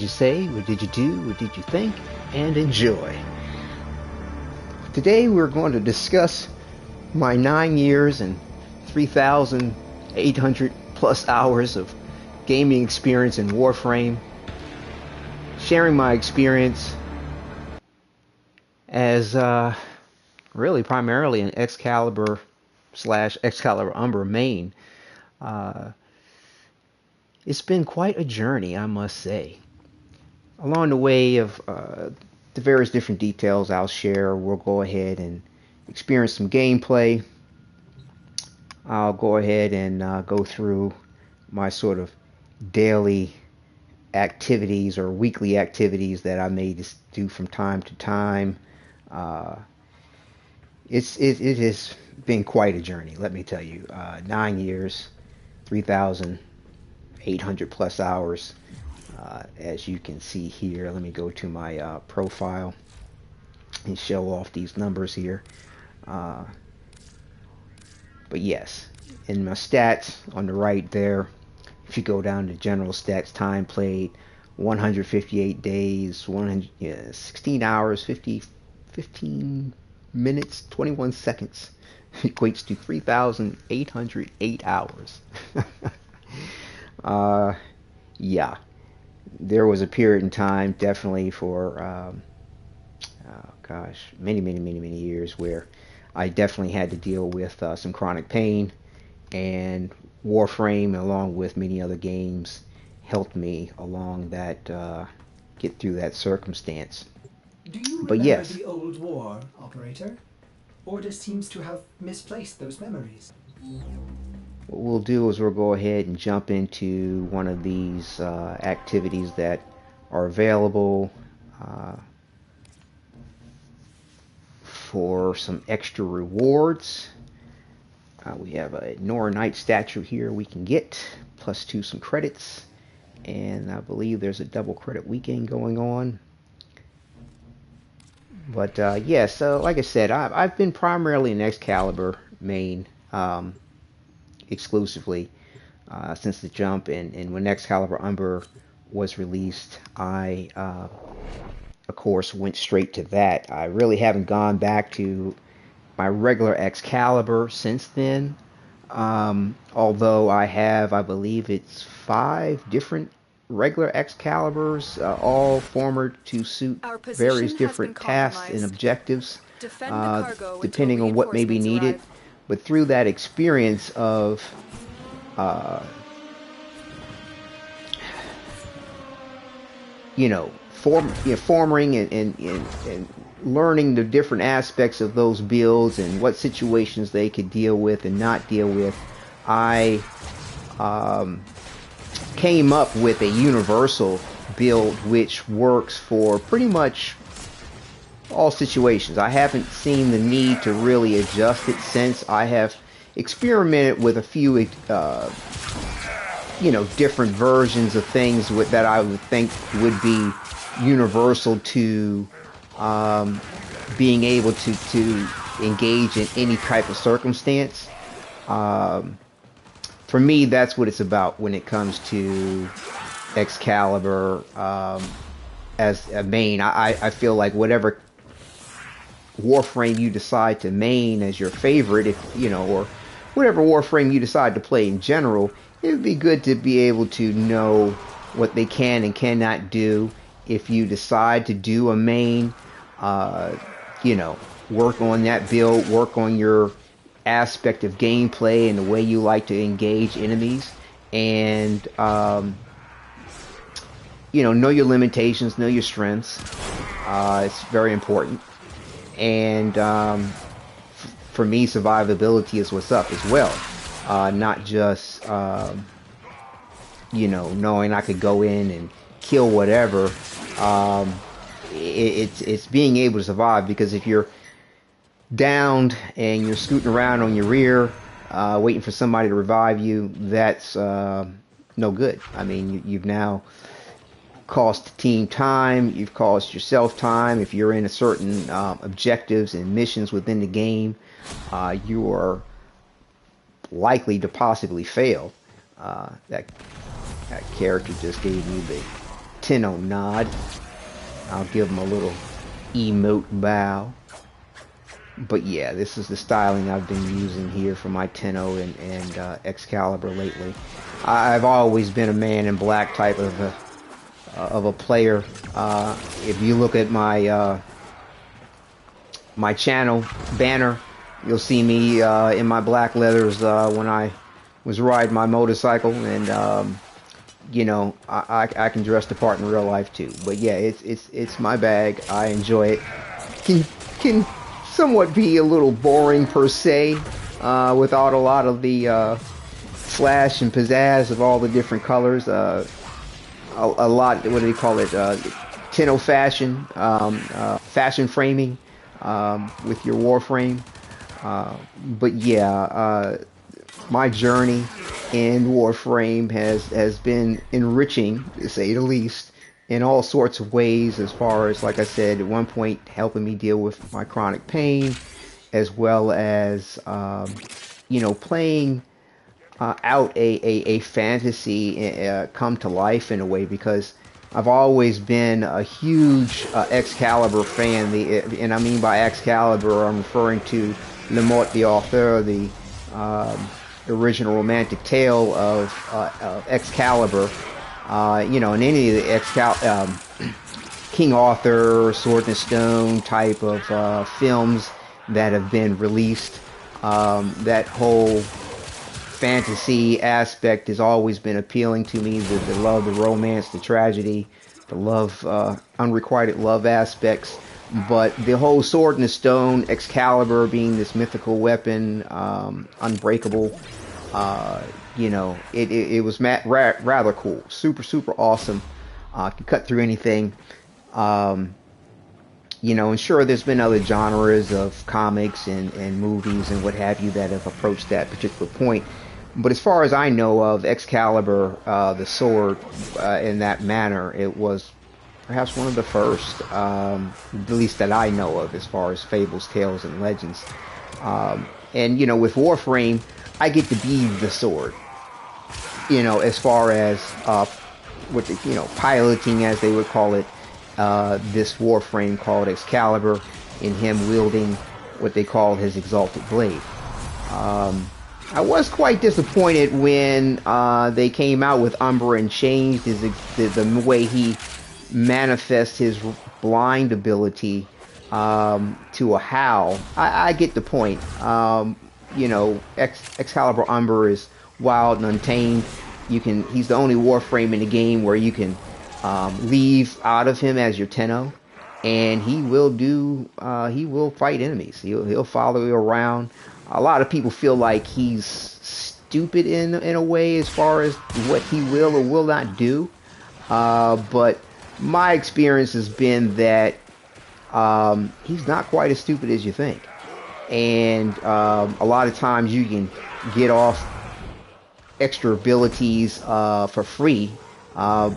You say, what did you do, what did you think, and enjoy. Today we're going to discuss my 9 years and 3,800 plus hours of gaming experience in Warframe, sharing my experience as really primarily an Excalibur / Excalibur Umbra main. It's been quite a journey, I must say. Along the way of the various different details I'll share, we'll go ahead and experience some gameplay. I'll go ahead and go through my sort of daily activities or weekly activities that I may just do from time to time. It has been quite a journey, let me tell you. 9 years, 3,800 plus hours. As you can see here, let me go to my profile and show off these numbers here. But yes, in my stats on the right there, if you go down to general stats, time played 158 days, 16 hours, 15 minutes, 21 seconds, equates to 3,808 hours. Yeah. There was a period in time, definitely for, many years where I definitely had to deal with some chronic pain, and Warframe, along with many other games, helped me along that, get through that circumstance. Do you remember the old war, operator? Order seems to have misplaced those memories. What we'll do is we'll go ahead and jump into one of these activities that are available for some extra rewards. We have a Nora Knight statue here we can get, plus some credits, and I believe there's a double credit weekend going on. But yeah, so like I said, I've been primarily an Excalibur main. Exclusively since the jump, and when Excalibur Umbra was released, I of course went straight to that. I really haven't gone back to my regular Excalibur since then, although I believe it's 5 different regular Excaliburs, all formatted to suit various different tasks and objectives, depending on what may be needed. But through that experience of forming and learning the different aspects of those builds and what situations they could deal with and not deal with, I came up with a universal build which works for pretty much all situations. I haven't seen the need to really adjust it since. I have experimented with a few different versions of things that I would think would be universal to being able to engage in any type of circumstance. For me, that's what it's about when it comes to Excalibur as a main. I feel like whatever Warframe you decide to main as your favorite, or whatever Warframe you decide to play in general, it would be good to be able to know what they can and cannot do. If you decide to do a main, work on that build, work on your aspect of gameplay and the way you like to engage enemies, and know your limitations, know your strengths. It's very important. And for me, survivability is what's up as well. Not just knowing I could go in and kill whatever. It's being able to survive, because if you're downed and you're scooting around on your rear, waiting for somebody to revive you, that's no good. I mean, you've now cost the team time, you've cost yourself time. If you're in a certain objectives and missions within the game, you are likely to possibly fail. That character just gave me the Tenno nod. I'll give him a little emote bow. But yeah, this is the styling I've been using here for my Tenno and Excalibur lately. I've always been a man in black type of a player. If you look at my my channel banner, you'll see me in my black leathers when I was riding my motorcycle, and you know, I can dress the part in real life too. But yeah, it's my bag. I enjoy it. Can somewhat be a little boring per se, without a lot of the flash and pizzazz of all the different colors. A lot, what do they call it? Tenno fashion, fashion framing with your Warframe. But yeah, my journey in Warframe has been enriching, to say the least, in all sorts of ways, as far as, like I said, at one point helping me deal with my chronic pain, as well as you know, playing out a fantasy come to life in a way, because I've always been a huge Excalibur fan. And I mean by Excalibur, I'm referring to Le Mort d'Arthur, the original romantic tale of Excalibur. You know, in any of the King Arthur, Sword and Stone type of films that have been released, that whole fantasy aspect has always been appealing to me. The love, the romance, the tragedy, the love, unrequited love aspects. But the whole Sword and Stone, Excalibur being this mythical weapon, unbreakable, you know, it was rather cool. Super awesome. Can cut through anything. You know, and sure, there's been other genres of comics and movies and what have you that have approached that particular point. But as far as I know of, Excalibur, the sword, in that manner, it was perhaps one of the first, at least that I know of, as far as fables, tales, and legends. And, you know, with Warframe, I get to be the sword. You know, as far as, what the, you know, piloting, as they would call it, this Warframe called Excalibur, in him wielding what they call his Exalted Blade. I was quite disappointed when they came out with Umbra and changed the way he manifests his blind ability to a howl. I get the point. You know, Excalibur Umbra is wild and untamed. He's the only Warframe in the game where you can leave out of him as your Tenno, and he will fight enemies. He'll follow you around. A lot of people feel like he's stupid in a way as far as what he will or will not do. But my experience has been that he's not quite as stupid as you think. And a lot of times you can get off extra abilities for free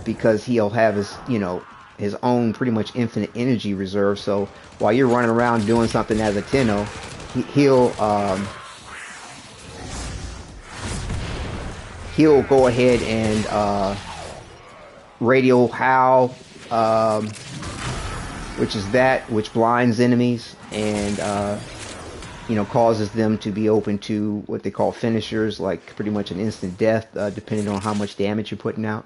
because he'll have his, you know, his own pretty much infinite energy reserve. So while you're running around doing something as a Tenno, he'll go ahead and radio howl, which blinds enemies and you know, causes them to be open to what they call finishers, like pretty much an instant death, depending on how much damage you're putting out.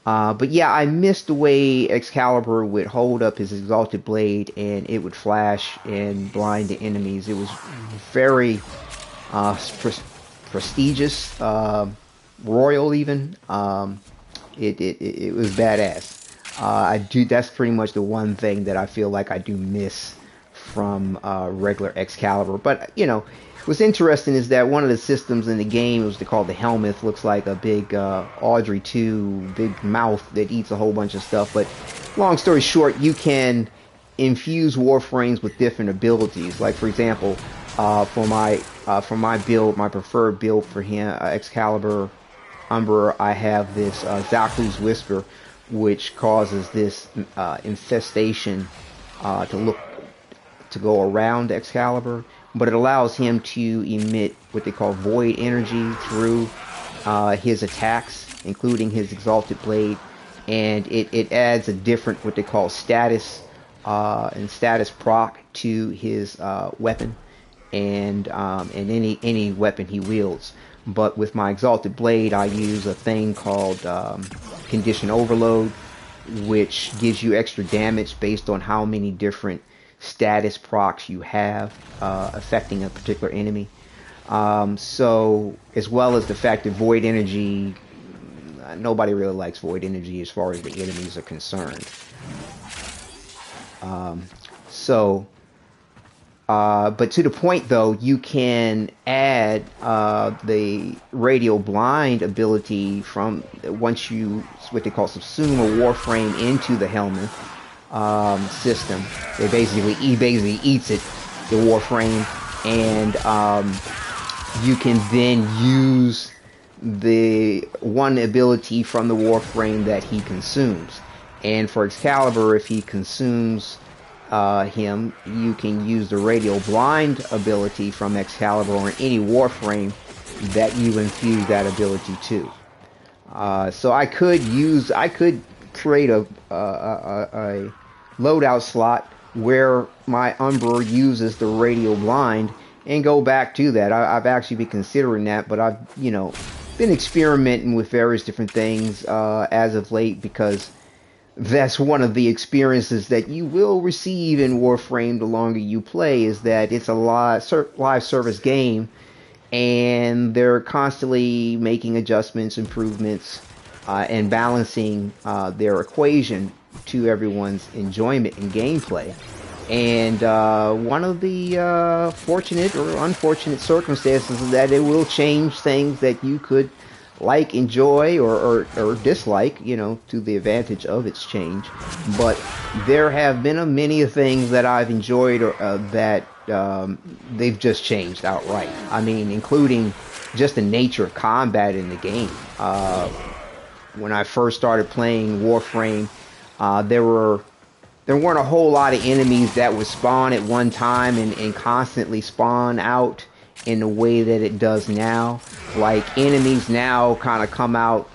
But yeah, I missed the way Excalibur would hold up his Exalted Blade and it would flash and blind the enemies. It was very prestigious, royal even. It was badass. That's pretty much the one thing that I feel like I do miss from regular Excalibur. But you know, what's interesting is that one of the systems in the game was called the Helminth. Looks like a big Audrey 2 big mouth that eats a whole bunch of stuff. But long story short, you can infuse Warframes with different abilities. Like for example, for my build, my preferred build for him, Excalibur Umbra, I have this Zaku's Whisper, which causes this infestation to go around Excalibur, but it allows him to emit what they call void energy through his attacks, including his Exalted Blade, and it adds a different, what they call status, and status proc to his weapon, and any weapon he wields. But with my Exalted Blade, I use a thing called Condition Overload, which gives you extra damage based on how many different status procs you have affecting a particular enemy. So, as well as the fact that Void Energy, nobody really likes Void Energy as far as the enemies are concerned. But to the point though, you can add the Radial Blind ability from once you, what they call subsume a Warframe into the Helminth system. He basically eats it, the Warframe, and you can then use the one ability from the Warframe that he consumes. And for Excalibur, if he consumes him, you can use the Radial Blind ability from Excalibur on any Warframe that you infuse that ability to. So I could create a loadout slot where my Umbra uses the Radial Blind and go back to that. I've actually been considering that, but I've been experimenting with various different things as of late, because that's one of the experiences that you will receive in Warframe the longer you play, is that it's a live service game, and they're constantly making adjustments, improvements, and balancing their equation to everyone's enjoyment and gameplay. And one of the fortunate or unfortunate circumstances is that it will change things that you could like, enjoy, or dislike, to the advantage of its change. But there have been many things that I've enjoyed that they've just changed outright. I mean, including just the nature of combat in the game. When I first started playing Warframe, there weren't a whole lot of enemies that would spawn at one time and constantly spawn out in the way that it does now. Like, enemies now kind of come out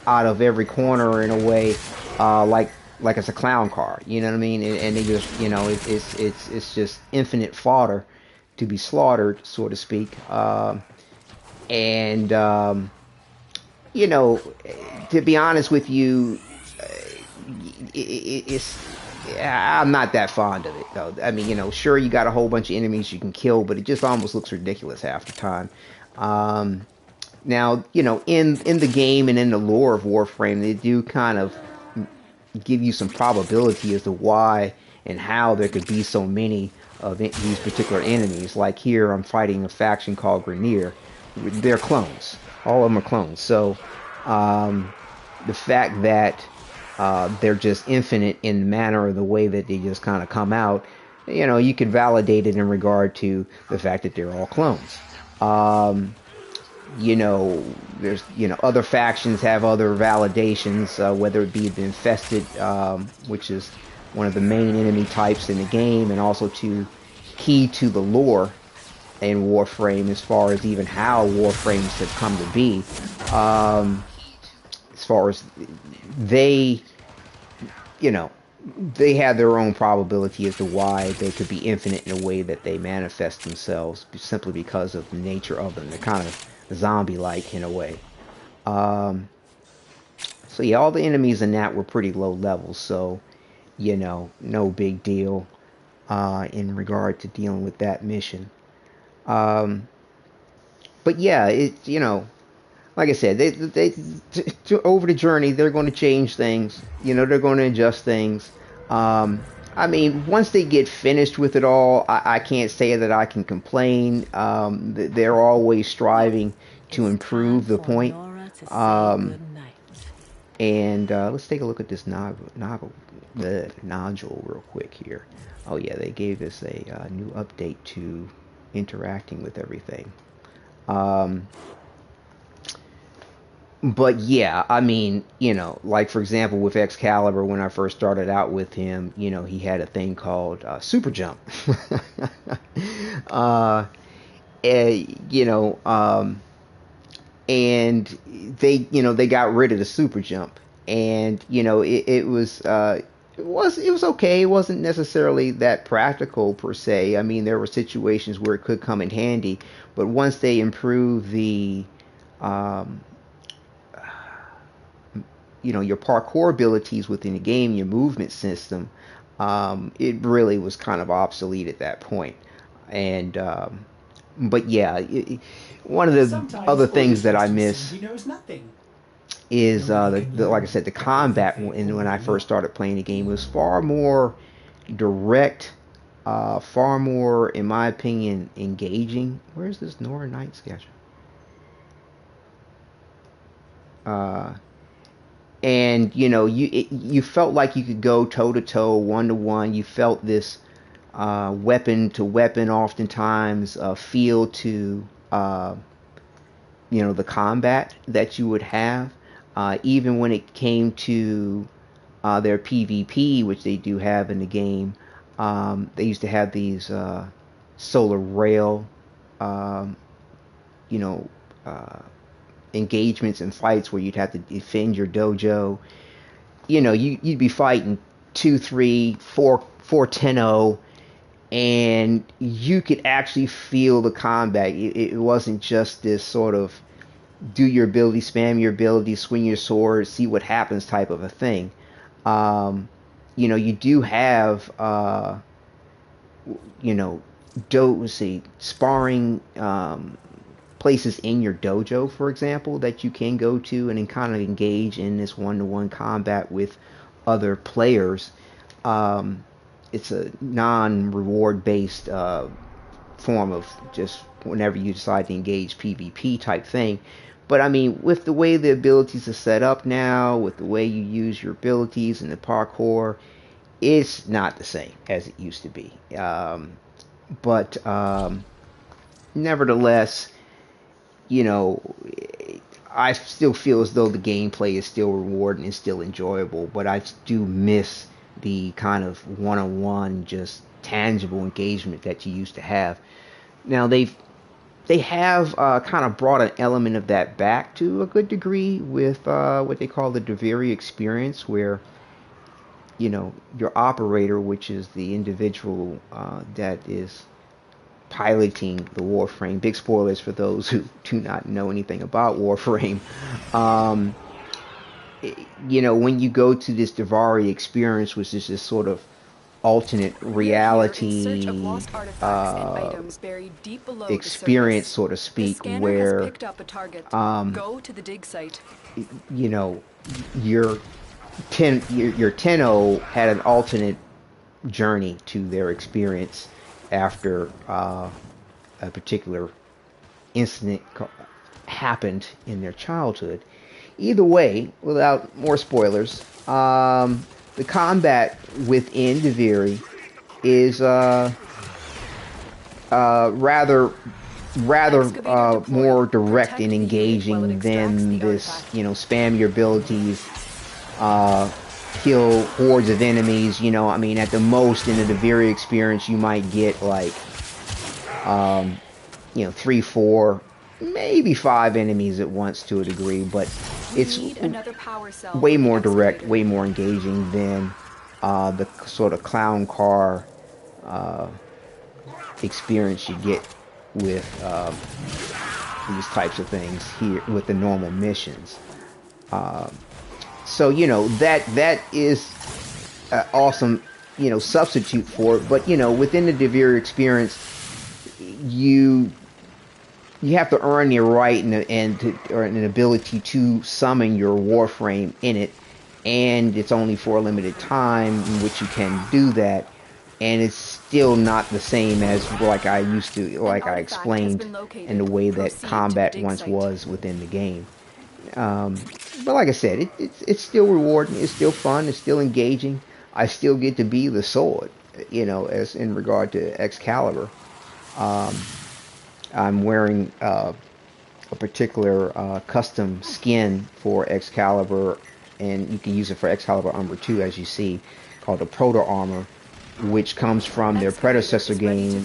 of every corner in a way, like it's a clown car, you know what I mean? And they just, it's just infinite fodder to be slaughtered, so to speak. To be honest with you, I'm not that fond of it, though. I mean, sure, you got a whole bunch of enemies you can kill, but it just almost looks ridiculous half the time. Now, in the game and in the lore of Warframe, they do kind of give you some probability as to why and how there could be so many of these particular enemies. Like here, I'm fighting a faction called Grineer. They're clones. All of them are clones. So, the fact that they're just infinite in the manner of the way that they just kind of come out, you can validate it in regard to the fact that they're all clones. There's, other factions have other validations, whether it be the Infested, which is one of the main enemy types in the game, and also key to the lore in Warframe as far as even how Warframes have come to be. As far as they have their own probability as to why they could be infinite in the way that they manifest themselves, simply because of the nature of them. They're kind of zombie-like in a way. So yeah, all the enemies in that were pretty low levels, so no big deal in regard to dealing with that mission. But yeah, like I said, they over the journey, they're going to change things. They're going to adjust things. I mean, once they get finished with it all, I can't say that I can complain. They're always striving to improve the point. And let's take a look at this nodule real quick here. Oh yeah, they gave us a new update to interacting with everything. But yeah, I mean, like for example with Excalibur, when I first started out with him, he had a thing called Super Jump. And they got rid of the Super Jump. and it was okay. It wasn't necessarily that practical per se. I mean, there were situations where it could come in handy, but once they improved the um, your parkour abilities within the game, your movement system, it really was kind of obsolete at that point. And but yeah, one of the Sometimes other Ordis things that I just too miss simply knows nothing. is Nobody can like I learn said, the combat. everything And all when I at first started playing the game, it was once. far more direct, far more, in my opinion, engaging. Where's this Nora Knight sketch? Uh, and you felt like you could go toe to toe, one to one. You felt this weapon to weapon, oftentimes feel to the combat that you would have. Even when it came to their PvP, which they do have in the game, they used to have these solar rail, um, you know, uh, engagements and fights where you'd have to defend your dojo. You'd be fighting 2, 3, 4, 4, 10-0, and you could actually feel the combat. It wasn't just this sort of do your ability, spam your ability, swing your sword, see what happens type of a thing. You do have, you know, see, sparring places in your dojo, for example, that you can go to and then kind of engage in this one-to-one combat with other players. Um, it's a non-reward based form of just whenever you decide to engage PvP type thing. But I mean, with the way the abilities are set up now, with the way you use your abilities and the parkour, it's not the same as it used to be. But nevertheless, you know, I still feel as though the gameplay is still rewarding and still enjoyable, but I do miss the kind of one-on-one, just tangible engagement that you used to have. Now they have kind of brought an element of that back to a good degree with what they call the Duviri experience, where your operator, which is the individual that is piloting the Warframe. Big spoilers for those who do not know anything about Warframe. Um, when you go to this Duviri experience, which is this sort of alternate reality experience, so to speak, where you know your your 10-0 had an alternate journey to their experience after a particular incident happened in their childhood. Either way, without more spoilers, the combat within Duviri is rather more direct and engaging than this, spam your abilities, kill hordes of enemies. I mean, at the most in the Duviri experience, you might get like, 3, 4, maybe 5 enemies at once to a degree, but it's way more direct, way more engaging than the sort of clown car experience you get with these types of things here with the normal missions. So that is an awesome substitute for it. But within the Duviri experience, you have to earn your right or an ability to summon your Warframe in it, and it's only for a limited time in which you can do that. And it's still not the same as like I explained in the way that combat once was within the game. But like I said, it's still rewarding. It's still fun. It's still engaging. I still get to be the sword, as in regard to Excalibur. I'm wearing a particular custom skin for Excalibur, and you can use it for Excalibur Umbra too, as you see, called the Proto armor, which comes from their predecessor game,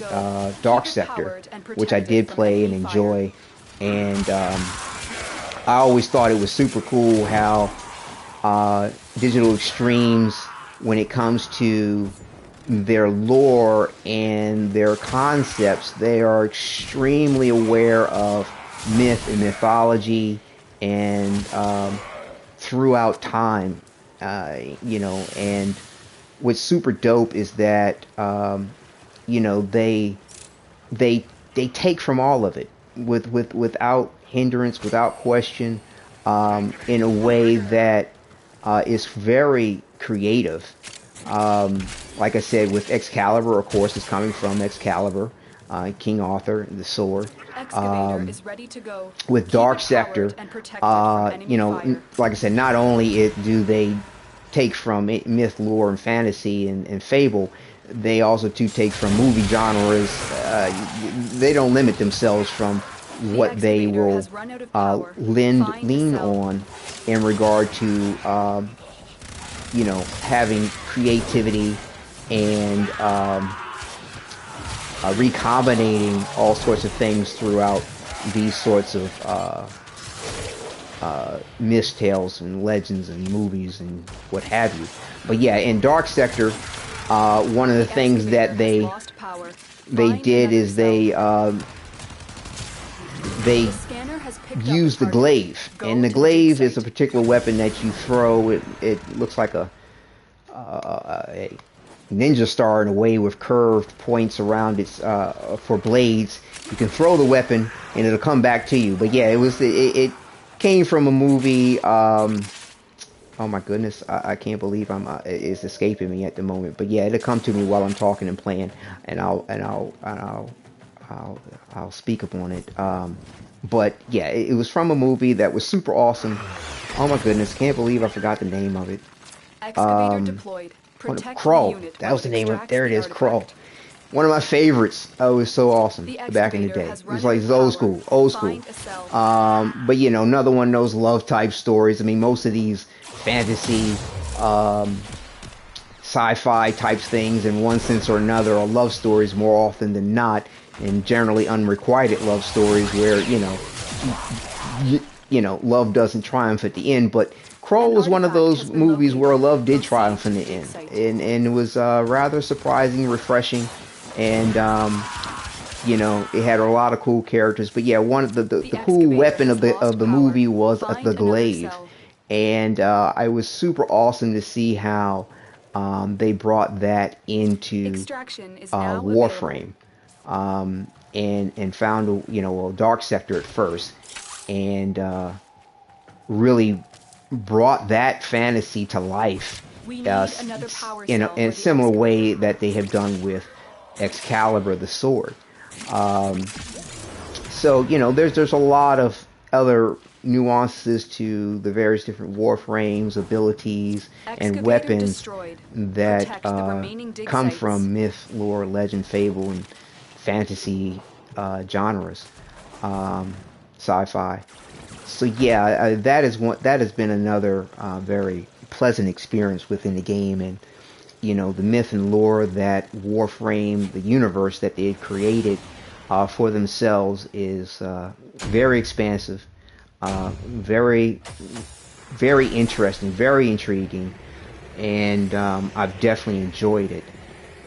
Dark Sector, which I did play and enjoy. And I always thought it was super cool how Digital Extremes, when it comes to their lore and their concepts, they are extremely aware of myth and mythology, and throughout time, and what's super dope is that they take from all of it without hindrance, without question, in a way that is very creative. Like I said, with Excalibur, of course, it's coming from Excalibur, King Arthur, the sword. Is ready to go. With Dark Sector, like I said, not only do they take from myth, lore, and fantasy and fable, they also take from movie genres. They don't limit themselves from what they will lean on in regard to having creativity and recombinating all sorts of things throughout these sorts of myth tales and legends and movies and what have you. But yeah, in Dark Sector, one of the things that they did is they use the glaive, and the glaive is a particular weapon that you throw. It looks like a ninja star in a way, with curved points around its for blades. You can throw the weapon and it'll come back to you. But yeah, it came from a movie. Oh my goodness, I can't believe it's escaping me at the moment. But yeah, it'll come to me while I'm talking and playing, and I'll speak upon it. But yeah, it was from a movie that was super awesome. Oh my goodness, can't believe I forgot the name of it. Excavator deployed. Crow. That was the name of it. There it is, Crow. One of my favorites. Oh, it was so awesome back in the day. It was like old school. But another one of those love type stories. I mean, most of these fantasy, sci-fi type things, in one sense or another, are love stories more often than not, and generally unrequited love stories where love doesn't triumph at the end. But Crow was one of those movies where love did triumph in the end, and it was rather surprising, refreshing, and it had a lot of cool characters. But yeah, one of the cool weapon of the movie was the glaive, and it was super awesome to see how they brought that into Warframe, and found a Dark Sector at first, and really brought that fantasy to life in a similar way that they have done with Excalibur the sword. So there's a lot of other nuances to the various different Warframes, abilities, and weapons that come from myth, lore, legend, fable, and fantasy genres, sci-fi. So yeah, that has been another very pleasant experience within the game, and the myth and lore that Warframe, the universe that they had created for themselves, is very expansive, very, very interesting, very intriguing, and I've definitely enjoyed it.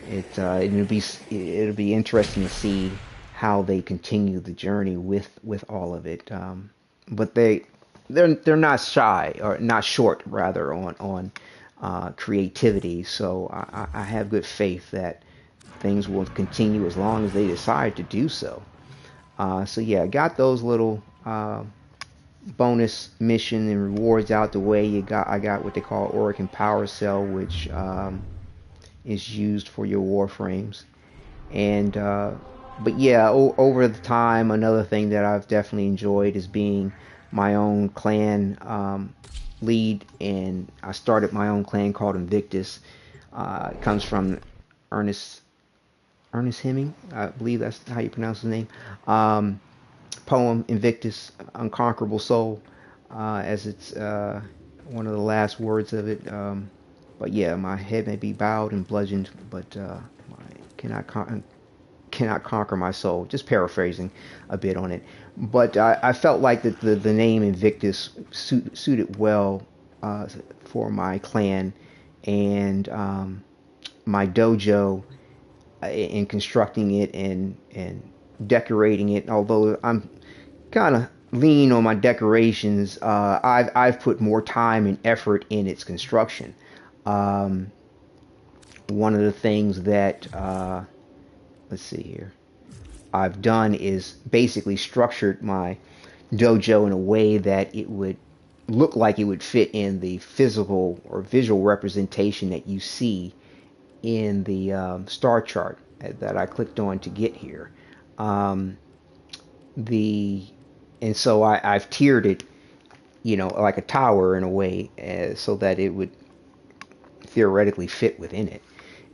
It'll be interesting to see how they continue the journey with all of it. But they're not shy, or not short rather, on creativity. So I have good faith that things will continue as long as they decide to do so. So yeah, I got those little bonus mission and rewards out the way. I got what they call Oricon Power Cell, which is used for your Warframes. And but yeah, over the time, another thing that I've definitely enjoyed is being my own clan lead, and I started my own clan called Invictus. It comes from Ernest Heming, I believe that's how you pronounce his name. Poem Invictus, Unconquerable Soul, as it's one of the last words of it. But yeah, my head may be bowed and bludgeoned, but I cannot conquer my soul. Just paraphrasing a bit on it. But I felt like that the name Invictus suited well for my clan and my dojo in constructing it and decorating it. Although I'm kind of lean on my decorations, I've put more time and effort in its construction. One of the things that let's see here, I've done is basically structured my dojo in a way that it would look like it would fit in the physical or visual representation that you see in the star chart that I clicked on to get here. And so I've tiered it, like a tower in a way, so that it would theoretically fit within it,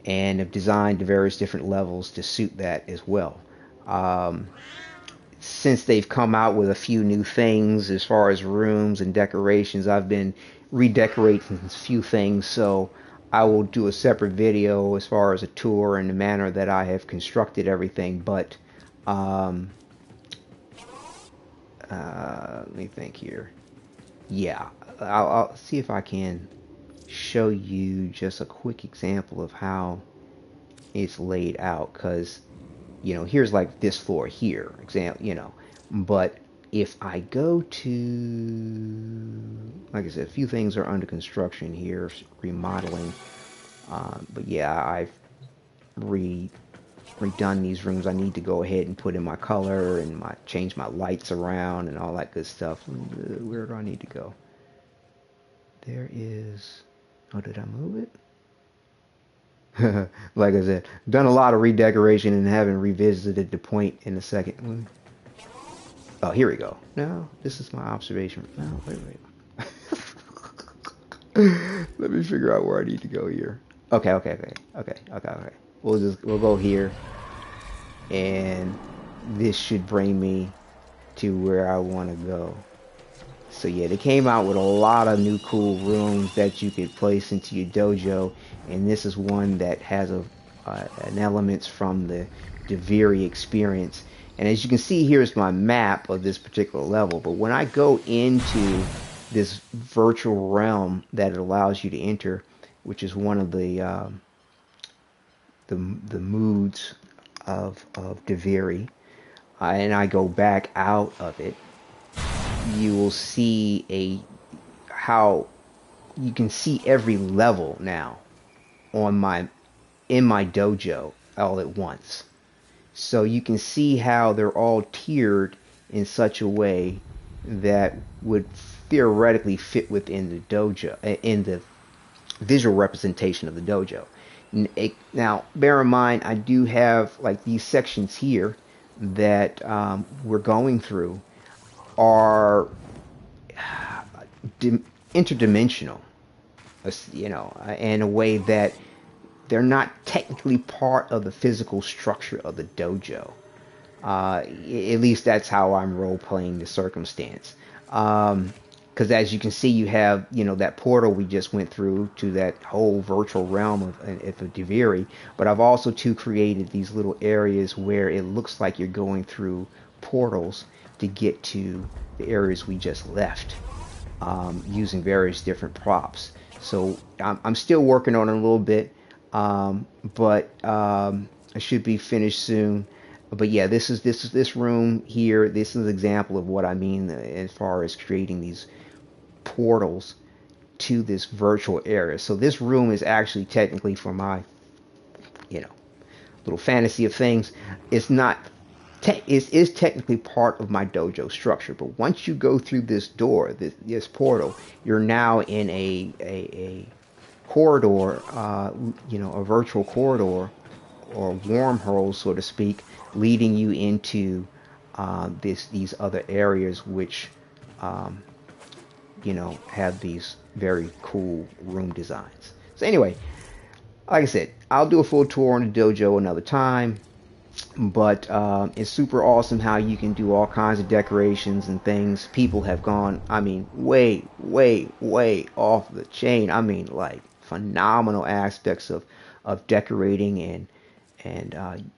and have designed the various different levels to suit that as well. Since they've come out with a few new things as far as rooms and decorations, I've been redecorating a few things, so I will do a separate video as far as a tour and the manner that I have constructed everything. But let me think here. Yeah, I'll see if I can show you just a quick example of how it's laid out, because here's like this floor here, but if I go to, like I said, a few things are under construction here, remodeling, but yeah, I've redone these rooms. I need to go ahead and put in my color and change my lights around and all that good stuff. Where do I need to go? There is, oh, did I move it? Like I said, done a lot of redecoration and haven't revisited the point in a second. Oh, here we go. No, this is my observation. No, wait. Let me figure out where I need to go here. Okay. We'll go here, and this should bring me to where I want to go. So yeah, they came out with a lot of new cool rooms that you could place into your dojo, and this is one that has an elements from the Duviri experience. And as you can see, here's my map of this particular level. But when I go into this virtual realm that it allows you to enter, which is one of the moods of Duviri, and I go back out of it, you will see how you can see every level now in my dojo all at once. So you can see how they're all tiered in such a way that would theoretically fit within the dojo, in the visual representation of the dojo. Now, bear in mind, I do have like these sections here that we're going through are interdimensional, in a way that they're not technically part of the physical structure of the dojo. At least that's how I'm role-playing the circumstance. Because as you can see, you have, that portal we just went through to that whole virtual realm of Duviri. But I've also, too, created these little areas where it looks like you're going through portals to get to the areas we just left, using various different props. So I'm still working on it a little bit, but I should be finished soon. But yeah, this room here. This is an example of what I mean as far as creating these portals to this virtual area. So this room is actually technically, for my little fantasy of things, it's not. It is technically part of my dojo structure, but once you go through this door, this portal, you're now in a corridor, a virtual corridor or wormhole, so to speak, leading you into these other areas, which have these very cool room designs. So anyway, like I said, I'll do a full tour on the dojo another time. But it's super awesome how you can do all kinds of decorations and things. People have gone, way off the chain. Like phenomenal aspects of decorating and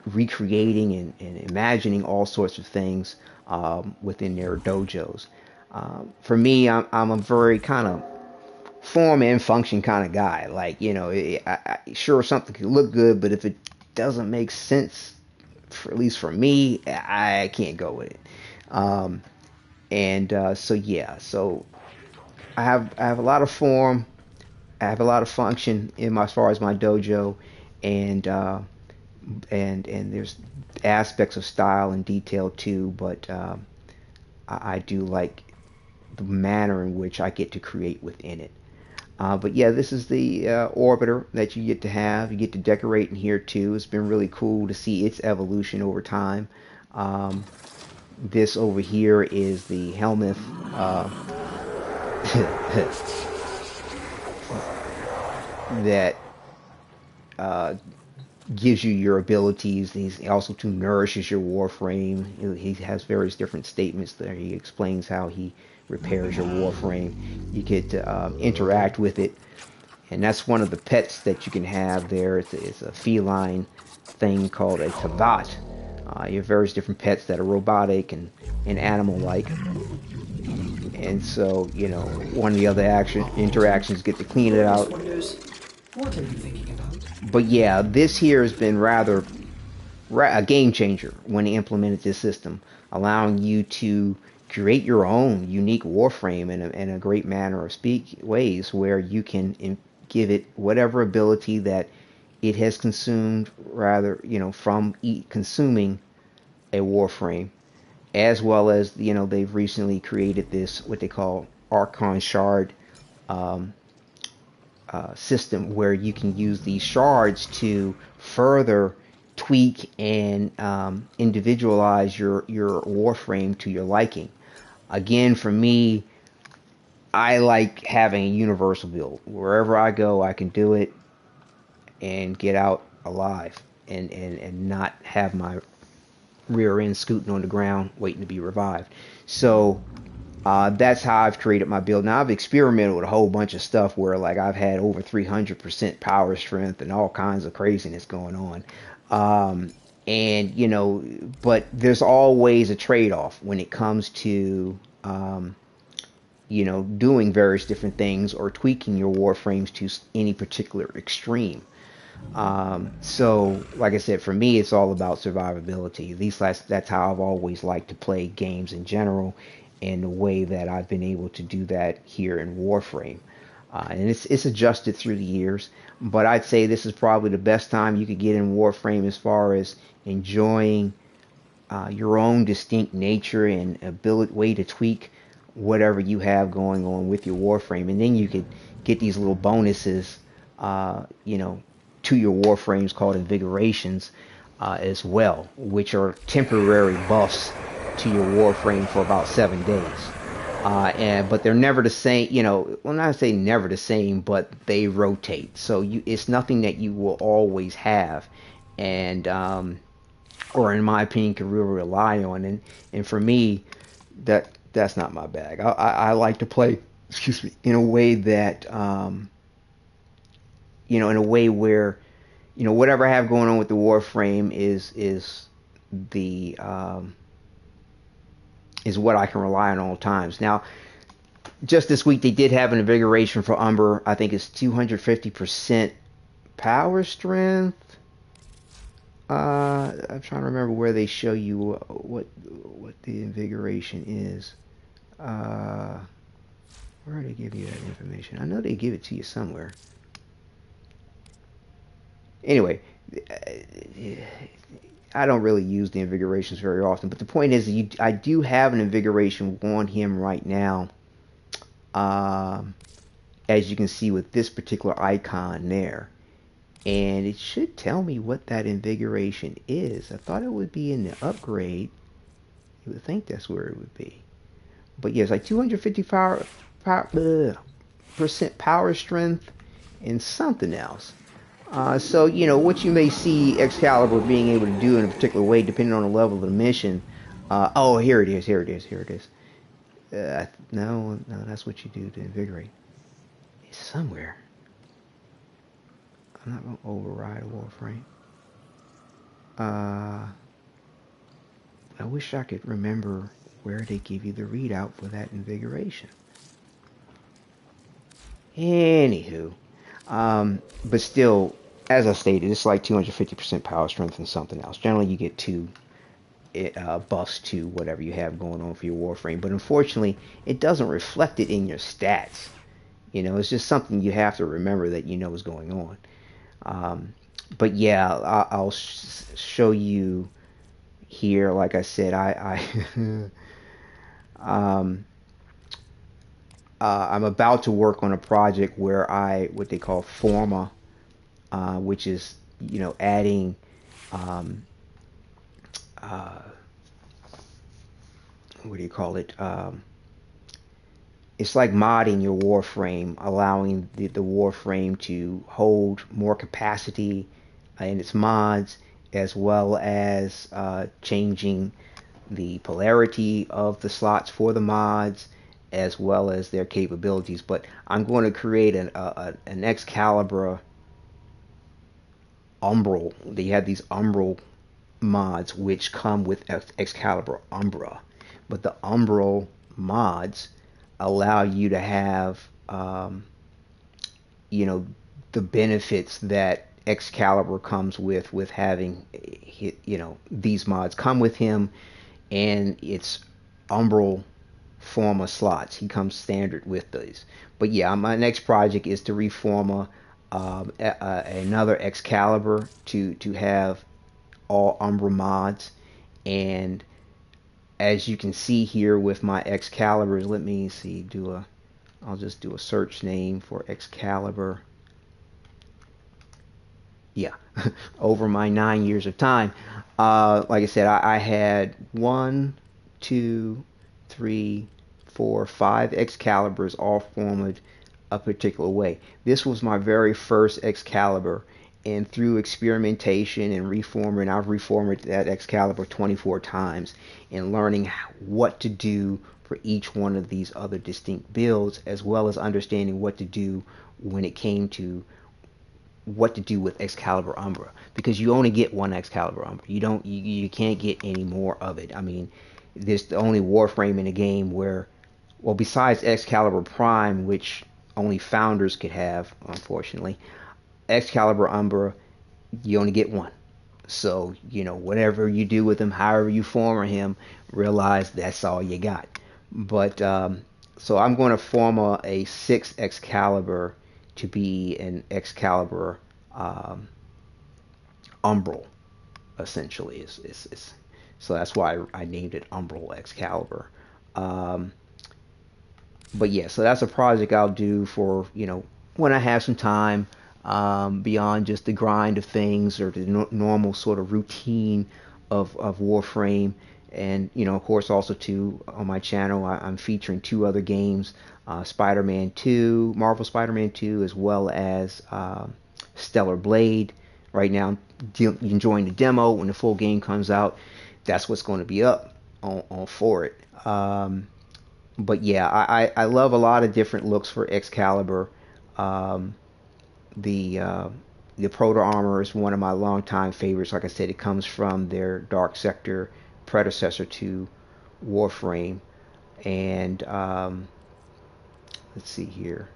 recreating and imagining all sorts of things within their dojos. For me, I'm a very kind of form and function kind of guy. Like, sure, something could look good, but if it doesn't make sense, at least for me, I can't go with it. So yeah, so I have a lot of form, I have a lot of function in my as far as my dojo, and and there's aspects of style and detail too, but I do like the manner in which I get to create within it. But yeah, this is the orbiter that you get to have. You get to decorate in here too. It's been really cool to see its evolution over time. This over here is the Helminth that gives you your abilities. He's also to nourishes your Warframe. He has various different statements there. He explains how he repairs your Warframe. You get to interact with it, and that's one of the pets that you can have there. It's a feline thing called a Tavat. You have various different pets that are robotic and animal-like. And so, one of the other interactions get to clean it out. What are you thinking about? But yeah, this here has been rather a game changer when they implemented this system, allowing you to create your own unique Warframe in a great manner of ways, where you can give it whatever ability that it has consumed, rather, from consuming a Warframe, as well as, they've recently created this, what they call Archon shard system, where you can use these shards to further tweak and individualize your Warframe to your liking. Again, for me, I like having a universal build. Wherever I go, I can do it and get out alive, and not have my rear end scooting on the ground waiting to be revived. So that's how I've created my build. Now, I've experimented with a whole bunch of stuff where, like, I've had over 300% power strength and all kinds of craziness going on. But there's always a trade-off when it comes to, doing various different things or tweaking your Warframes to any particular extreme. So, like I said, for me, it's all about survivability. At least that's how I've always liked to play games in general, and the way that I've been able to do that here in Warframe. And it's adjusted through the years, but I'd say this is probably the best time you could get in Warframe as far as enjoying your own distinct nature and way to tweak whatever you have going on with your Warframe. And then you could get these little bonuses, to your Warframes called Invigorations as well, which are temporary buffs to your Warframe for about 7 days. But they're never the same, well, not to say never the same, but they rotate. So it's nothing that you will always have, and or in my opinion, can really rely on. And for me, that's not my bag. I like to play, excuse me, in a way that in a way where, whatever I have going on with the Warframe is the is what I can rely on all times. Now, just this week they did have an invigoration for Umbra. I think it's 250% power strength. I'm trying to remember where they show you what the invigoration is. Where do they give you that information? I know they give it to you somewhere. Anyway, I don't really use the invigorations very often, but the point is, I do have an invigoration on him right now, as you can see with this particular icon there, and it should tell me what that invigoration is. I thought it would be in the upgrade. You would think that's where it would be, but yes, like 250% power strength and something else. So, what you may see Excalibur being able to do in a particular way, depending on the level of the mission. Oh, here it is. No, that's what you do to invigorate. It's somewhere. I'm not going to override a Warframe. I wish I could remember where they give you the readout for that invigoration. Anywho, but still, as I stated, it's like 250% power strength and something else. Generally, you get two buffs to whatever you have going on for your Warframe, but unfortunately, it doesn't reflect it in your stats. You know, it's just something you have to remember that you know is going on. But yeah, I'll show you here. Like I said, um, I'm about to work on a project where what they call forma, which is, you know, adding, um, uh, what do you call it? It's like modding your Warframe, allowing the Warframe to hold more capacity in its mods, as well as changing the polarity of the slots for the mods, as well as their capabilities. But I'm going to create an Excalibur Umbral. They have these Umbral mods which come with Excalibur Umbra, but the Umbral mods allow you to have, you know, the benefits that Excalibur comes with having, you know, these mods come with him, and it's Umbral forma slots. He comes standard with these. But yeah, my next project is to reform another Excalibur to have all Umbra mods. And as you can see here with my Excaliburs, let me see, I'll just do a search name for Excalibur. Yeah, over my 9 years of time. Like I said, I had 1, 2, 3, 4, 5 Excaliburs all formed a particular way. This was my very first Excalibur, and through experimentation and reforming, I've reformed that Excalibur 24 times, and learning what to do for each one of these other distinct builds, as well as understanding what to do when it came to what to do with Excalibur Umbra, because you only get one Excalibur Umbra. You can't get any more of it. I mean, there's the only Warframe in the game where, well, besides Excalibur Prime, which only founders could have, unfortunately, Excalibur Umbra, you only get one. So, you know, whatever you do with him, however you form him, realize that's all you got. But so I'm going to form a 6th Excalibur to be an Excalibur Umbral, essentially. So that's why I named it Umbral Excalibur. But yeah, so that's a project I'll do for, you know, when I have some time, beyond just the grind of things or the normal sort of routine of Warframe. And, you know, of course, also too, on my channel, I'm featuring 2 other games, Spider-Man 2, Marvel Spider-Man 2, as well as Stellar Blade. Right now, I'm enjoying the demo. When the full game comes out, that's what's going to be up on for it. But yeah, I love a lot of different looks for Excalibur. The Proto armor is one of my longtime favorites. Like I said, it comes from their Dark Sector predecessor to Warframe. And let's see here.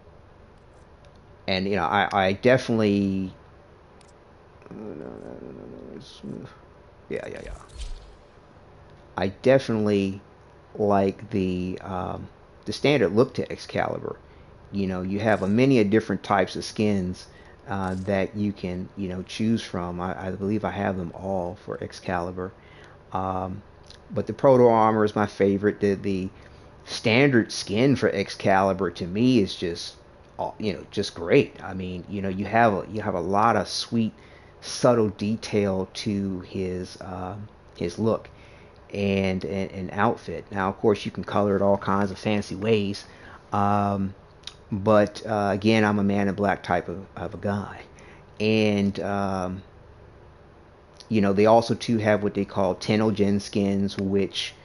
And you know, I definitely yeah. I definitely like the standard look to Excalibur. You know, you have many different types of skins that you can, you know, choose from. I believe I have them all for Excalibur. But the Proto armor is my favorite. The standard skin for Excalibur to me is just, you know, just great. I mean, you know, you have a lot of sweet, subtle detail to his look and outfit. Now, of course, you can color it all kinds of fancy ways. But again, I'm a man in black type of a guy. And you know, they also too have what they call Tenogen skins, which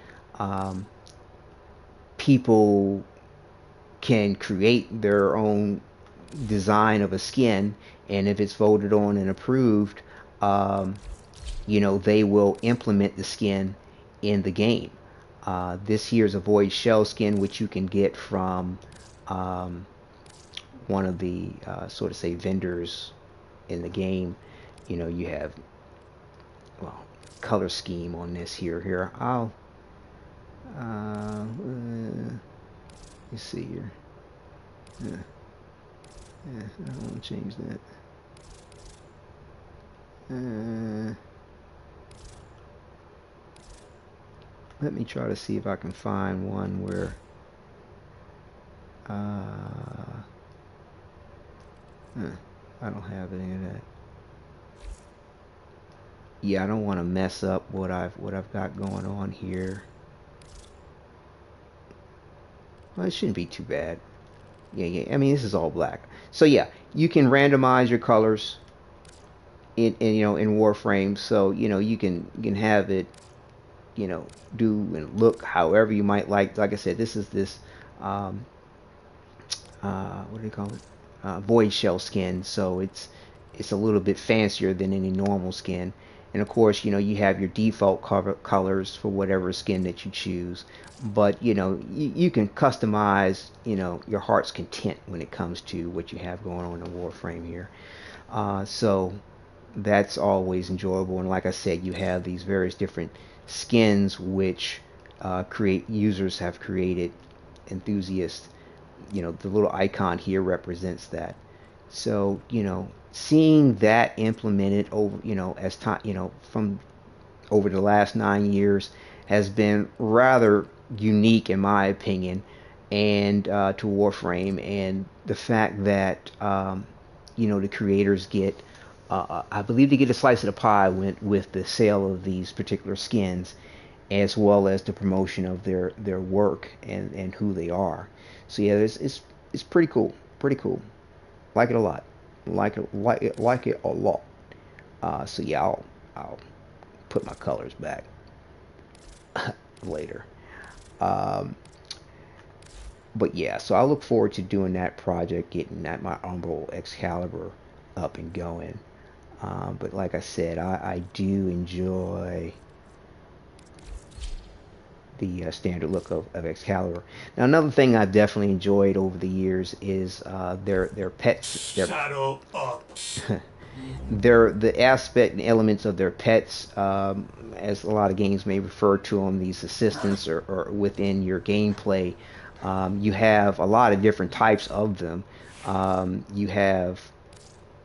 people can create their own design of a skin, and if it's voted on and approved, you know, they will implement the skin in the game. This here is a Void Shell skin, which you can get from one of the sort of say vendors in the game, you know, you have, well, color scheme on this here. I'll let's see here. Yeah, I don't want to change that. Let me try to see if I can find one where I don't have any of that. Yeah, I don't want to mess up what I've got going on here. Well, it shouldn't be too bad. Yeah. I mean, this is all black. So yeah, you can randomize your colors in you know, in Warframe. So you know, you can have it, you know, do and look however you might like. Like I said, this is this what do they call it? Void shell skin. So it's a little bit fancier than any normal skin. And of course, you know, you have your default colors for whatever skin that you choose. But, you know, you can customize, you know, your heart's content when it comes to what you have going on in Warframe here. So that's always enjoyable. And like I said, you have these various different skins which users have created, enthusiasts. You know, the little icon here represents that. So, you know, seeing that implemented over, you know, as time, you know, from over the last 9 years has been rather unique in my opinion, and to Warframe, and the fact that you know, the creators get I believe they get a slice of the pie with the sale of these particular skins, as well as the promotion of their work and who they are. So yeah, it's pretty cool, like it a lot. Like it a lot. So yeah, I'll put my colors back later. But yeah, so I look forward to doing that project, getting my Umbra Excalibur up and going. But like I said, I do enjoy the standard look of Excalibur. Now, another thing I've definitely enjoyed over the years is their pets. Shadow up. The aspect and elements of their pets, as a lot of games may refer to them, these assistants or within your gameplay. You have a lot of different types of them. You have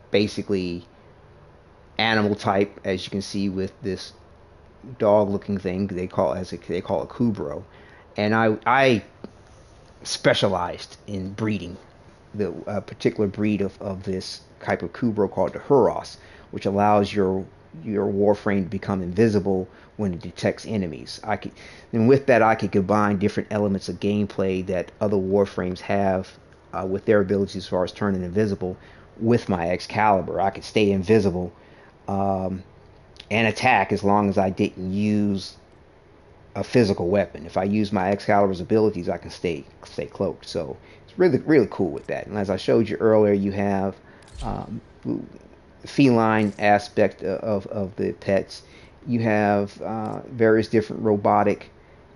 basically animal type, as you can see with this dog-looking thing they call a Kubro, and I specialized in breeding the particular breed of this type of Kubro called the Huros, which allows your Warframe to become invisible when it detects enemies. And with that, I could combine different elements of gameplay that other Warframes have with their abilities as far as turning invisible. With my Excalibur, I could stay invisible and attack as long as I didn't use a physical weapon. If I use my Excalibur's abilities, I can stay cloaked. So it's really cool with that. And as I showed you earlier, you have feline aspect of the pets. You have various different robotic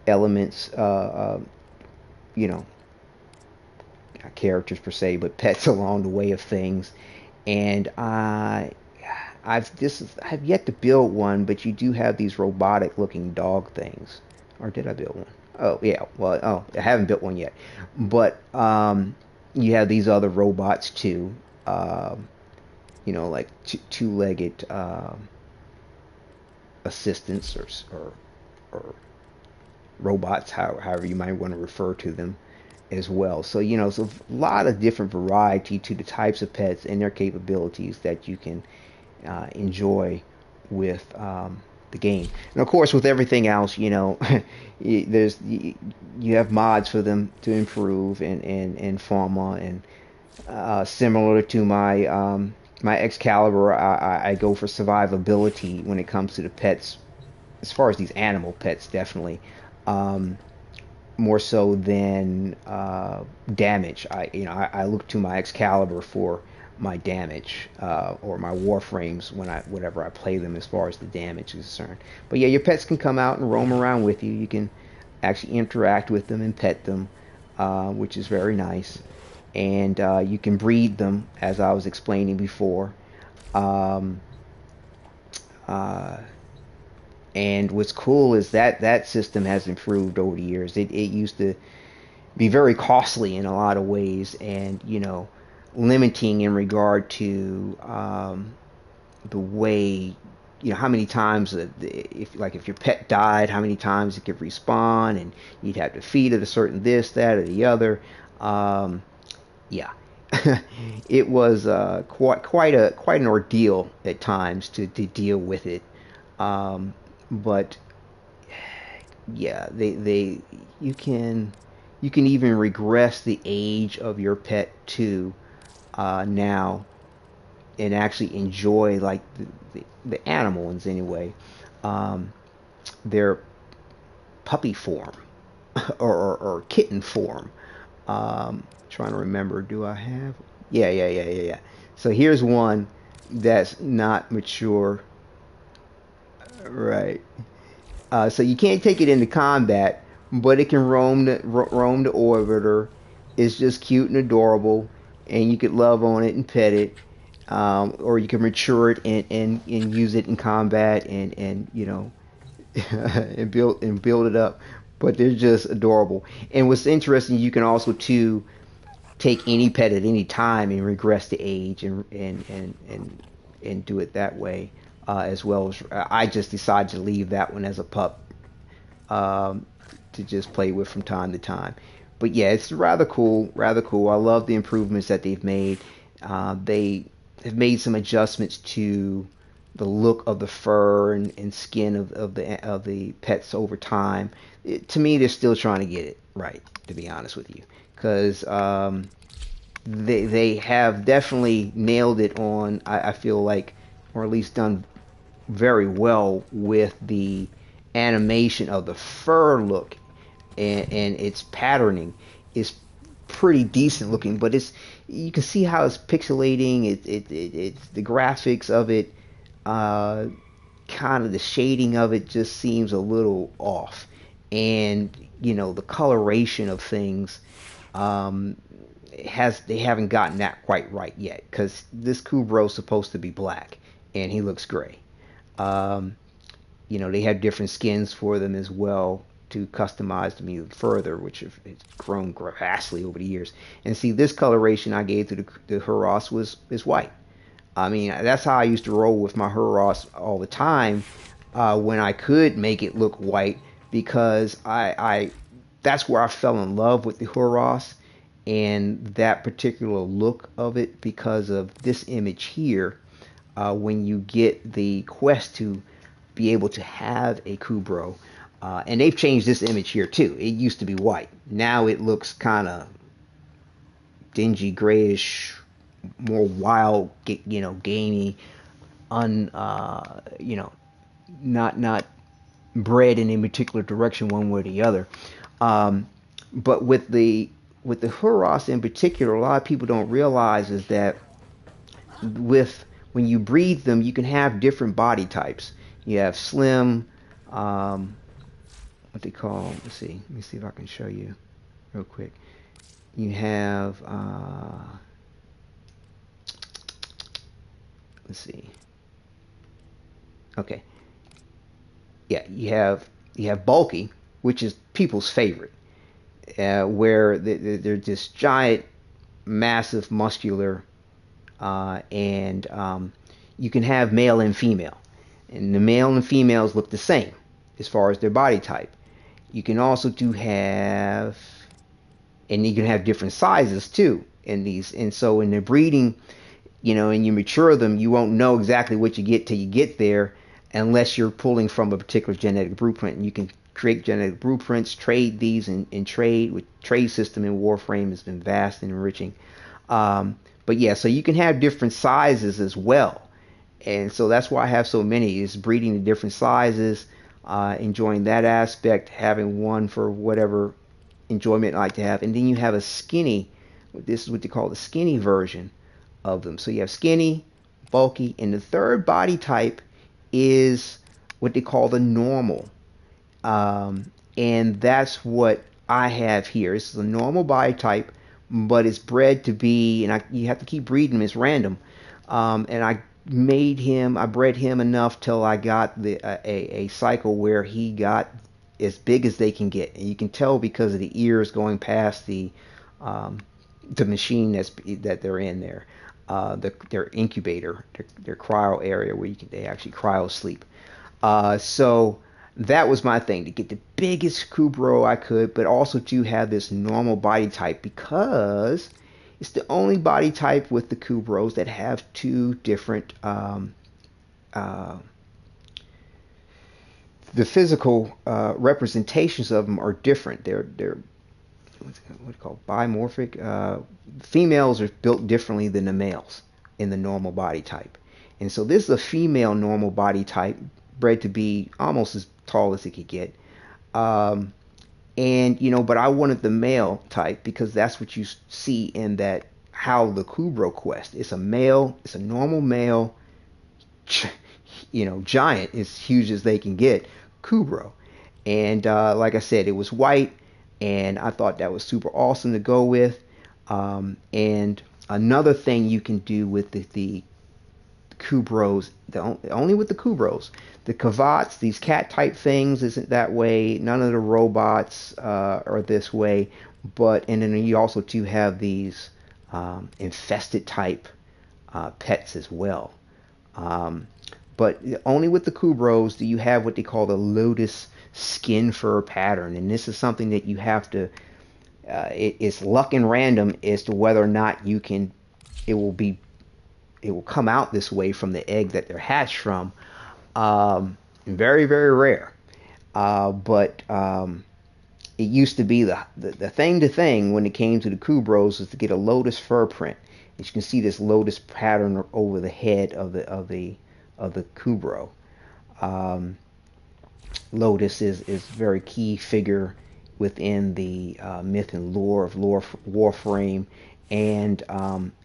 elements, you know, not characters per se, but pets along the way of things. And I've yet to build one, but you do have these robotic looking dog things. Or did I build one? Oh yeah, well, I haven't built one yet. But you have these other robots too. You know, like two-legged assistants or robots, however you might want to refer to them as well. So, you know, so a lot of different variety to the types of pets and their capabilities that you can enjoy with the game. And of course, with everything else, you know, you have mods for them to improve and fauna, and similar to my my Excalibur, I go for survivability when it comes to the pets, as far as these animal pets, definitely. More so than damage. I look to my Excalibur for my damage, or my Warframes whenever I play them, as far as the damage is concerned. But yeah, your pets can come out and roam around with you. You can actually interact with them and pet them, which is very nice. and you can breed them, as I was explaining before. Um, uh, and what's cool is that that system has improved over the years. It used to be very costly in a lot of ways, and limiting in regard to the way, how many times, if your pet died, how many times it could respawn, and you'd have to feed it a certain this, that, or the other. Um, yeah, it was quite an ordeal at times to deal with it. Um, but yeah, they you can you can even regress the age of your pet too, now, and actually enjoy like the animal ones anyway, um, their puppy form or kitten form. Trying to remember, do I have? Yeah. So here's one that's not mature, right? So you can't take it into combat, but it can roam the orbiter. It's just cute and adorable, and you could love on it and pet it, or you can mature it and use it in combat and and build it up. But they're just adorable. And what's interesting, you can also too take any pet at any time and regress the age and do it that way, as well as I just decided to leave that one as a pup, um, to just play with from time to time. But yeah, it's rather cool, rather cool. I love the improvements that they've made. They have made some adjustments to the look of the fur and skin of the pets over time. To me, they're still trying to get it right, to be honest with you, because they have definitely nailed it on. I feel like, or at least done very well with the animation of the fur look, and its patterning is pretty decent looking. But you can see how it's pixelating. It's the graphics of it, uh, kind of the shading of it just seems a little off, and the coloration of things, um, they haven't gotten that quite right yet, because this Kubro's supposed to be black and he looks gray. Um, they have different skins for them as well to customize them even further, which have it's grown vastly over the years. And see, this coloration I gave to the Huros is white. I mean, that's how I used to roll with my Huros all the time, when I could make it look white, because I that's where I fell in love with the Huros and that particular look of it, because of this image here. When you get the quest to be able to have a Kubro, and they've changed this image here too. It used to be white. Now it looks kind of dingy, grayish, more wild, gamey, un, not bred in a particular direction one way or the other. Um, but with the Huros in particular, a lot of people don't realize is that with when you breed them, you can have different body types. You have slim, what they call. Let me see if I can show you real quick. You have, let's see. Okay, yeah, you have bulky, which is people's favorite, where they're just giant, massive, muscular, and you can have male and female, and the male and females look the same as far as their body type. You can also and you can have different sizes too in these, and so in the breeding, and you mature them, you won't know exactly what you get till you get there, unless you're pulling from a particular genetic blueprint. And you can create genetic blueprints, trade these, and trade system in Warframe has been vast and enriching. But yeah, so you can have different sizes as well, and so that's why I have so many. Is breeding the different sizes, enjoying that aspect, having one for whatever enjoyment I like to have, and then you have a skinny. This is what they call the skinny version of them. So you have skinny, bulky, and the third body type is what they call the normal. And that's what I have here. This is a normal body type, but it's bred to be, and you have to keep breeding him. It's random, and I bred him enough till I got a cycle where he got as big as they can get, and you can tell because of the ears going past the machine that they're in there, their incubator, their cryo area where they actually cryo sleep. So that was my thing, to get the biggest Kubrow I could, but also to have this normal body type, because it's the only body type with the Kubrows that have two different the physical representations of them are different. They're what do you call bimorphic. Females are built differently than the males in the normal body type, and so this is a female normal body type, bred to be almost as tall as it could get. And but I wanted the male type because that's what you see in that how the Kubrow quest. It's a male. It's a normal male. Giant, as huge as they can get, Kubrow. And like I said, it was white, and I thought that was super awesome to go with. And another thing you can do with the Kubrows, only with the Kubrows, the Kavats, these cat type things, isn't that way. None of the robots are this way. And then you also do have these infested type pets as well. But only with the Kubrows do you have what they call the Lotus skin fur pattern, and this is something that you have to. It's luck and random as to whether or not you can. It will come out this way from the egg that they're hatched from. Very, very rare. But it used to be the thing when it came to the Kubrows is to get a Lotus fur print. As you can see, this Lotus pattern over the head of the Kubrow. Lotus is a very key figure within the myth and lore of Warframe, and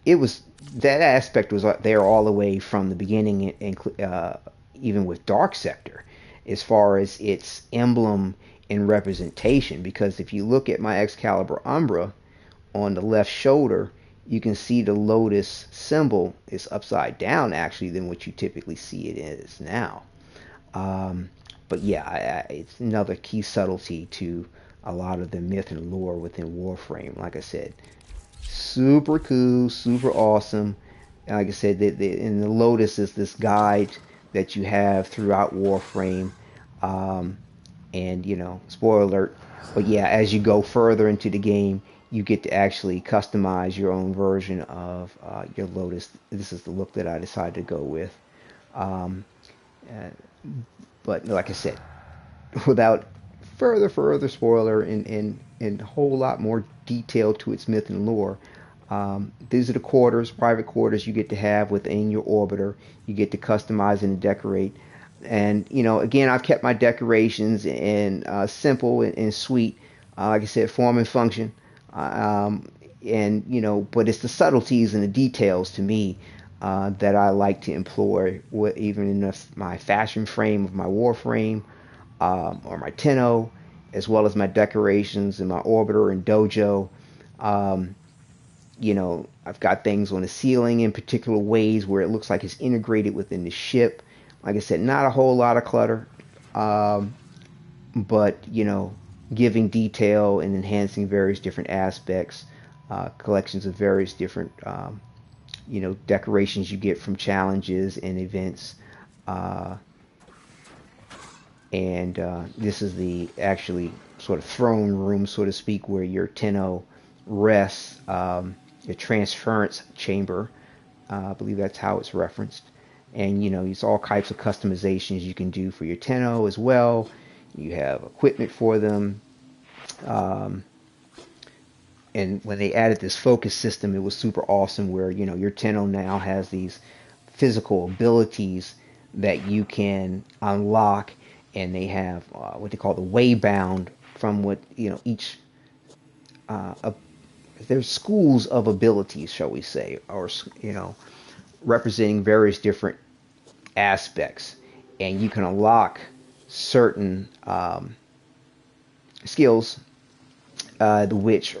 it was that aspect was there all the way from the beginning, and even with Dark Sector, as far as its emblem and representation. Because if you look at my Excalibur Umbra on the left shoulder, you can see the Lotus symbol is upside down actually than what you typically see it is now. But yeah, it's another key subtlety to a lot of the myth and lore within Warframe. Like I said, super cool, super awesome. Like I said, in the Lotus is this guide that you have throughout Warframe. And spoiler alert, but yeah, as you go further into the game, you get to actually customize your own version of your Lotus. This is the look that I decided to go with. But like I said, without further spoiler and a whole lot more detail to its myth and lore, these are the private quarters you get to have within your orbiter. You get to customize and decorate. And again, I've kept my decorations in simple and sweet. Like I said, form and function. But it's the subtleties and the details to me that I like to employ, even in my fashion frame of my Warframe or my Tenno, as well as my decorations in my Orbiter and Dojo. I've got things on the ceiling in particular ways where it looks like it's integrated within the ship. Like I said, not a whole lot of clutter, but giving detail and enhancing various different aspects, collections of various different decorations you get from challenges and events. And this is the actually sort of throne room, so to speak, where your Tenno rests, your Transference Chamber. I believe that's how it's referenced. And it's all types of customizations you can do for your Tenno as well. You have equipment for them. And when they added this focus system, it was super awesome where, your Tenno now has these physical abilities that you can unlock, and they have what they call the waybound from what, each, there's schools of abilities, shall we say, or, representing various different aspects. And you can unlock certain skills which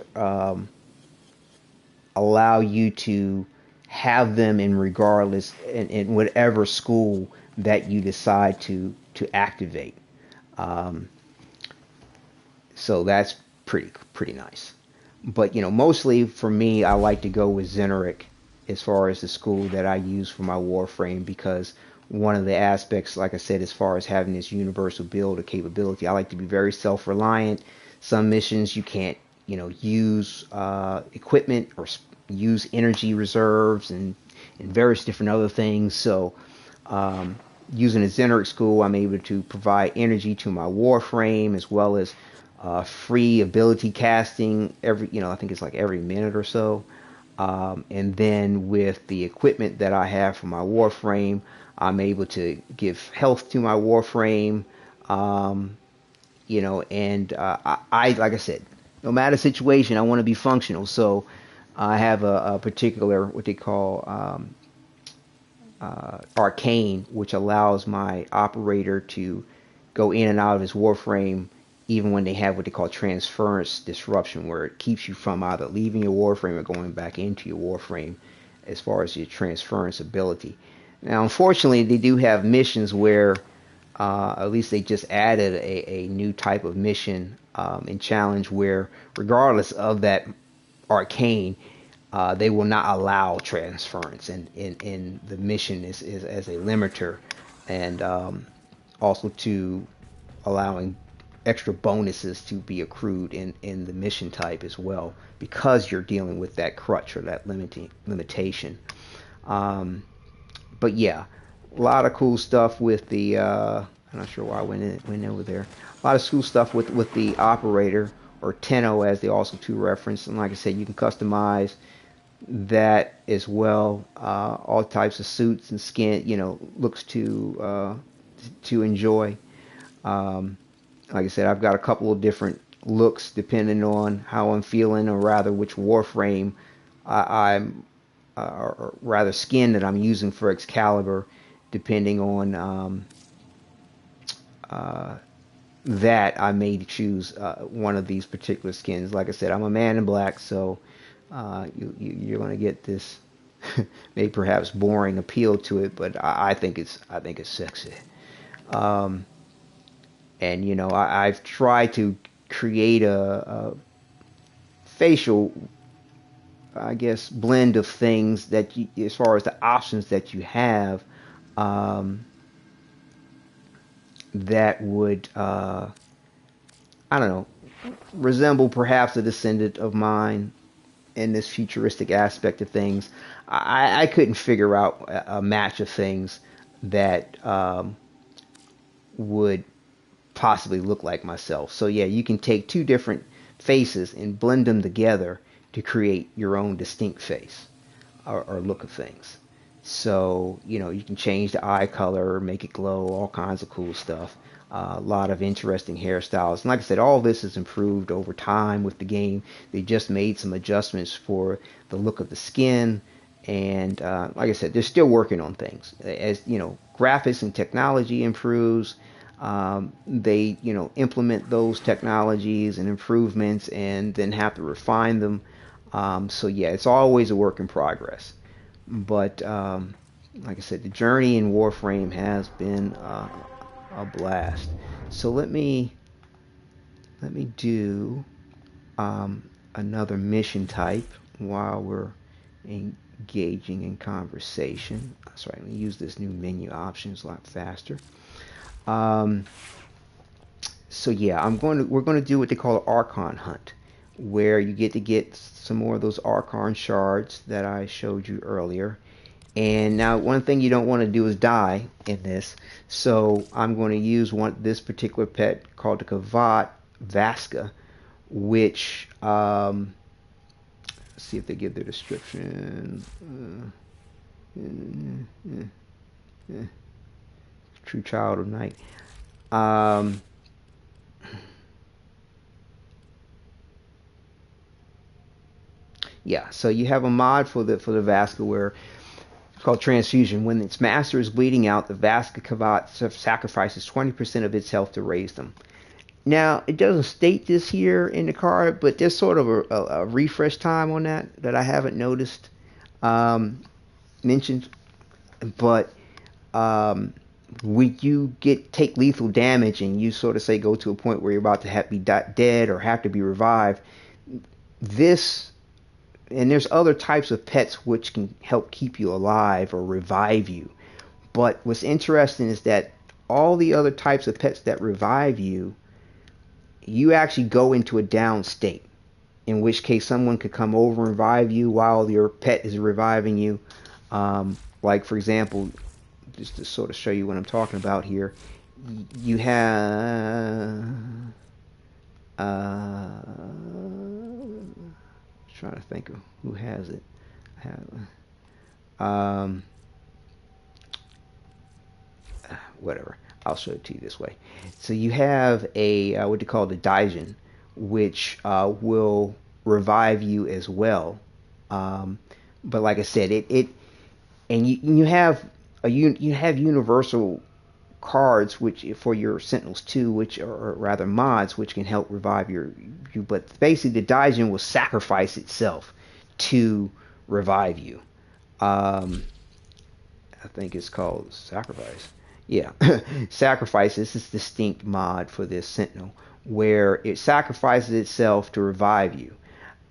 allow you to have them in regardless in whatever school that you decide to activate. So that's pretty nice. But mostly for me, I like to go with Xenoric as far as the school that I use for my Warframe, because one of the aspects, like I said, as far as having this universal build or capability, I like to be very self-reliant. Some missions you can't, use equipment or use energy reserves and various different other things. So using a Xenoric school, I'm able to provide energy to my Warframe, as well as free ability casting every, I think it's like every minute or so. And then with the equipment that I have for my Warframe, I'm able to give health to my Warframe, and I like I said, no matter the situation, I want to be functional. So I have a particular, what they call arcane, which allows my operator to go in and out of his Warframe even when they have what they call transference disruption, where it keeps you from either leaving your Warframe or going back into your Warframe as far as your transference ability. Now, unfortunately, they do have missions where, at least they just added a new type of mission and challenge where, regardless of that arcane, they will not allow transference, and in the mission is as a limiter, and also to allowing extra bonuses to be accrued in the mission type as well, because you're dealing with that crutch or that limitation. But yeah, a lot of cool stuff with the I'm not sure why I went over there. A lot of cool stuff with the operator, or Tenno as they also to reference, and like I said, you can customize that as well. All types of suits and skin, looks to enjoy. Like I said, I've got a couple of different looks depending on how I'm feeling, or rather which Warframe I'm, or rather skin that I'm using for Excalibur, depending on that I may choose one of these particular skins. Like I said, I'm a man in black, so you're going to get this maybe perhaps boring appeal to it, but I think it's sexy. And I've tried to create a facial, I guess, blend of things that as far as the options that you have, that would, I don't know, resemble perhaps a descendant of mine in this futuristic aspect of things. I couldn't figure out a match of things that would possibly look like myself. So yeah, you can take two different faces and blend them together to create your own distinct face or look of things. So you can change the eye color, make it glow, all kinds of cool stuff. A lot of interesting hairstyles, and like I said, all this has improved over time with the game. They just made some adjustments for the look of the skin, and like I said, they're still working on things. As graphics and technology improves, they implement those technologies and improvements and then have to refine them. So yeah, it's always a work in progress. But like I said, the journey in Warframe has been a blast. So let me do another mission type while we're engaging in conversation. Sorry, I'm going to use this new menu options a lot faster. So yeah, we're going to do what they call an Archon hunt, where you get some more of those Archon shards that I showed you earlier. And now one thing you don't want to do is die in this. So I'm going to use this particular pet called the Kavat Vaska, which let's see if they give their description. True child of night. Yeah, so you have a mod for the Vaska where it's called Transfusion. When its master is bleeding out, the Vaska Kavat sacrifices 20% of its health to raise them. Now, it doesn't state this here in the card, but there's sort of a refresh time on that I haven't noticed um, mentioned. But when you take lethal damage and you sort of say go to a point where you're about to be dead or have to be revived, this and there's other types of pets which can help keep you alive or revive you. But what's interesting is that all the other types of pets that revive you, you actually go into a down state. In which case, someone could come over and revive you while your pet is reviving you. Like, for example, just to sort of show you what I'm talking about here, you have trying to think of who has it. Um, Whatever. I'll show it to you this way. So you have a what they call the Daijin, which will revive you as well. But like I said, it and you have you have universal cards which for your Sentinels too, which are rather mods which can help revive you. But basically, the Daijin will sacrifice itself to revive you. I think it's called Sacrifice. Yeah, Sacrifice. This is distinct mod for this Sentinel where it sacrifices itself to revive you.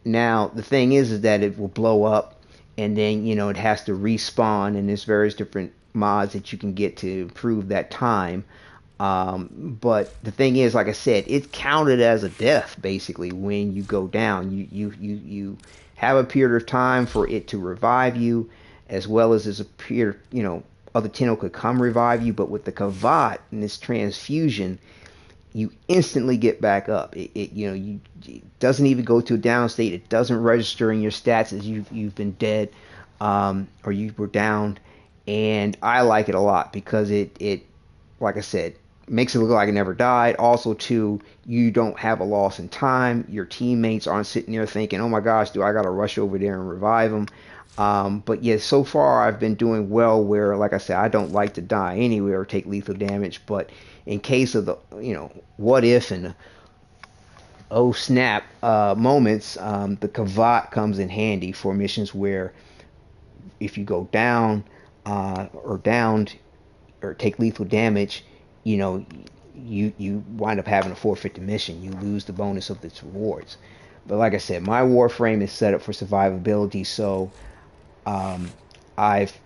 Now the thing is that it will blow up, and then it has to respawn, and there's various different mods that you can get to improve that time. But the thing is, like I said, it's counted as a death basically when you go down. You have a period of time for it to revive you, as well as there's a period, other Tenno could come revive you, but with the Kavat and this transfusion, you instantly get back up. It doesn't even go to a down state. It doesn't register in your stats as you've been dead, or you were downed. And I like it a lot because it like I said, makes it look like it never died. Also, too, you don't have a loss in time. Your teammates aren't sitting there thinking, "Oh my gosh, do I got to rush over there and revive them?" But yeah, so far I've been doing well where, like I said, I don't like to die anywhere or take lethal damage. But in case of the, what if and the, oh snap moments, the Kavat comes in handy for missions where if you go down or downed or take lethal damage, you wind up having to forfeit the mission. You lose the bonus of its rewards. But like I said, my Warframe is set up for survivability, so I've,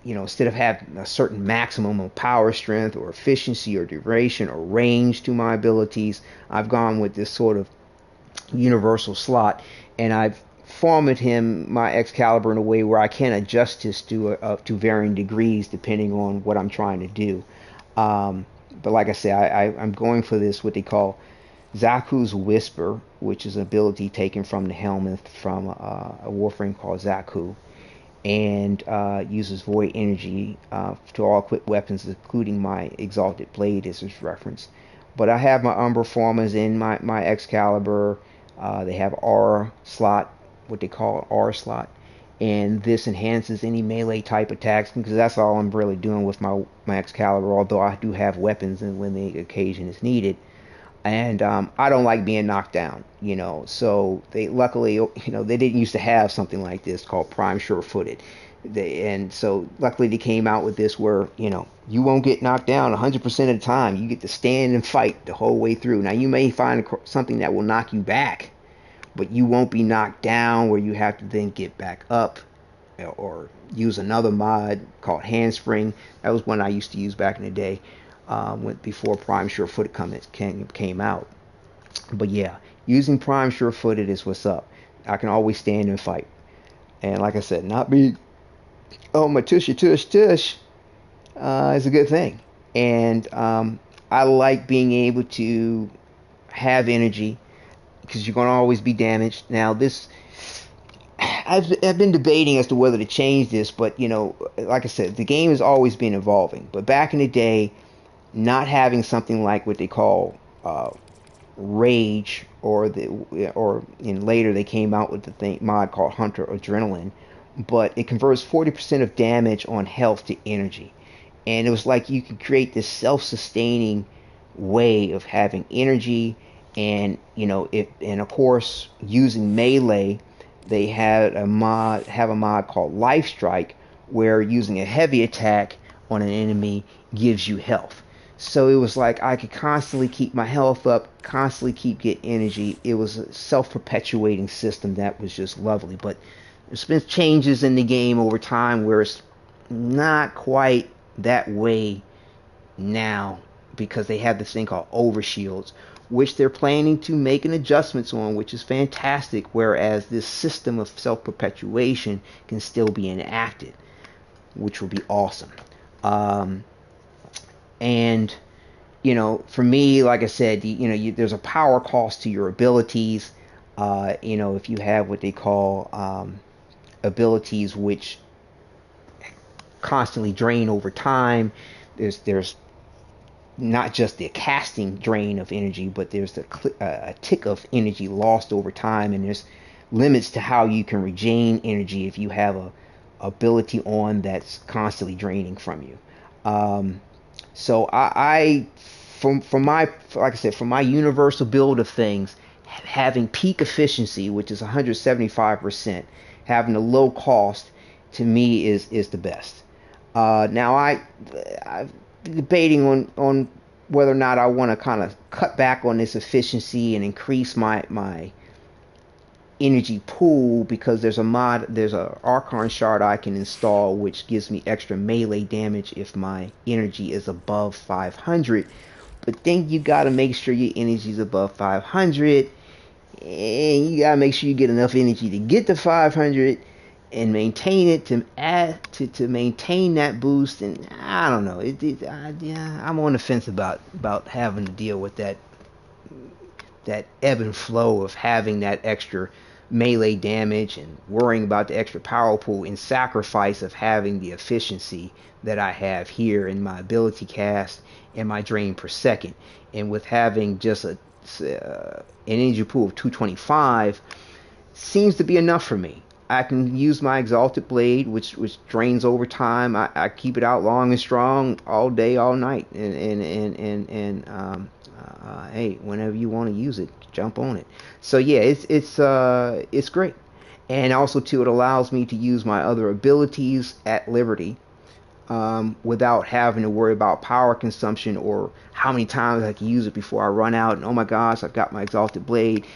instead of having a certain maximum of power, strength, or efficiency, or duration, or range to my abilities, I've gone with this sort of universal slot, and I've formatted my Excalibur in a way where I can adjust this to varying degrees depending on what I'm trying to do. But like I say, I'm going for this, what they call Zaku's Whisper, which is an ability taken from the Helminth from a Warframe called Zaku, and uses void energy to all equipped weapons, including my Exalted Blade as is referenced. But I have my Umbra formas in my Excalibur. They have R slot, what they call R slot, and this enhances any melee type attacks because that's all I'm really doing with my Excalibur, although I do have weapons and when the occasion is needed. And I don't like being knocked down, so they luckily, they didn't used to have something like this called Prime Sure-Footed. And so luckily they came out with this where, you won't get knocked down 100% of the time. You get to stand and fight the whole way through. Now you may find something that will knock you back, but you won't be knocked down where you have to then get back up or use another mod called Handspring. That was one I used to use back in the day before Prime Sure-Footed came out. But yeah, using Prime Sure-Footed is what's up. I can always stand and fight. And like I said, not be, oh my tushy tush tush, is a good thing. And I like being able to have energy because you're going to always be damaged. Now this, I've been debating as to whether to change this, but like I said, the game has always been evolving. But back in the day, not having something like what they call rage, or in later they came out with the mod called Hunter Adrenaline, but it converts 40% of damage on health to energy, and it was like you could create this self-sustaining way of having energy. And and of course, using melee, they have a mod called Life Strike, where using a heavy attack on an enemy gives you health. So it was like I could constantly keep my health up, constantly keep getting energy. It was a self-perpetuating system that was just lovely. But there's been changes in the game over time where it's not quite that way now, because they have this thing called overshields, which they're planning to make an adjustments on, which is fantastic, whereas this system of self-perpetuation can still be enacted, which will be awesome. And for me, like I said, there's a power cost to your abilities. If you have what they call abilities which constantly drain over time, there's not just the casting drain of energy, but there's a tick of energy lost over time, and there's limits to how you can regain energy if you have a ability on that's constantly draining from you. So from my, like I said, from my universal build of things, having peak efficiency, which is 175%, having a low cost, to me is the best. Now I'm debating on whether or not I want to kind of cut back on this efficiency and increase my energy pool, because there's a Archon shard I can install which gives me extra melee damage if my energy is above 500. But then you got to make sure your energy is above 500, and you got to make sure you get enough energy to get to 500 and maintain it to maintain that boost. And I don't know, I'm on the fence about having to deal with that ebb and flow of having that extra melee damage and worrying about the extra power pool in sacrifice of having the efficiency that I have here in my ability cast and my drain per second. And with having just an energy pool of 225 seems to be enough for me. I can use my Exalted Blade, which drains over time. I keep it out long and strong all day, all night, and hey, whenever you want to use it, jump on it. So yeah, it's great. And also too, it allows me to use my other abilities at liberty, without having to worry about power consumption or how many times I can use it before I run out. And oh my gosh, I've got my Exalted Blade.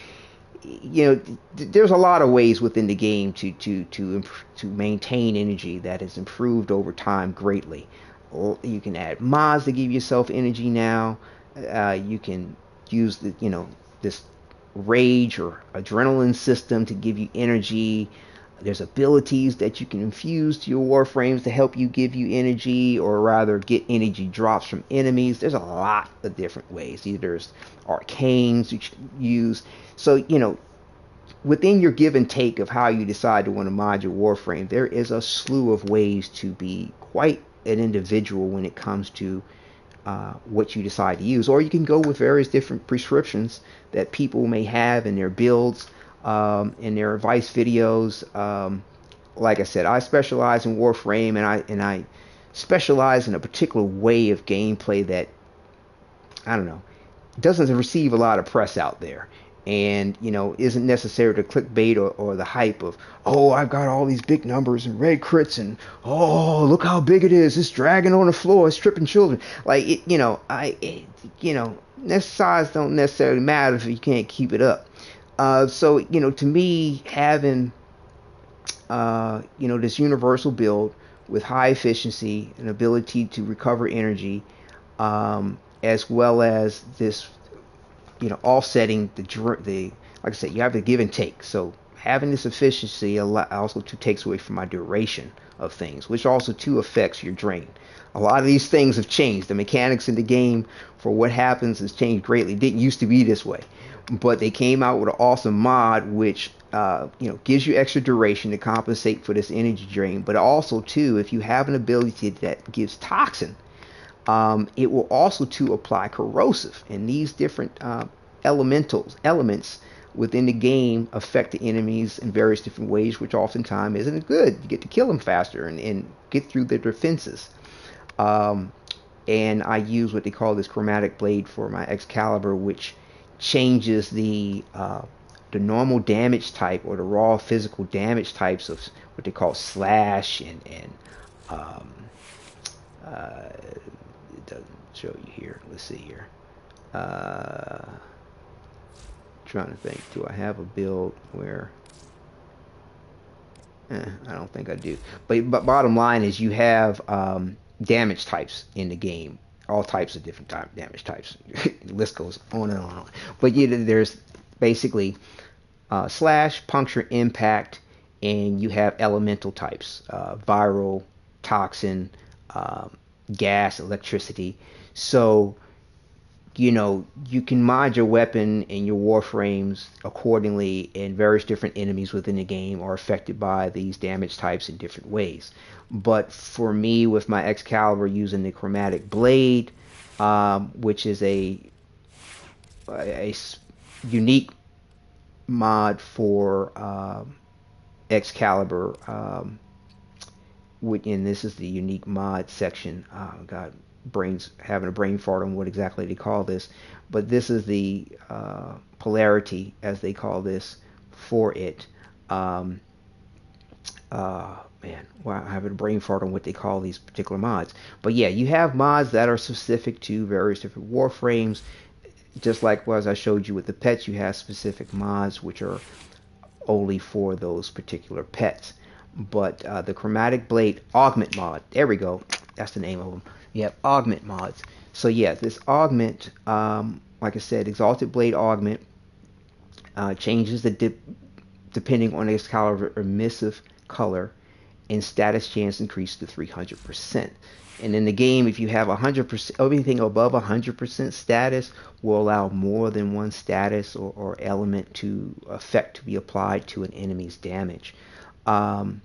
There's a lot of ways within the game to maintain energy that has improved over time greatly. You can add mods to give yourself energy now. You can use this rage or adrenaline system to give you energy. There's abilities that you can infuse to your Warframes to help you give you energy, or rather get energy drops from enemies. There's a lot of different ways. There's arcanes you can use. So, within your give and take of how you decide to want to mod your Warframe, there is a slew of ways to be quite an individual when it comes to what you decide to use. Or you can go with various different prescriptions that people may have in their builds, in their advice videos. Like I said, I specialize in Warframe, and I specialize in a particular way of gameplay that, I don't know, doesn't receive a lot of press out there, and isn't necessary to clickbait or the hype of, oh, I've got all these big numbers and red crits, and oh, look how big it is, it's dragging on the floor, it's tripping children. Like that size don't necessarily matter if you can't keep it up. So to me, having this universal build with high efficiency and ability to recover energy, as well as this offsetting the like I said, you have the give and take. So having this efficiency also too takes away from my duration of things, which also too affects your drain. A lot of these things have changed. The mechanics in the game for what happens has changed greatly. It didn't used to be this way, but they came out with an awesome mod which gives you extra duration to compensate for this energy drain. But also too, if you have an ability that gives toxin, it will also to apply corrosive, and these different elements within the game affect the enemies in various different ways, which oftentimes isn't good. You get to kill them faster and get through their defenses. and I use what they call this chromatic blade for my Excalibur, which changes the normal damage type or the raw physical damage types of what they call slash and um, it doesn't show you here. Let's see here. Uh, Trying to think. Do I have a build where? I don't think I do. But bottom line is you have damage types in the game. All types of different damage types. The list goes on and on and on. But there's basically slash, puncture, impact, and you have elemental types. Viral, toxin, gas, electricity. So you can mod your weapon and your warframes accordingly, and various different enemies within the game are affected by these damage types in different ways. But for me, with my Excalibur using the chromatic blade, which is a unique mod for Excalibur, and this is the unique mod section. Oh God, having a brain fart on what exactly they call this, but this is the polarity, as they call this, for it. Man, wow, having a brain fart on what they call these particular mods. But yeah, you have mods that are specific to various different warframes. Just like as I showed you with the pets, you have specific mods which are only for those particular pets. But the chromatic blade augment mod, there we go, that's the name of them. You have augment mods. So yeah, this augment, like I said, exalted blade augment changes the depending on the Excalibur emissive color, and status chance increased to 300%. And in the game, if you have 100%, everything above 100% status will allow more than one status or element to effect to be applied to an enemy's damage. And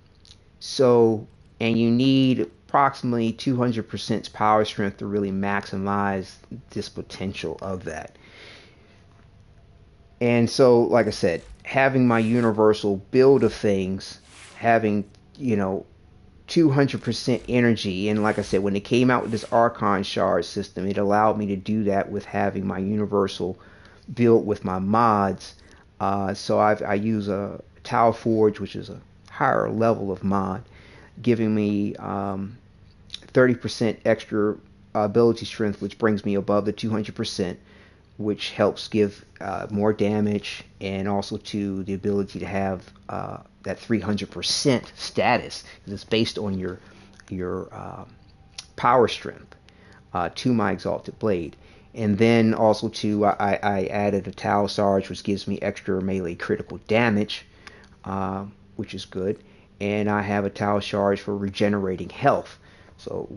you need approximately 200% power strength to really maximize this potential of that. And so, like I said, having my universal build of things, having 200% energy, and like I said, when it came out with this Archon shard system, it allowed me to do that with having my universal build with my mods. So I use a Tau Forge, which is a higher level of mod, giving me 30% extra ability strength, which brings me above the 200%, which helps give more damage, and also to the ability to have that 300% status, because it's based on your power strength to my exalted blade. And then also I added a Tau Sarge, which gives me extra melee critical damage, which is good. And I have a Tau Charge for regenerating health. So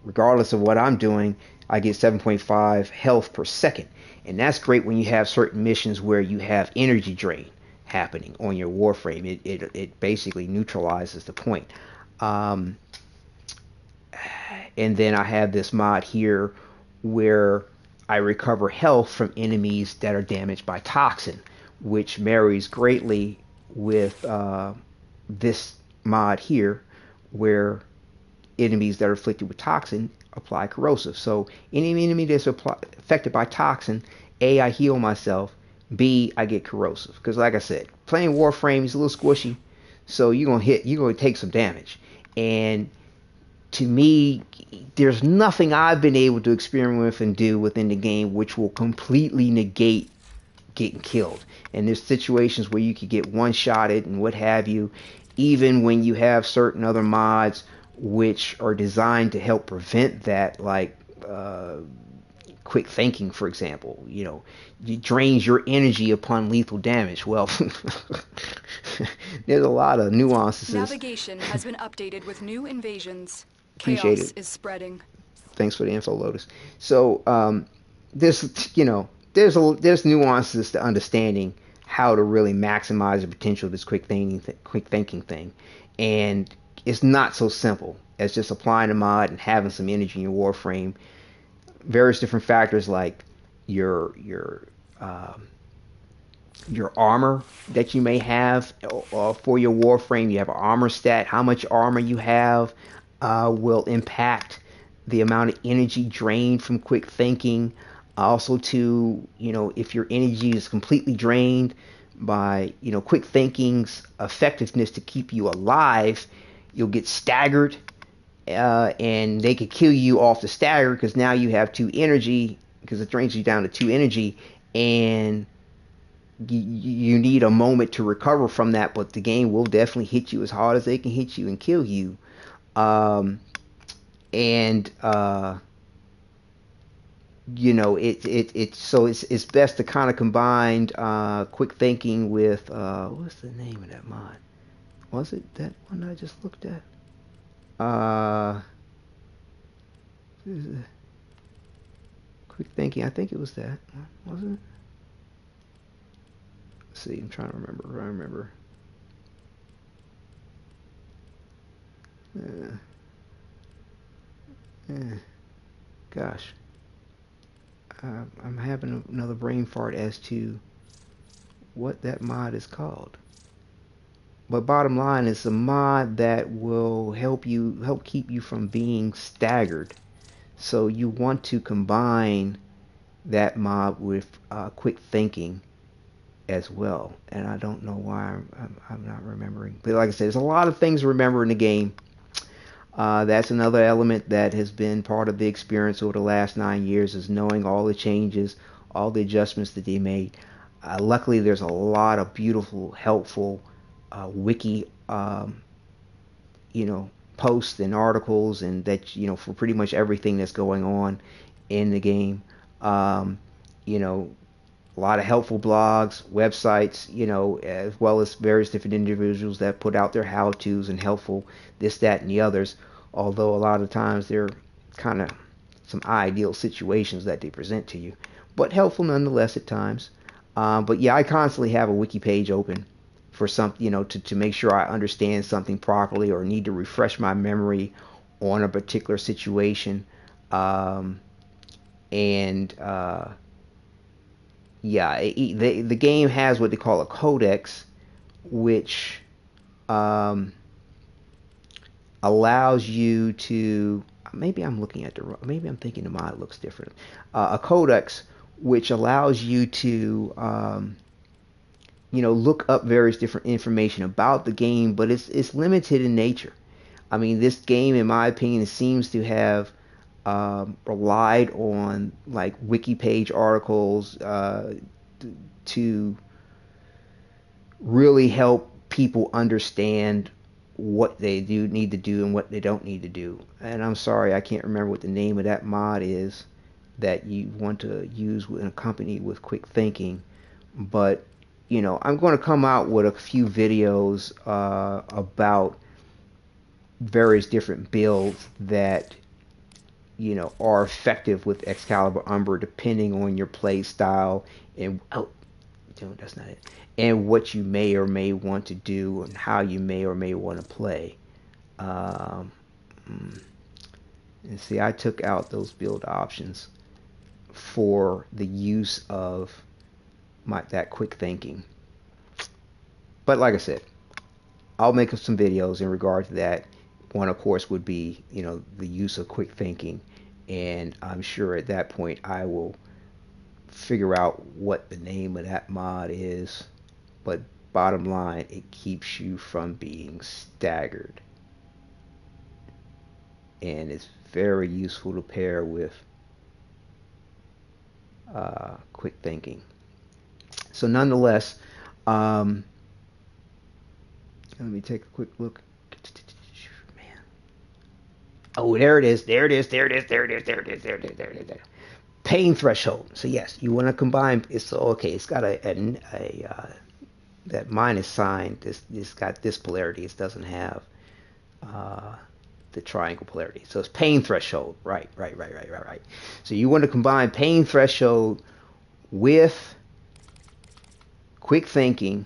regardless of what I'm doing, I get 7.5 health per second. And that's great when you have certain missions where you have energy drain happening on your Warframe. It basically neutralizes the point. And then I have this mod here where I recover health from enemies that are damaged by toxin, which marries greatly with this mod here, where enemies that are afflicted with toxin apply corrosive. So any enemy that's affected by toxin, A, I heal myself, B, I get corrosive. Because like I said, playing Warframe is a little squishy, so you're gonna take some damage. And to me, there's nothing I've been able to experiment with and do within the game which will completely negate getting killed. And there's situations where you could get one-shotted and what have you, even when you have certain other mods which are designed to help prevent that, like quick thinking, for example. It drains your energy upon lethal damage. Well, there's a lot of nuances. Navigation has been updated with new invasions. Appreciate Chaos it. is spreading. Thanks for the info, Lotus. So there's nuances to understanding how to really maximize the potential of this quick thinking thing, and it's not so simple as just applying a mod and having some energy in your Warframe. Various different factors like your armor that you may have for your Warframe. You have an armor stat. How much armor you have will impact the amount of energy drained from quick thinking. Also, to, if your energy is completely drained by, quick thinking's effectiveness to keep you alive, you'll get staggered, and they could kill you off the stagger because now you have 2 energy, because it drains you down to 2 energy, and you need a moment to recover from that, but the game will definitely hit you as hard as they can hit you and kill you. And it's best to kind of combine quick thinking with what's the name of that mod? Was it that one I just looked at? Quick thinking, I think it was that, wasn't it? Let's see, I'm trying to remember. I remember. Gosh. I'm having another brain fart as to what that mod is called. But bottom line, it's a mod that will help keep you from being staggered. So you want to combine that mod with quick thinking as well. And I don't know why I'm not remembering. But like I said, there's a lot of things to remember in the game. That's another element that has been part of the experience over the last 9 years, is knowing all the changes, all the adjustments that they made. Luckily, there's a lot of beautiful, helpful wiki, posts and articles, and that, for pretty much everything that's going on in the game. A lot of helpful blogs, websites, as well as various different individuals that put out their how-tos and helpful this, that, and the others. Although a lot of times they're kind of some ideal situations that they present to you, but helpful nonetheless at times. But yeah, I constantly have a wiki page open for something, to make sure I understand something properly or need to refresh my memory on a particular situation. Yeah, the game has what they call a Codex, which allows you to, maybe I'm thinking the mod looks different. A Codex which allows you to look up various different information about the game, but it's limited in nature. I mean, this game, in my opinion, seems to have relied on like wiki page articles to really help people understand what they need to do and what they don't need to do. And I'm sorry, I can't remember what the name of that mod is that you want to use in a company with quick thinking, but I'm going to come out with a few videos about various different builds that are effective with Excalibur Umbra, depending on your play style and that's not it, and what you may or may want to do and how you may or may want to play. And see, I took out those build options for the use of that quick thinking. But like I said, I'll make some videos in regard to that. One, of course, would be the use of quick thinking, and I'm sure at that point I will figure out what the name of that mod is. But bottom line, it keeps you from being staggered, and it's very useful to pair with quick thinking. So nonetheless, let me take a quick look. Man. Oh, there it is. Pain threshold. So yes, you want to combine. It's okay. It's got a that minus sign. It's got this polarity. It doesn't have the triangle polarity. So it's pain threshold. Right. So you want to combine pain threshold with quick thinking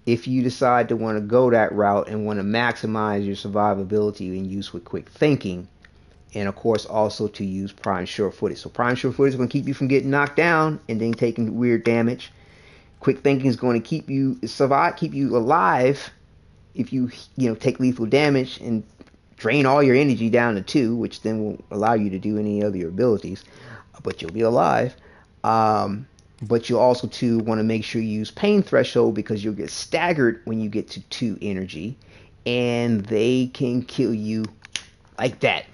if you decide to want to go that route and want to maximize your survivability and use with quick thinking. And of course also to use prime sure-footed. So prime sure-footed is going to keep you from getting knocked down and then taking weird damage. Quick thinking is going to keep you alive if you take lethal damage and drain all your energy down to 2, which then will allow you to do any other your abilities, but you'll be alive. But you'll also too want to make sure you use pain threshold, because you'll get staggered when you get to 2 energy, and they can kill you like that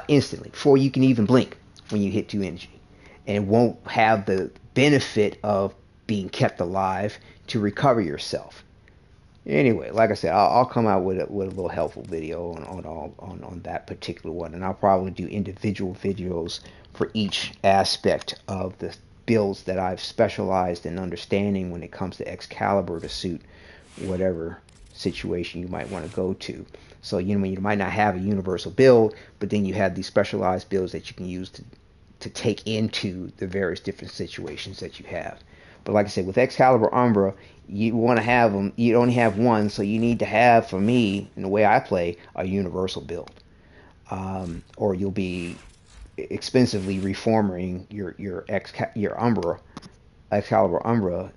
instantly before you can even blink when you hit 2 energy, and won't have the benefit of being kept alive to recover yourself. Anyway, like I said, I'll come out with a little helpful video on that particular one, and I'll probably do individual videos for each aspect of the builds that I've specialized in understanding when it comes to Excalibur to suit whatever situation you might want to go to. So you might not have a universal build, but then you have these specialized builds that you can use to take into the various different situations that you have. But like I said, with Excalibur Umbra, you want to have them. You only have one, so you need to have, for me, in the way I play, a universal build, or you'll be expensively reforming your Excalibur Umbra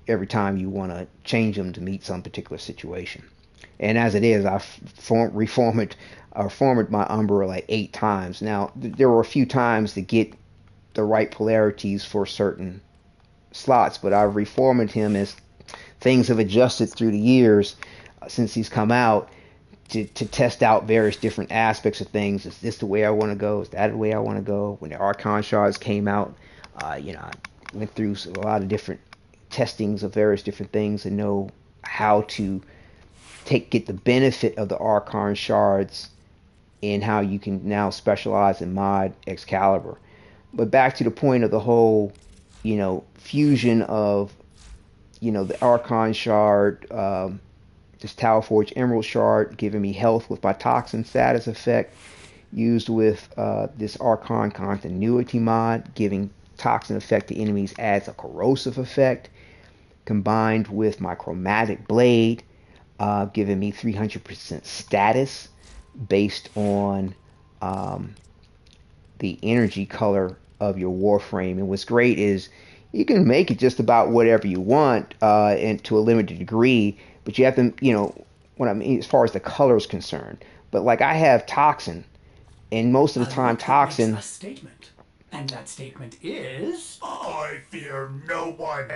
every time you want to change them to meet some particular situation. And as it is, I've reformed my Umbra like 8 times. Now, there were a few times to get the right polarities for certain slots, but I've reformed him as things have adjusted through the years since he's come out to test out various different aspects of things. Is this the way I want to go? Is that the way I want to go? When the Archon shards came out, I went through a lot of different testings of various different things and know how to get the benefit of the Archon shards and how you can now specialize and mod Excalibur. But back to the point of the whole, fusion of, the Archon shard, this Talforge Emerald shard giving me health with my toxin status effect, used with this Archon continuity mod, giving toxin effect to enemies adds a corrosive effect, combined with my chromatic blade, giving me 300% status based on the energy color of your Warframe. And what's great is you can make it just about whatever you want, and to a limited degree, but you have to, what I mean as far as the color is concerned. But like I have Toxin, and most of the time Toxin... A statement. And that statement is... I fear no one.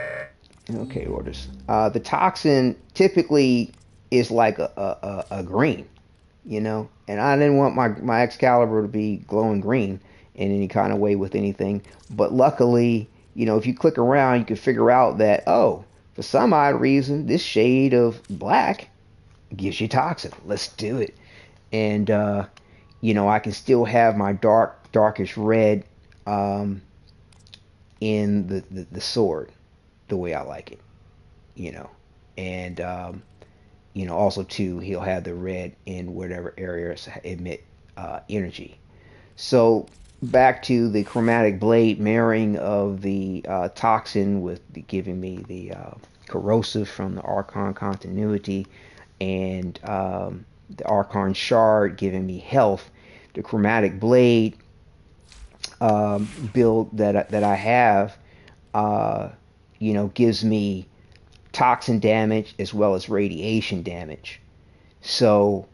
Okay, orders. The Toxin typically is like a green, and I didn't want my Excalibur to be glowing green in any kind of way with anything. But luckily, if you click around, you can figure out that, for some odd reason, this shade of black gives you Toxin. Let's do it. And, I can still have my darkish red in the sword the way I like it, And, also, too, he'll have the red in whatever areas emit energy. So, back to the chromatic blade marrying of the Toxin with giving me the corrosive from the Archon continuity, and the Archon shard giving me health. The chromatic blade build that I have, gives me toxin damage as well as radiation damage. So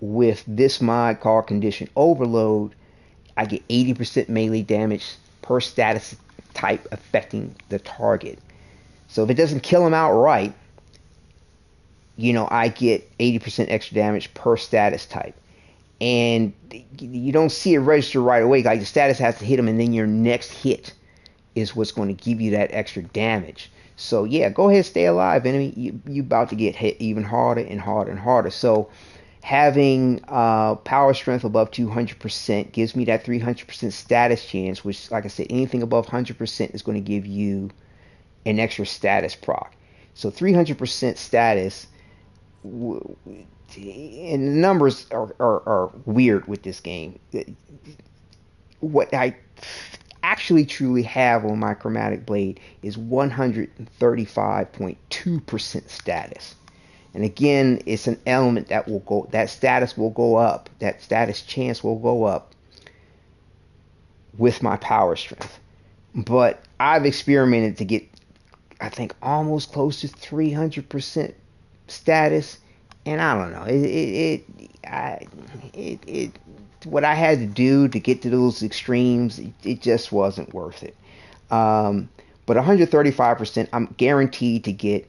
with this mod called Condition Overload, I get 80% melee damage per status type affecting the target. So if it doesn't kill him outright, I get 80% extra damage per status type. And you don't see it register right away. Like the status has to hit him, and then your next hit is what's going to give you that extra damage. So yeah, go ahead, stay alive, enemy. You about to get hit even harder and harder and harder. So having power strength above 200% gives me that 300% status chance, which, like I said, anything above 100% is going to give you an extra status proc. So 300% status, and the numbers are weird with this game. What I actually truly have on my chromatic blade is 135.2% status. And again, it's an element that will go, that status will go up, that status chance will go up with my power strength. But I've experimented to get, I think, almost close to 300% status and I don't know. What I had to do to get to those extremes, it just wasn't worth it. But 135%, I'm guaranteed to get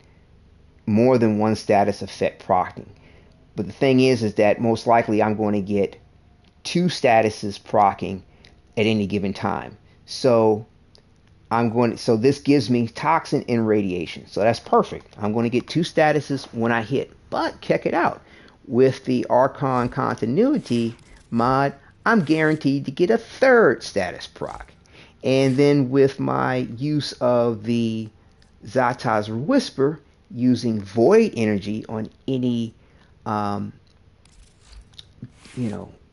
more than one status effect procking. But the thing is that most likely I'm going to get two statuses procking at any given time. So so this gives me toxin and radiation. So that's perfect. I'm going to get two statuses when I hit. But check it out. With the Archon continuity mod, I'm guaranteed to get a third status proc. And then with my use of the Zata's Whisper, using void energy on any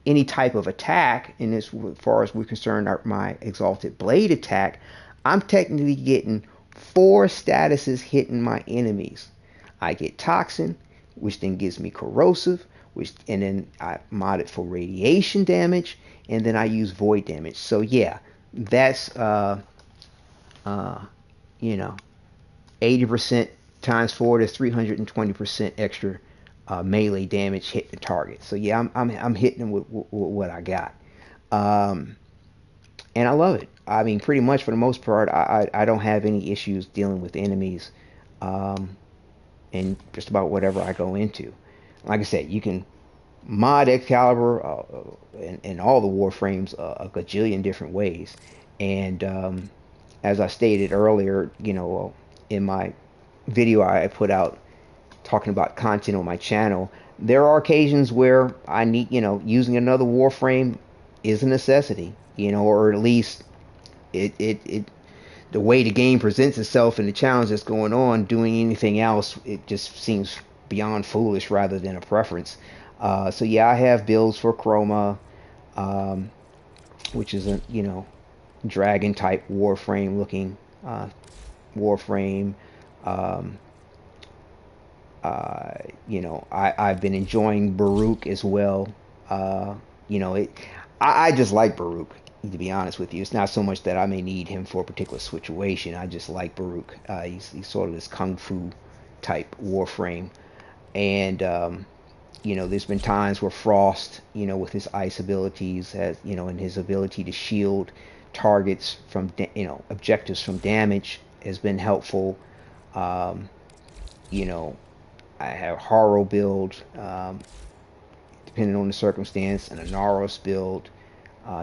any type of attack, and as far as we're concerned, my Exalted Blade attack, I'm technically getting four statuses hitting my enemies. I get Toxin, which then gives me Corrosive, and then I mod it for radiation damage, and then I use void damage. So yeah, that's 80% times 4, that's 320% extra melee damage hit the target. So yeah, I'm hitting them with what I got, and I love it. I mean, pretty much for the most part, I don't have any issues dealing with enemies, and just about whatever I go into. Like I said, you can mod Excalibur in all the Warframes a gajillion different ways, and as I stated earlier, in my video I put out talking about content on my channel, there are occasions where I need, using another Warframe is a necessity, or at least it the way the game presents itself and the challenge that's going on, doing anything else, it just seems beyond foolish rather than a preference. So yeah, I have builds for Chroma, which is a, dragon type Warframe looking Warframe. Um, I've been enjoying Baruch as well. Uh, I just like Baruch, to be honest with you. It's not so much that I may need him for a particular situation. I just like Baruch. He's sort of this kung fu type Warframe, and there's been times where Frost, with his ice abilities, and his ability to shield targets from, objectives from damage, has been helpful. Um, you know, I have Haro build, depending on the circumstance, and a Naros build.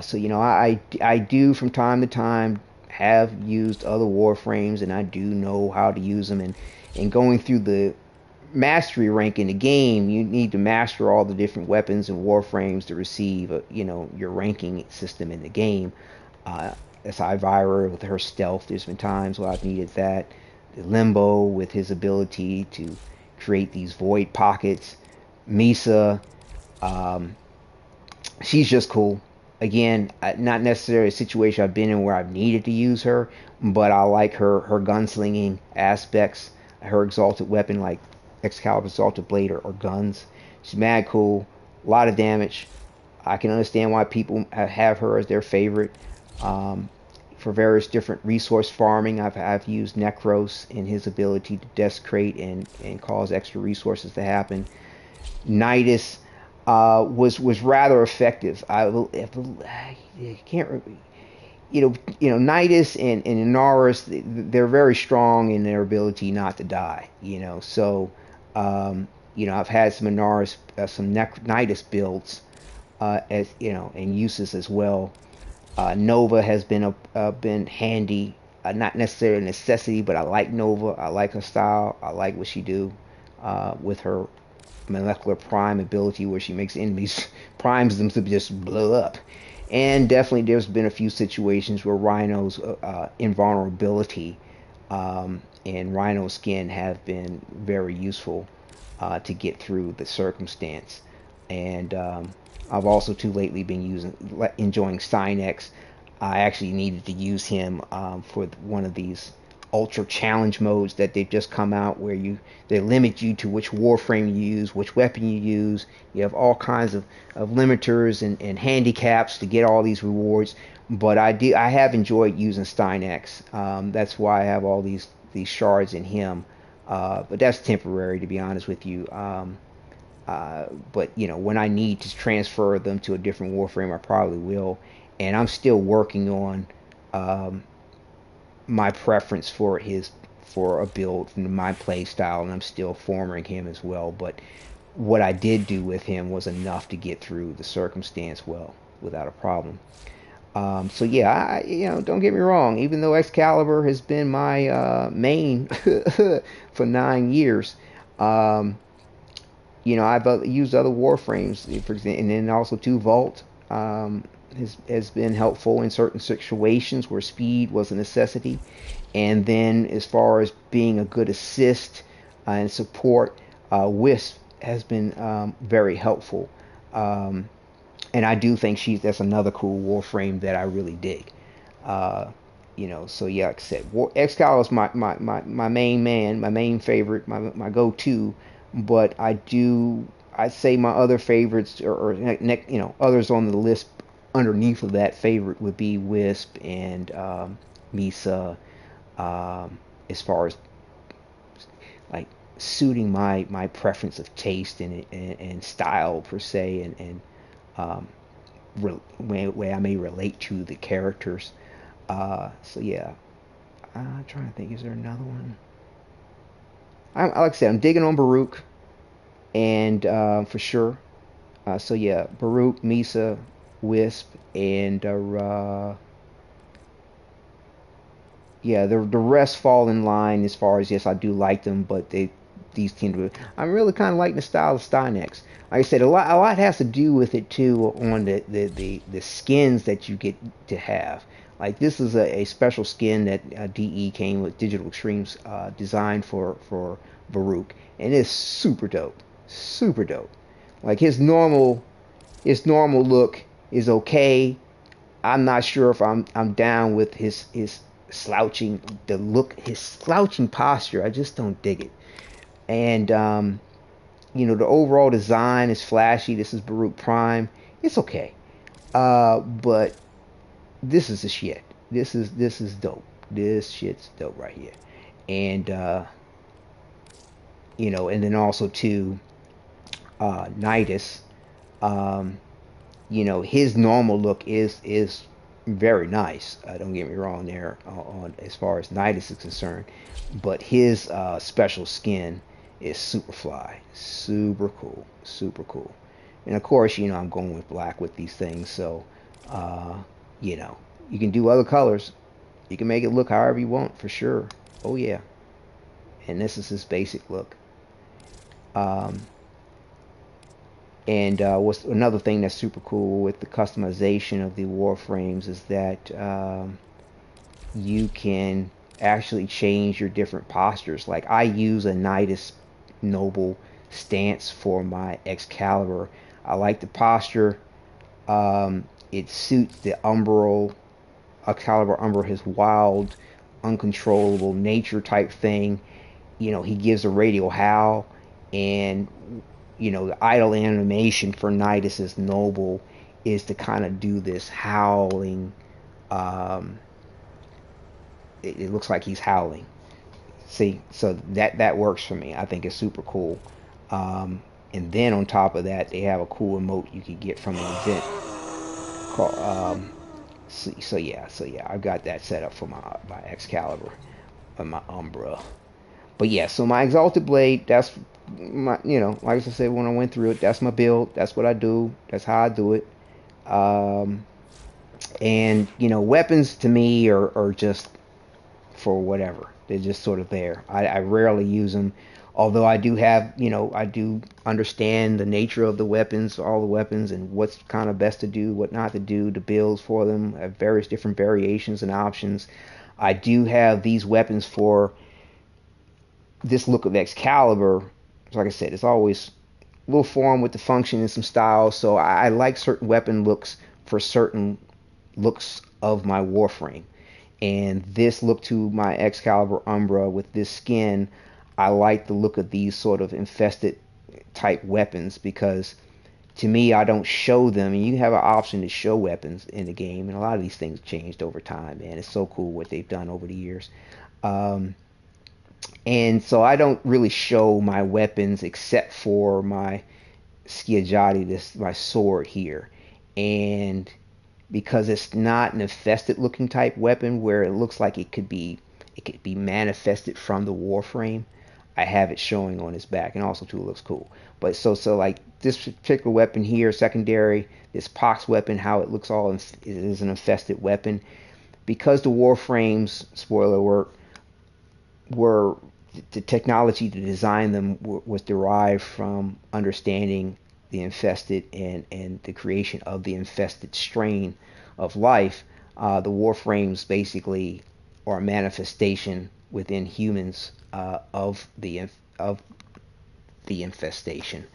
So I do from time to time have used other Warframes, and I do know how to use them. And going through the mastery rank in the game, you need to master all the different weapons and Warframes to receive, your ranking system in the game. That's Ivira with her stealth. There's been times where I've needed that. Limbo with his ability to create these void pockets. Misa, um, she's just cool. Again, not necessarily a situation I've been in where I've needed to use her, but I like her gunslinging aspects. Her exalted weapon, like Excalibur Exalted Blade or guns. She's mad cool. A lot of damage. I can understand why people have her as their favorite. For various different resource farming, I've used Necros and his ability to desecrate and cause extra resources to happen. Nidus was rather effective. I can't, Nidus and Inaris, they're very strong in their ability not to die. So I've had some Inaris, some Nidus builds, as and uses as well. Nova has been handy, not necessarily a necessity, but I like Nova. I like her style. I like what she do with her molecular prime ability, where she makes enemies, primes them to just blow up. And definitely there's been a few situations where Rhino's invulnerability and Rhino skin have been very useful to get through the circumstance. And I've also too lately been enjoying Synex. I actually needed to use him for one of these ultra challenge modes that they've just come out, where they limit you to which Warframe you use, which weapon you use. You have all kinds of limiters and handicaps to get all these rewards. But I have enjoyed using Synex. That's why I have all these shards in him. But that's temporary, to be honest with you. But when I need to transfer them to a different Warframe, I probably will. And I'm still working on um, my preference for a build from my play style, and I'm still forming him as well. But what I did do with him was enough to get through the circumstance well without a problem. So yeah, don't get me wrong. Even though Excalibur has been my main for 9 years, um, I've used other Warframes, for example, and then also 2 Vault has been helpful in certain situations where speed was a necessity. And then as far as being a good assist and support, Wisp has been very helpful. Um, and I do think that's another cool Warframe that I really dig. Uh, so yeah, like I said, Excalibur is my main man, my main favorite, my go-to. But I'd say my other favorites, or others on the list underneath of that favorite would be Wisp and Misa, as far as like suiting my preference of taste and style per se, and um, where I may relate to the characters. So yeah, I'm trying to think. Is there another one? Like I said, I'm digging on Baruch, and for sure. So yeah, Baruch, Misa, Wisp, and yeah, the rest fall in line as far as, yes, I do like them, but these tend to. I'm really kind of liking the style of Stynex. Like I said, a lot has to do with it too on the skins that you get to have. Like this is a special skin that DE came with Digital Extremes designed for Baruch, and it's super dope, super dope. Like his normal look is okay. I'm not sure if I'm down with his slouching the look, his slouching posture. I just don't dig it. And the overall design is flashy. This is Baruch Prime. It's okay. But this is the shit. This is dope. This shit's dope right here. And and then also too, Nidus. Um, his normal look is very nice. Don't get me wrong there on as far as Nidus is concerned, but his special skin is super fly, super cool, super cool. And of course, I'm going with black with these things, so uh, you know, you can do other colors. You can make it look however you want for sure. Oh yeah, and this is his basic look. Um, And what's another thing that's super cool with the customization of the Warframes is that you can actually change your different postures. Like I use a Nidus Noble stance for my Excalibur. I like the posture. It suits the Umbral, Excalibur Umbra, his wild, uncontrollable nature type thing. He gives a radial howl, and the idle animation for Nidus's Noble is to kind of do this howling. Um, it looks like he's howling. See, so that works for me. I think it's super cool. And then on top of that, they have a cool emote you could get from an event. So yeah, I've got that set up for my Excalibur and my Umbra. But yeah, so my Exalted Blade, that's my, like I said when I went through it, that's my build. That's what I do. That's how I do it. Um, and weapons to me are just for whatever. They're just sort of there. I rarely use them, although I do have, I do understand the nature of the weapons, all the weapons, and what's kind of best to do, what not to do, the builds for them, have various different variations and options. I do have these weapons for this look of Excalibur. So like I said, it's always a little form with the function and some style. So I like certain weapon looks for certain looks of my Warframe. And this look to my Excalibur Umbra with this skin, I like the look of these sort of infested type weapons because to me, I don't show them. And you have an option to show weapons in the game, and a lot of these things changed over time, man. It's so cool what they've done over the years. Um, and so I don't really show my weapons except for my Schiaggiati, this my sword here, and because it's not an infested looking type weapon where it looks like it could be manifested from the Warframe, I have it showing on his back, and also too it looks cool. But so like this particular weapon here, secondary, this pox weapon, how it looks all it is an infested weapon, because the Warframes, spoiler alert, were the technology to design them was derived from understanding the infested and the creation of the infested strain of life. The Warframes basically are a manifestation within humans of the infestation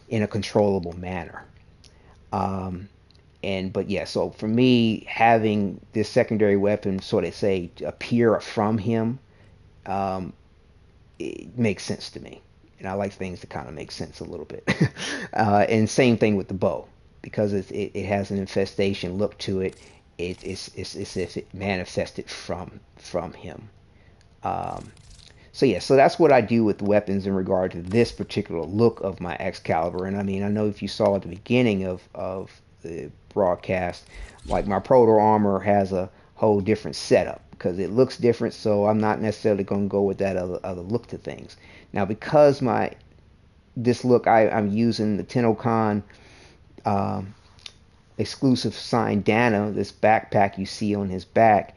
in a controllable manner. But yeah, so for me, having this secondary weapon sort of say appear from him, it makes sense to me, and I like things that kind of make sense a little bit. And same thing with the bow, because it has an infestation look to it. It's as if it manifested from him. So yeah, so that's what I do with weapons in regard to this particular look of my Excalibur. And I mean, I know if you saw at the beginning of the broadcast, like my Proto armor has a whole different setup because it looks different, so I'm not necessarily going to go with that other look to things. Now, because this look, I'm using the Tennokan exclusive sign Dana, this backpack you see on his back.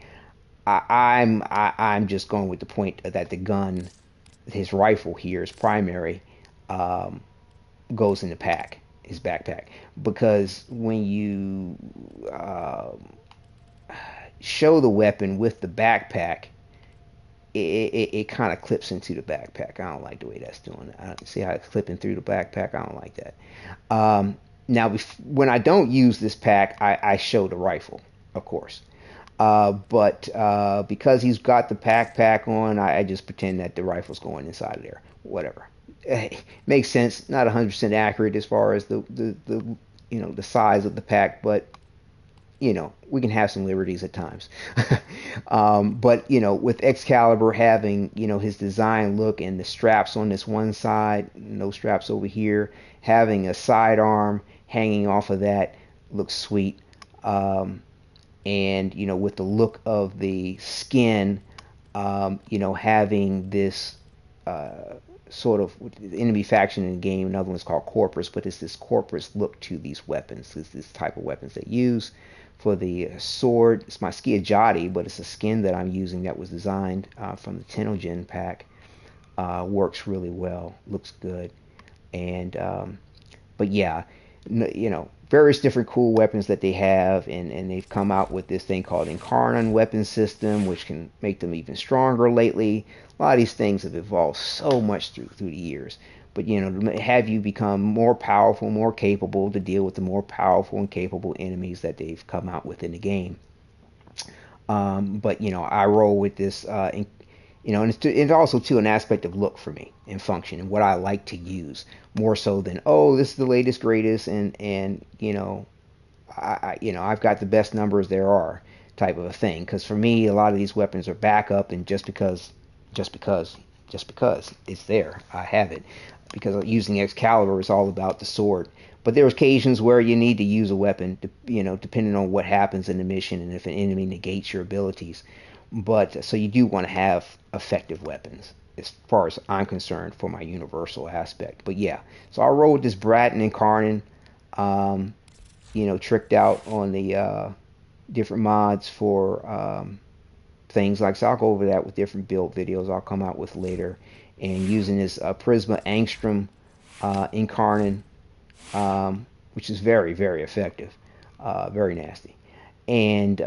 I'm just going with the point that the gun, his rifle here is primary, goes in the pack, his backpack, because when you show the weapon with the backpack, it kind of clips into the backpack. I don't like the way that's doing it. I don't see how it's clipping through the backpack. I don't like that. Now, when I don't use this pack, I show the rifle, of course. But because he's got the backpack on, I just pretend that the rifle's going inside of there. Whatever. Makes sense. Not 100% accurate as far as the the size of the pack, but we can have some liberties at times. But with Excalibur having his design look and the straps on this one side, no straps over here, having a sidearm hanging off of that looks sweet. And with the look of the skin, having this sort of enemy faction in the game, another one's called Corpus, but it's this Corpus look to these weapons. It's this type of weapons they use. For the sword, it's my Schiaggiati, but it's a skin that I'm using that was designed from the Tennogen pack. Works really well, looks good, and but yeah, various different cool weapons that they have, and they've come out with this thing called Incarnon weapon system, which can make them even stronger lately. A lot of these things have evolved so much through the years. But to have you become more powerful, more capable to deal with the more powerful and capable enemies that they've come out with in the game. But I roll with this, and it's also too an aspect of look for me and function and what I like to use more so than this is the latest greatest and I've got the best numbers there are type of a thing. Because for me, a lot of these weapons are backup, and just because it's there, I have it. Because using Excalibur is all about the sword. But there are occasions where you need to use a weapon, depending on what happens in the mission and if an enemy negates your abilities. But so you do want to have effective weapons, as far as I'm concerned, for my universal aspect. But yeah, so I roll with this Bratton and Carnan, tricked out on the different mods for things like, so I'll go over that with different build videos I'll come out with later, and using this Prisma Angstrom Incarnon, which is very, very effective, very nasty. And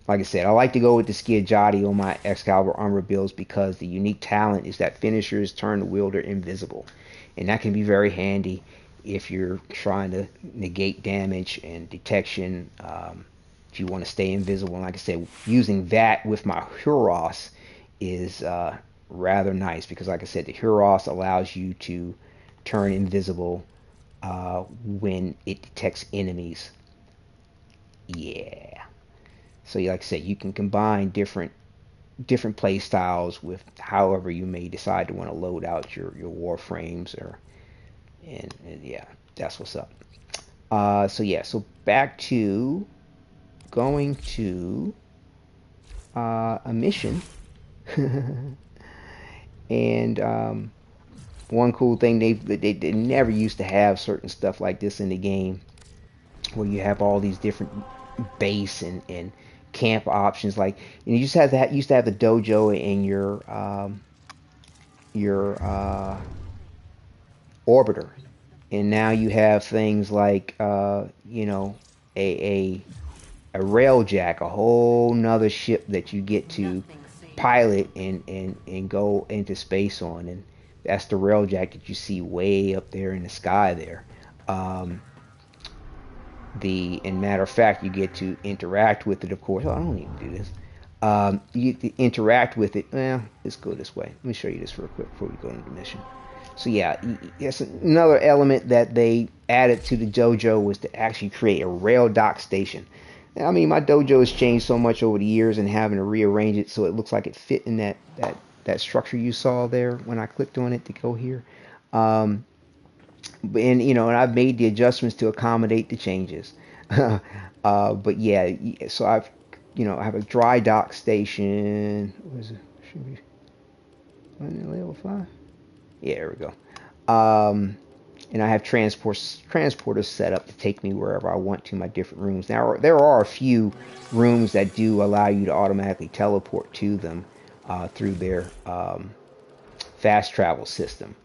like I said, I like to go with the Schiaggiati on my Excalibur Umbra builds because the unique talent is that finishers turn the wielder invisible, and that can be very handy if you're trying to negate damage and detection. If you want to stay invisible, and like I said, using that with my Huros is rather nice because, like I said, the Huros allows you to turn invisible when it detects enemies. Yeah. So, like I said, you can combine different play styles with however you may decide to want to load out your Warframes, or and yeah, that's what's up. So yeah, so back to going to a mission. And one cool thing, they never used to have certain stuff like this in the game, where you have all these different base and camp options. Like, you know, you used to have the dojo in your orbiter, and now you have things like you know, a railjack, a whole nother ship that you get to pilot and go into space on, and that's the railjack that you see way up there in the sky there. Um, in matter of fact, you get to interact with it, of course. Oh, I don't need to do this. You get to interact with it. Well, let's go this way. Let me show you this real quick before we go into the mission. So yeah, that's another element that they added to the dojo, was to actually create a rail dock station. I mean, my dojo has changed so much over the years, and having to rearrange it so it looks like it fit in that structure you saw there when I clicked on it to go here. And you know, and I've made the adjustments to accommodate the changes. But yeah, so I have a dry dock station. What is it? Should be level 5. Yeah, there we go. And I have transporters set up to take me wherever I want to, my different rooms. Now, there are a few rooms that do allow you to automatically teleport to them through their fast travel system.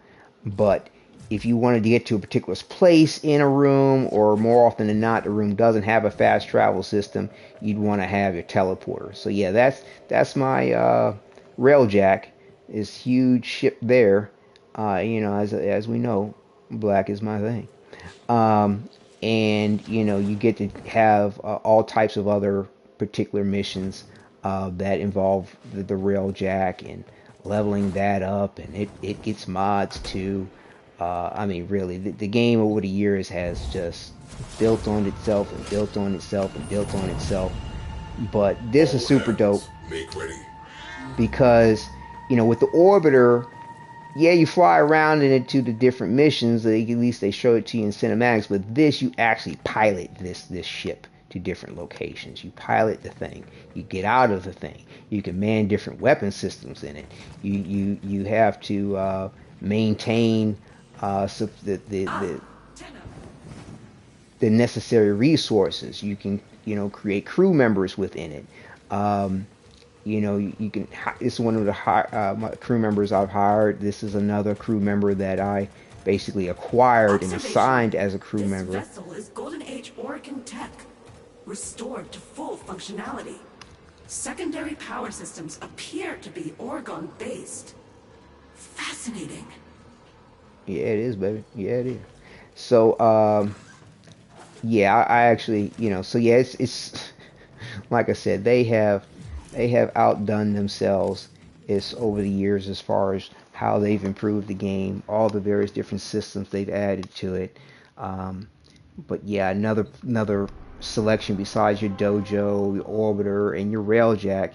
But if you wanted to get to a particular place in a room, or more often than not, the room doesn't have a fast travel system, you'd want to have your teleporter. So yeah, that's my Railjack, this huge ship there. You know, as we know, black is my thing. And you know, you get to have all types of other particular missions that involve the Railjack, and leveling that up, and it gets mods too. I mean, really, the game over the years has just built on itself and built on itself and built on itself. But this is super dope, because, you know, with the orbiter, yeah, you fly around in it to the different missions. At least they show it to you in cinematics. But this, you actually pilot this ship to different locations. You pilot the thing. You get out of the thing. You can man different weapon systems in it. You have to maintain so the necessary resources. You can, you know, create crew members within it. You know, you can. It's one of the my crew members I've hired. This is another crew member that I basically acquired and assigned as a crew member. This vessel is Golden Age Oricon tech, restored to full functionality. Secondary power systems appear to be Orgon-based. Fascinating. Yeah, it is, baby. Yeah, it is. So, yeah, I actually, you know, so yeah, it's like I said, they have outdone themselves over the years as far as how they've improved the game, all the various different systems they've added to it. But yeah, another selection besides your dojo, your orbiter, and your railjack,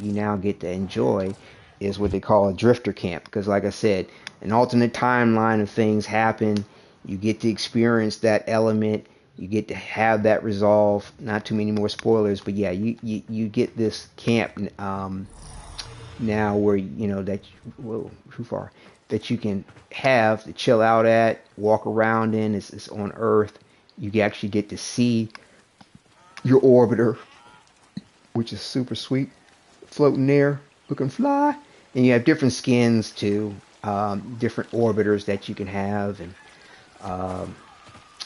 you now get to enjoy is what they call a drifter camp. Because like I said, an alternate timeline of things happen. You get to experience that element. You get to have that resolve. Not too many more spoilers, but yeah, you get this camp now where, you know, that, whoa, too far, that you can have to chill out at, walk around in. It's on Earth. You actually get to see your orbiter, which is super sweet, floating there, looking fly. And you have different skins too, different orbiters that you can have, and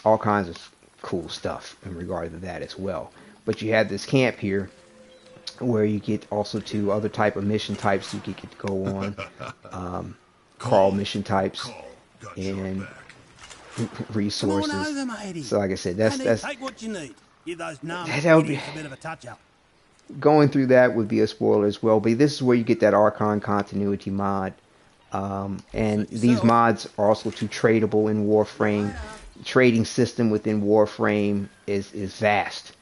all kinds of cool stuff in regard to that as well. But you have this camp here where you get also to other type of mission types you get to go on, crawl mission types, and resources. So like I said, that's take what you need. Give those that'll be, a bit of a touch up. Going through that would be a spoiler as well, but this is where you get that Archon continuity mod. And these mods are also too tradable in Warframe. The trading system within Warframe is vast.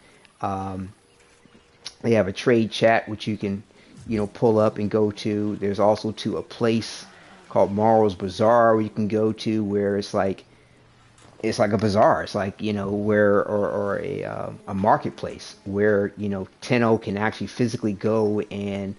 They have a trade chat which you can, you know, pull up and go to. There's also a place called Morrow's Bazaar, where you can go to, where it's like a bazaar. It's like, where, or a marketplace where, Tenno can actually physically go and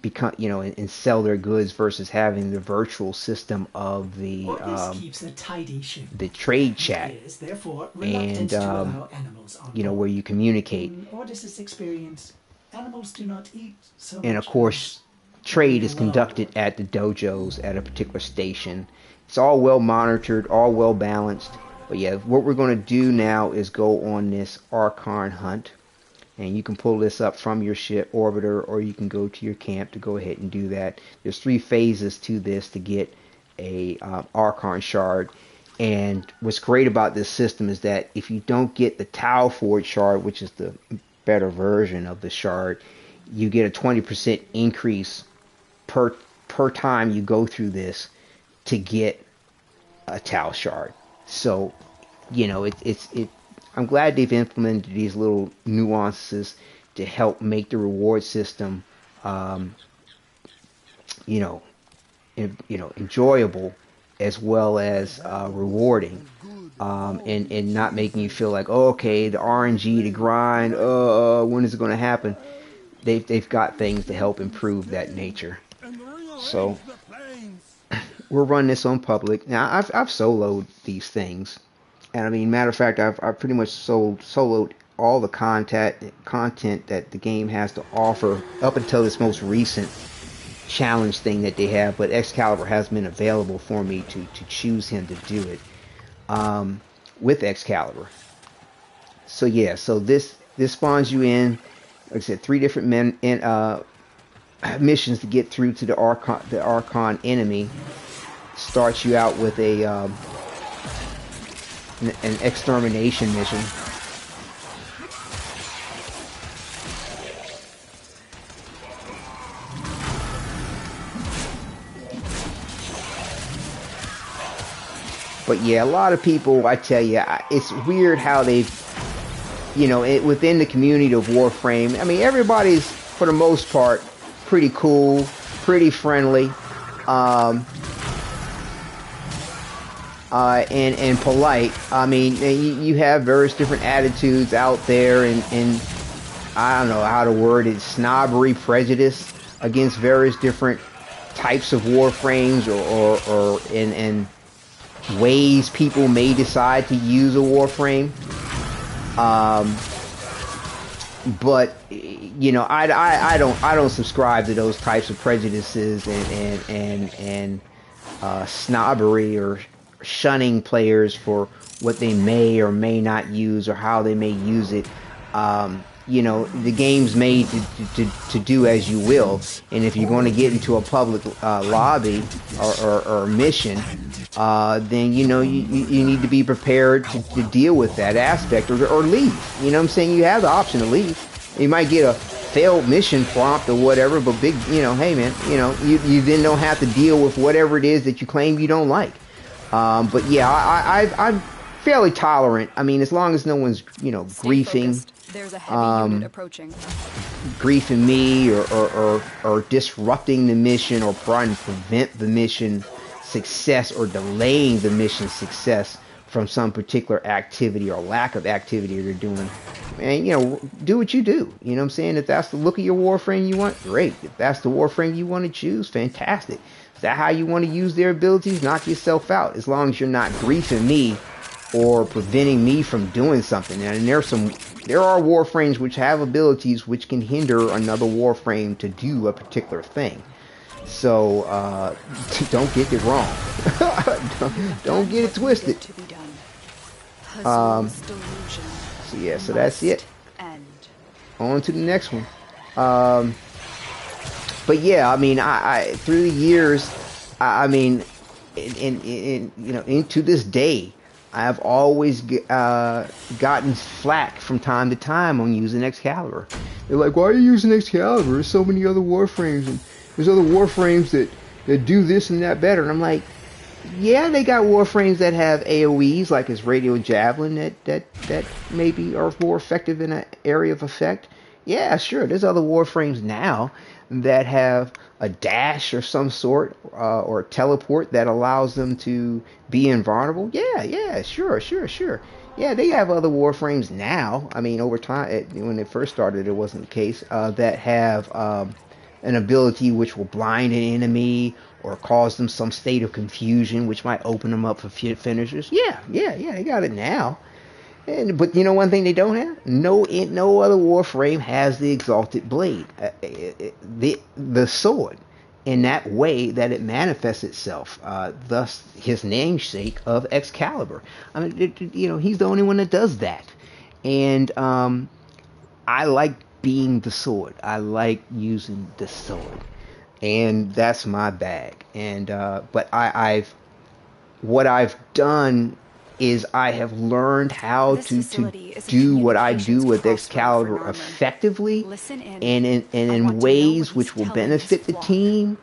become, and sell their goods versus having the virtual system of the keeps a tidy ship. the trade chat, Is therefore and to allow animals on board. where you communicate. In Ordis' experience, animals do not eat so And much of course, trade is conducted at the dojos at a particular station. It's all well monitored, all well balanced. But yeah, what we're going to do now is go on this Archon hunt. And you can pull this up from your ship orbiter, or you can go to your camp to go ahead and do that. There's 3 phases to this to get a Archon shard. And what's great about this system is that if you don't get the Tau Forge shard, which is the better version of the shard, you get a 20% increase per time you go through this to get a Tau shard. So, I'm glad they've implemented these little nuances to help make the reward system, enjoyable as well as rewarding, and not making you feel like, oh, okay, the RNG, the grind, when is it going to happen? They've got things to help improve that nature. So we'll run this on public. Now I've soloed these things, and I mean, matter of fact, I've pretty much soloed all the content that the game has to offer up until this most recent challenge thing that they have. But Excalibur has been available for me to choose him to do it with Excalibur. So yeah, so this spawns you in, like I said, 3 different missions to get through to the Archon enemy. Starts you out with an extermination mission. But yeah, a lot of people, I tell you, it's weird how they've, within the community of Warframe, I mean, everybody's, for the most part, pretty cool, pretty friendly, and polite. I mean, you have various different attitudes out there, and I don't know how to word it, snobbery, prejudice against various different types of Warframes, or ways people may decide to use a Warframe. But I don't subscribe to those types of prejudices and snobbery, or shunning players for what they may or may not use, or how they may use it. The game's made to do as you will, and if you're going to get into a public lobby or mission, then you need to be prepared to deal with that aspect, or leave. You know what I'm saying? You have the option to leave. You might get a failed mission prompt or whatever, but hey man, you then don't have to deal with whatever it is that you claim you don't like. But yeah, I'm fairly tolerant. I mean, as long as no one's griefing. Focused. There's a heavy unit approaching. Griefing me, or disrupting the mission, or trying to prevent the mission success, or delaying the mission success from some particular activity or lack of activity they're doing. And do what you do. You know what I'm saying? If that's the look of your Warframe you want, great. If that's the Warframe you want to choose, fantastic. Is that how you want to use their abilities? Knock yourself out. As long as you're not griefing me or preventing me from doing something. And there are Warframes which have abilities which can hinder another Warframe to do a particular thing. So don't get it wrong. don't get it twisted. So yeah, so that's it. On to the next one. But yeah, I mean, I through the years, I mean, into this day, I've always gotten flack from time to time on using Excalibur. They're like, why are you using Excalibur? There's so many other Warframes, and there's other Warframes that do this and that better. And I'm like, yeah, they got Warframes that have AoEs, like his Radio Javelin, that maybe are more effective in an area of effect. Yeah, sure, there's other Warframes now that have a dash or some sort, or a teleport that allows them to be invulnerable. Yeah, sure. Yeah, they have other Warframes now. I mean, over time, when it first started, it wasn't the case, that have an ability which will blind an enemy or cause them some state of confusion, which might open them up for finishers. Yeah, they got it now. But you know one thing they don't have? No other Warframe has the Exalted Blade, the sword, in that way that it manifests itself. Thus, his namesake of Excalibur. I mean, he's the only one that does that. And I like being the sword. I like using the sword, and that's my bag. And but what I've done is I have learned how to do what I do with Excalibur effectively, and in ways which will benefit the team,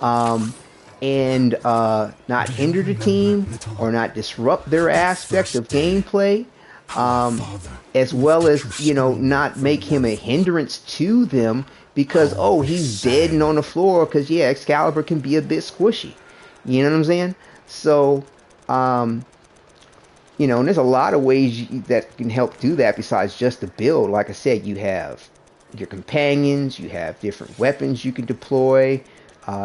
and not hinder the team or not disrupt their aspect of gameplay, as well as not make him a hindrance to them because he's dead and on the floor, because Excalibur can be a bit squishy. You know what I'm saying? So and there's a lot of ways that can help do that besides just the build. Like I said, you have your companions, you have different weapons you can deploy,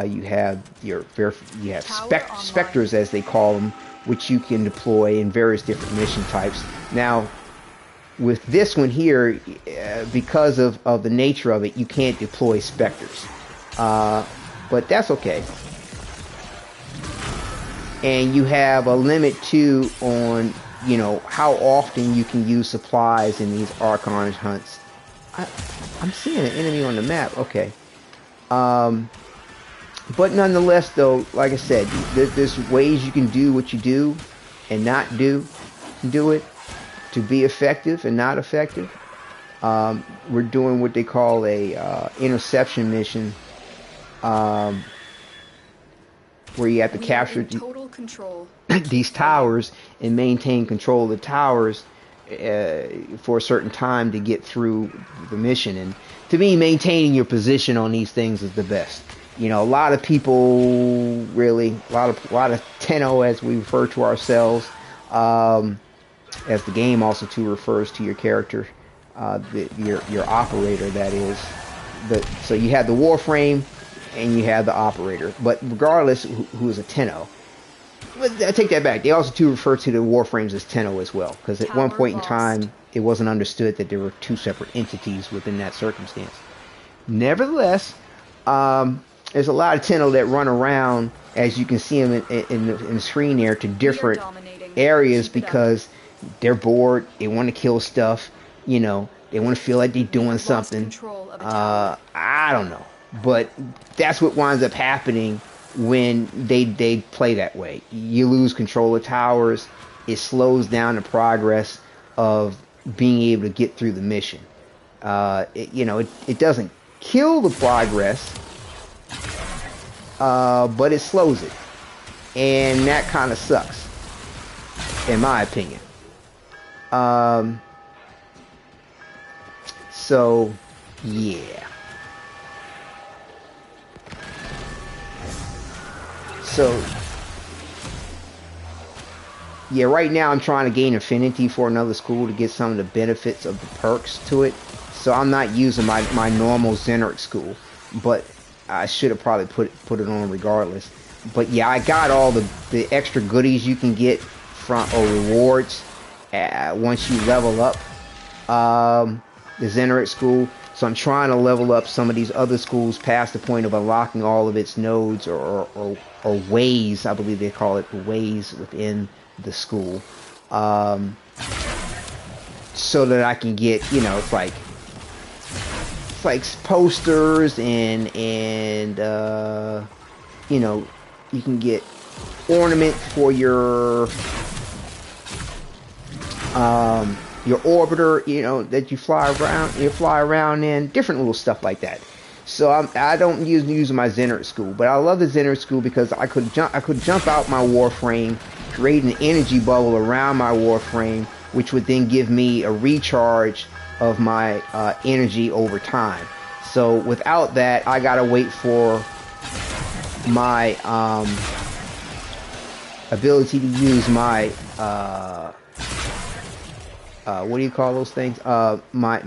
you have specters, as they call them, which you can deploy in various different mission types. Now, with this one here, because of the nature of it, you can't deploy specters, but that's okay. And you have a limit too on how often you can use supplies in these Archon hunts. I'm seeing an enemy on the map. Okay. But nonetheless, though, like I said, there's ways you can do what you do and not do it to be effective and not effective. We're doing what they call a interception mission, where you have to capture total control these towers and maintain control of the towers for a certain time to get through the mission. And to me, maintaining your position on these things is the best. A lot of people really, a lot of Tenno, as we refer to ourselves, as the game also too refers to your character, your operator, that is. So you have the Warframe and you have the operator, but regardless who is a Tenno. But I take that back. They also too refer to the Warframes as Tenno as well, because at one point in time it wasn't understood that there were two separate entities within that circumstance. Nevertheless, there's a lot of Tenno that run around, as you can see them in the screen there, to different areas because they're bored. They want to kill stuff. They want to feel like they're doing something. I don't know. But that's what winds up happening when they play that way. You lose control of towers. It slows down the progress of being able to get through the mission. It doesn't kill the progress, but it slows it. And that kind of sucks, in my opinion. So, yeah. So, yeah, right now I'm trying to gain Affinity for another school to get some of the benefits of the perks to it. So I'm not using my normal Xeneric school, but I should have probably put it on regardless. But yeah, I got all the extra goodies you can get from, or rewards, once you level up the Xeneric school. So I'm trying to level up some of these other schools past the point of unlocking all of its nodes or ways. I believe they call it ways within the school, so that I can get, it's like posters and you can get ornament for your orbiter, that you fly around in, different little stuff like that. So I don't use my Xeneric school, but I love the Xeneric school because I could jump out my Warframe, create an energy bubble around my Warframe, which would then give me a recharge of my energy over time. So without that, I gotta wait for my ability to use my what do you call those things? Oh my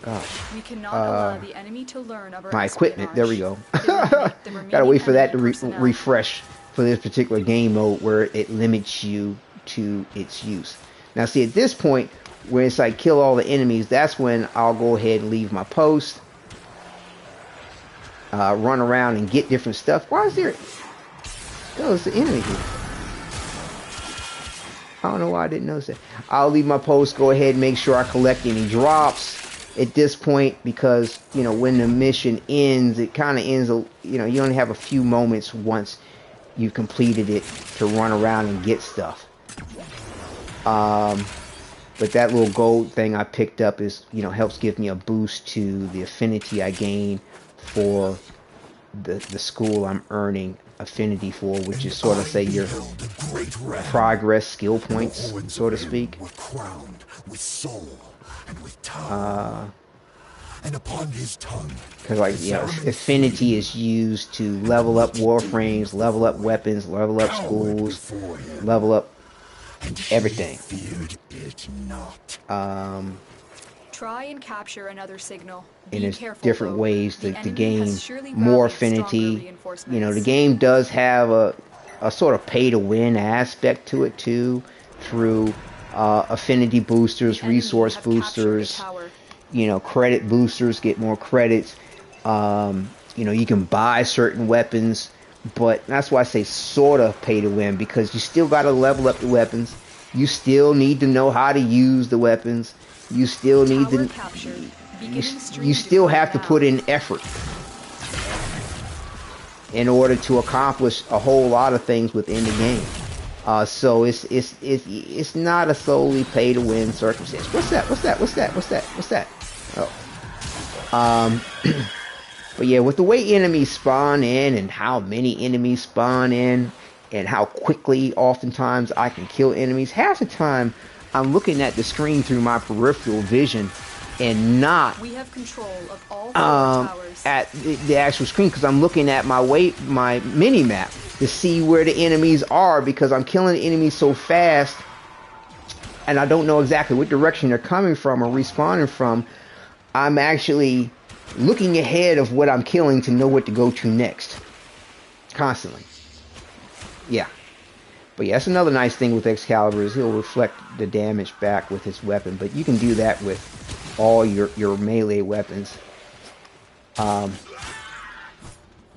gosh. We cannot allow the enemy to learn of our My equipment. There we go. The Gotta wait for that to personnel. refresh for this particular game mode where it limits you to its use. Now see, at this point, where it's like kill all the enemies, that's when I'll go ahead and leave my post. Run around and get different stuff. Why is there... Oh, it's the enemy here. I don't know why I didn't notice that. I'll leave my post, go ahead and make sure I collect any drops at this point, because, you know, when the mission ends, it kind of ends, you know, you only have a few moments once you've completed it to run around and get stuff. But that little gold thing I picked up is, you know, helps give me a boost to the affinity I gain for the school I'm earning affinity for, which is sort of say your progress skill points, so to speak. And upon his tongue, because, like, you know, affinity is used to level up warframes, level up weapons, level up schools, level up everything. Try and capture another signal. And there's careful, different though. ways The to enemy gain has surely more rallied stronger affinity. reinforcements. You know, the game does have a sort of pay to win aspect to it too, through affinity boosters, The enemy resource have captured a boosters, tower. you know, credit boosters, get more credits. You know, you can buy certain weapons, but that's why I say sort of pay to win, because you still got to level up the weapons. You still need to know how to use the weapons. You still need Tower to... captured. Beginning stream You still have to now. put in effort in order to accomplish a whole lot of things within the game. So it's not a solely pay to win circumstance. What's that? Oh. But yeah, with the way enemies spawn in and how many enemies spawn in and how quickly oftentimes I can kill enemies, half the time I'm looking at the screen through my peripheral vision and not We have control of all four towers. at the actual screen, because I'm looking at my mini map to see where the enemies are, because I'm killing the enemies so fast and I don't know exactly what direction they're coming from or respawning from. I'm actually looking ahead of what I'm killing to know what to go to next constantly. Yeah. But yeah, that's another nice thing with Excalibur, is he'll reflect the damage back with his weapon, but you can do that with all your melee weapons.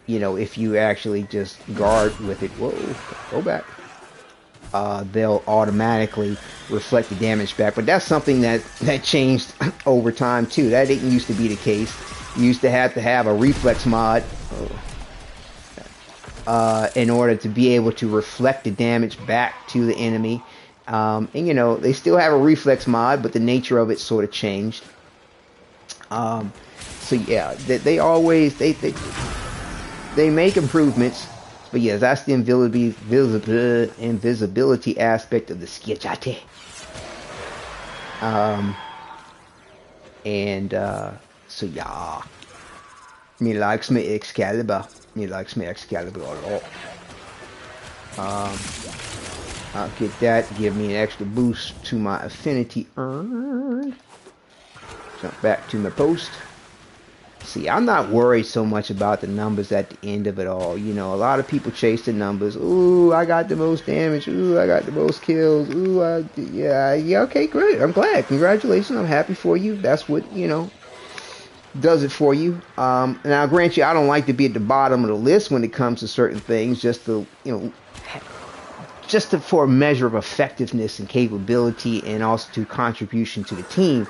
You know, if you actually just guard with it, whoa, go back. They'll automatically reflect the damage back, but that's something that changed over time too. That didn't used to be the case. You used to have a reflex mod in order to be able to reflect the damage back to the enemy. And you know, they still have a reflex mod, but the nature of it sort of changed. So yeah, they always they make improvements, but yeah, that's the invisibility aspect of the Skiachate. So yeah, me likes me Excalibur. Me likes me Excalibur a lot. I'll get that, give me an extra boost to my affinity earned. Jump back to my post. See, I'm not worried so much about the numbers at the end of it all. You know, a lot of people chase the numbers. Ooh, I got the most damage. Ooh, I got the most kills. Ooh, yeah, okay, great. I'm glad. Congratulations. I'm happy for you. That's what, you know, does it for you. Now, grant you, I don't like to be at the bottom of the list when it comes to certain things, just to, you know, for a measure of effectiveness and capability, and also to contribution to the team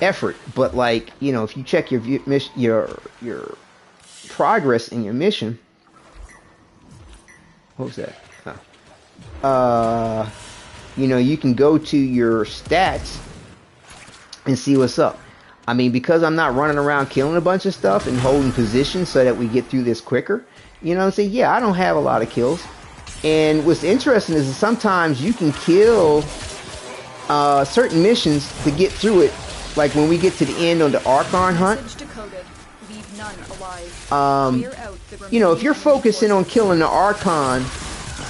effort. But like, you know, if you check your progress in your mission, what was that? You know, you can go to your stats and see what's up. I mean, because I'm not running around killing a bunch of stuff and holding position so that we get through this quicker, you know what I'm saying? Yeah, I don't have a lot of kills. And what's interesting is that sometimes you can kill certain missions to get through it like when we get to the end on the Archon hunt, Message decoded. Leave none alive. Clear out the you know, if you're remaining focusing on forces. killing the Archon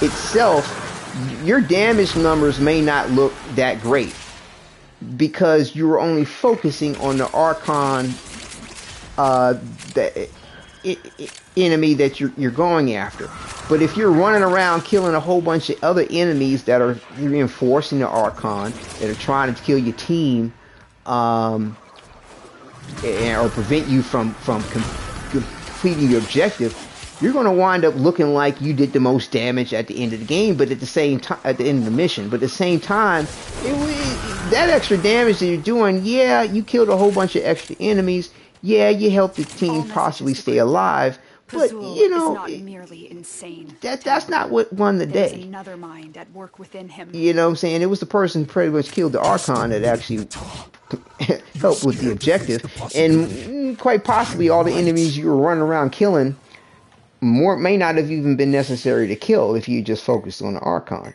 itself, your damage numbers may not look that great because you're only focusing on the Archon enemy that you're going after. But if you're running around killing a whole bunch of other enemies that are reinforcing the Archon, that are trying to kill your team, or prevent you from completing your objective, you're going to wind up looking like you did the most damage at the end of the game, but at the same time, at the end of the mission. But at the same time, that extra damage that you're doing, yeah, you killed a whole bunch of extra enemies. Yeah, you helped the team possibly stay alive. But you know, is not merely insane. that's not what won the There's day. another mind at work within him. You know what I'm saying? It was the person who pretty much killed the Archon that actually helped with the objective. And quite possibly all the enemies you were running around killing may not have even been necessary to kill if you just focused on the Archon.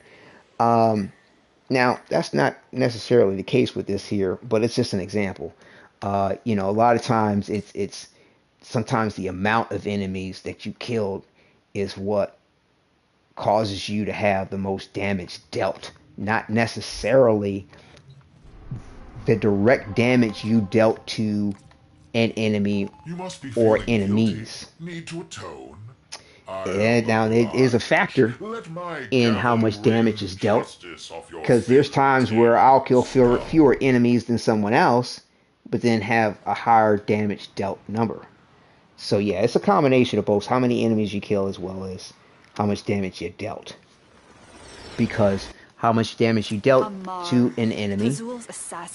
Now, that's not necessarily the case with this here, but it's just an example. You know, a lot of times it's sometimes the amount of enemies that you killed is what causes you to have the most damage dealt, not necessarily the direct damage you dealt to an enemy or enemies. Need to atone. And now it is a factor in how much damage is dealt, because there's times where I'll kill fewer enemies than someone else, but then have a higher damage dealt number. So yeah, it's a combination of both how many enemies you kill as well as how much damage you dealt. Because how much damage you dealt to an enemy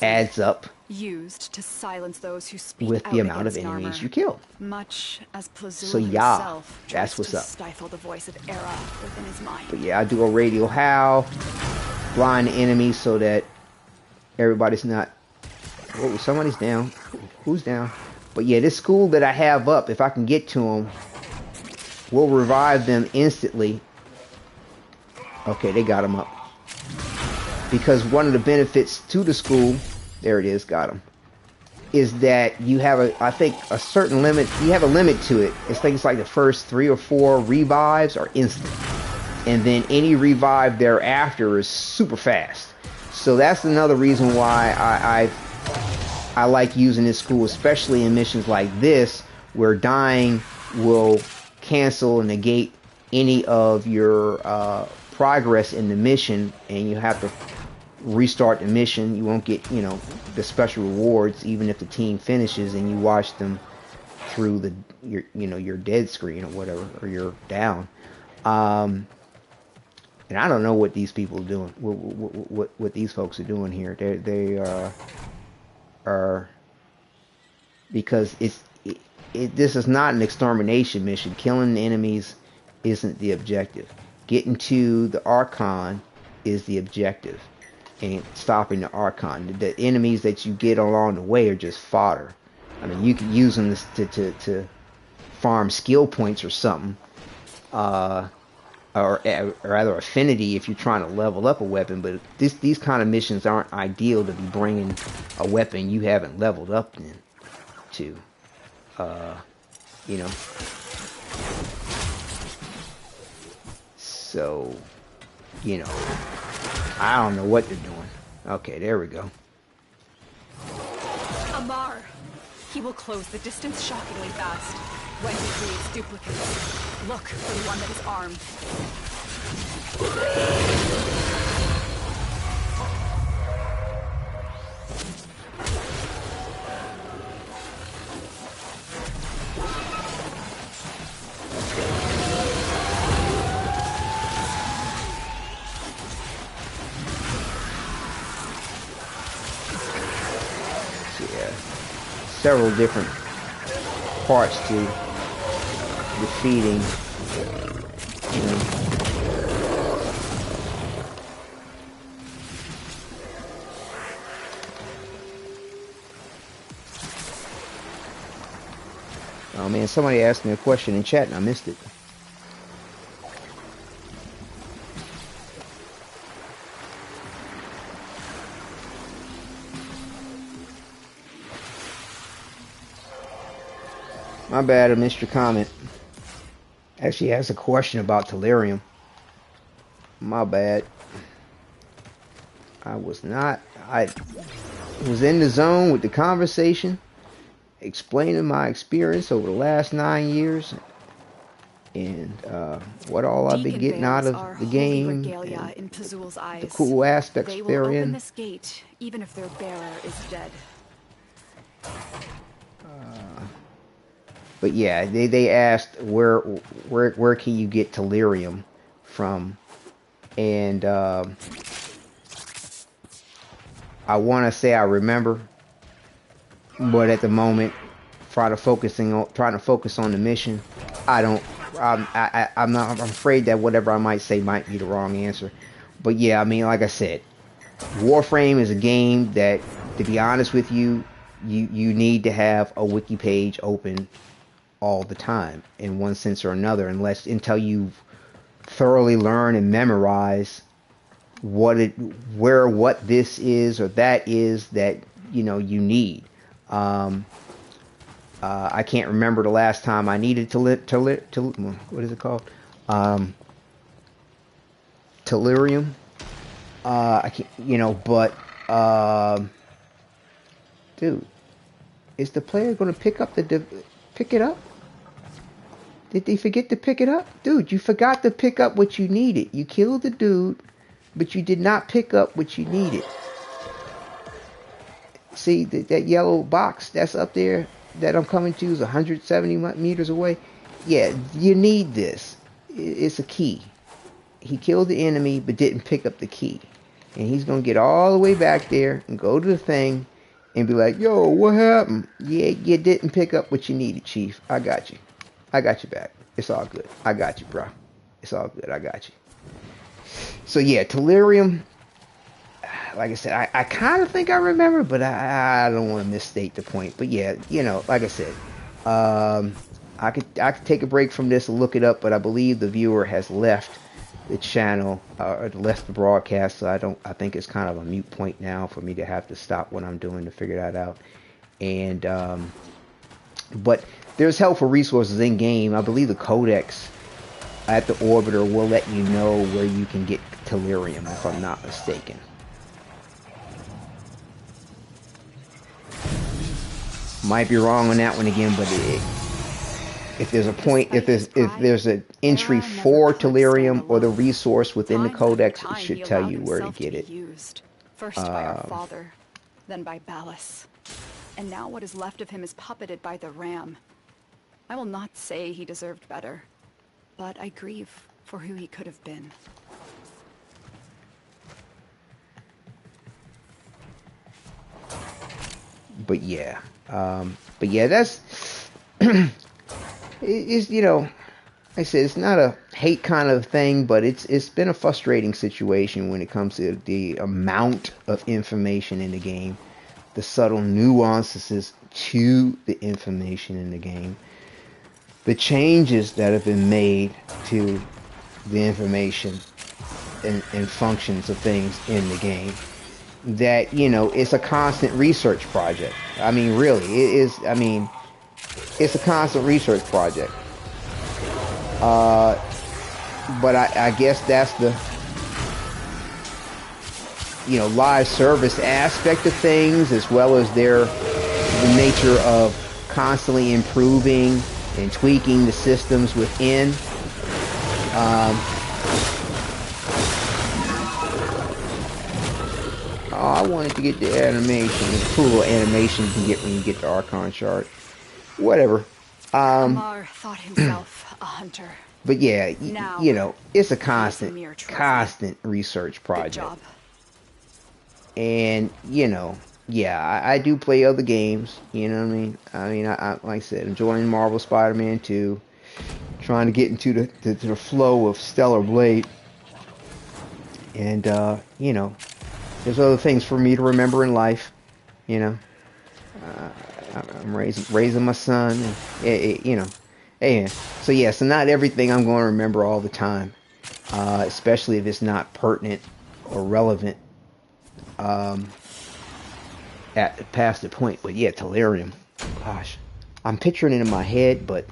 adds up Used to silence those who speak with out the amount of against enemies Narmer. you kill. Much as Plazul So yeah, himself that's tries what's to up. stifle the voice of Era within his mind. But yeah, I do a radial howl, blind the enemy so that everybody's not... Whoa, somebody's down. Who's down? But yeah, this school that I have up, if I can get to them, will revive them instantly. Okay, they got them up. Because one of the benefits to the school, there it is, got them, is that you have I think a certain limit, you have a limit to it. It's like the first 3 or 4 revives are instant. And then any revive thereafter is super fast. So that's another reason why I like using this school, especially in missions like this, where dying will cancel and negate any of your progress in the mission, and you have to restart the mission. You won't get, you know, the special rewards even if the team finishes and you watch them through your dead screen or whatever, or you're down. And I don't know what these people are doing. What these folks are doing here. They are, because this is not an extermination mission. Killing enemies isn't the objective. Getting to the Archon is the objective, and stopping the Archon. The enemies that you get along the way are just fodder. I mean, you can use them to farm skill points or something, or rather affinity if you're trying to level up a weapon. But these kind of missions aren't ideal to be bringing a weapon you haven't leveled up to. You know. So, you know, I don't know what they're doing. Okay, there we go. Amar! He will close the distance shockingly fast. When he creates duplicates, look for the one that is armed. Several different parts to defeating, you know. Oh man, somebody asked me a question in chat and I missed it. My bad, I missed your comment. Actually, asked a question about Delirium. My bad. I was in the zone with the conversation, explaining my experience over the last 9 years, and what all I've been getting out of the game, in Pazul's eyes. the cool aspects They will therein. open this gate, even if their bearer is dead. But yeah, they asked where can you get Delirium from, and I want to say I remember, but at the moment, trying to focus on the mission, I don't. I'm afraid that whatever I might say might be the wrong answer. But yeah, I mean, like I said, Warframe is a game that, to be honest with you, you need to have a wiki page open all the time in one sense or another, until you thoroughly learn and memorize what this is or that is that you need. I can't remember the last time I needed what is it called? Delirium. I can't, but dude, is the player going to pick it up? Did they forget to pick it up? Dude, you forgot to pick up what you needed. You killed the dude, but you did not pick up what you needed. See, that yellow box that's up there that I'm coming to is 170 meters away. Yeah, you need this. It's a key. He killed the enemy, but didn't pick up the key. And he's going to get all the way back there and go to the thing and be like, yo, what happened? Yeah, you didn't pick up what you needed, Chief. I got you. I got you back. It's all good. I got you, bro. It's all good. I got you. So yeah, Delirium, like I said, I kind of think I remember, but I don't want to misstate the point. But yeah, like I said, I could take a break from this and look it up, but I believe the viewer has left the channel or left the broadcast, so I think it's kind of a moot point now for me to have to stop what I'm doing to figure that out. And but there's helpful resources in game. I believe the Codex at the Orbiter will let you know where you can get Delirium, if I'm not mistaken. Might be wrong on that one again, but if there's a point, if there's an entry for Delirium or the resource within the Codex, it should tell you where to get it. First by our father, then by Ballas, and now what is left of him is puppeted by the Ram. I will not say he deserved better, but I grieve for who he could have been. But yeah, that's it's like I said, it's not a hate kind of thing, but it's been a frustrating situation when it comes to the amount of information in the game, the subtle nuances to the information in the game, the changes that have been made to the information and functions of things in the game, that it's a constant research project. I mean, really, it is. I mean, it's a constant research project. But I guess that's the live service aspect of things, as well as the nature of constantly improving and tweaking the systems within. I wanted to get the animation, the cool animation you can get when you get the Archon chart. Whatever. Amar thought himself a hunter. But yeah, Now, it's a mere trophy. constant research project. Good job. And yeah, I do play other games. You know what I mean? I mean, I like I said, enjoying Marvel Spider-Man 2, trying to get into the flow of Stellar Blade, and there's other things for me to remember in life. I'm raising my son, and so yeah, so not everything I'm going to remember all the time, especially if it's not pertinent or relevant past the point. But yeah, Delirium, gosh, I'm picturing it in my head, but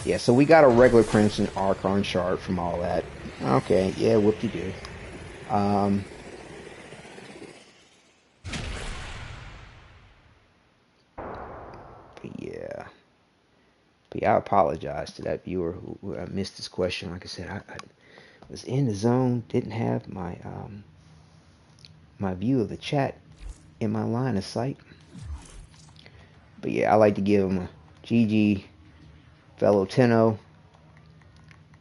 yeah. So we got a regular Crimson Archon shard from all that. Okay, yeah, whoop-de-doo. But yeah. But yeah, I apologize to that viewer who missed this question. Like I said, I was in the zone, didn't have my my view of the chat in my line of sight. But yeah, I like to give him a GG, fellow Tenno.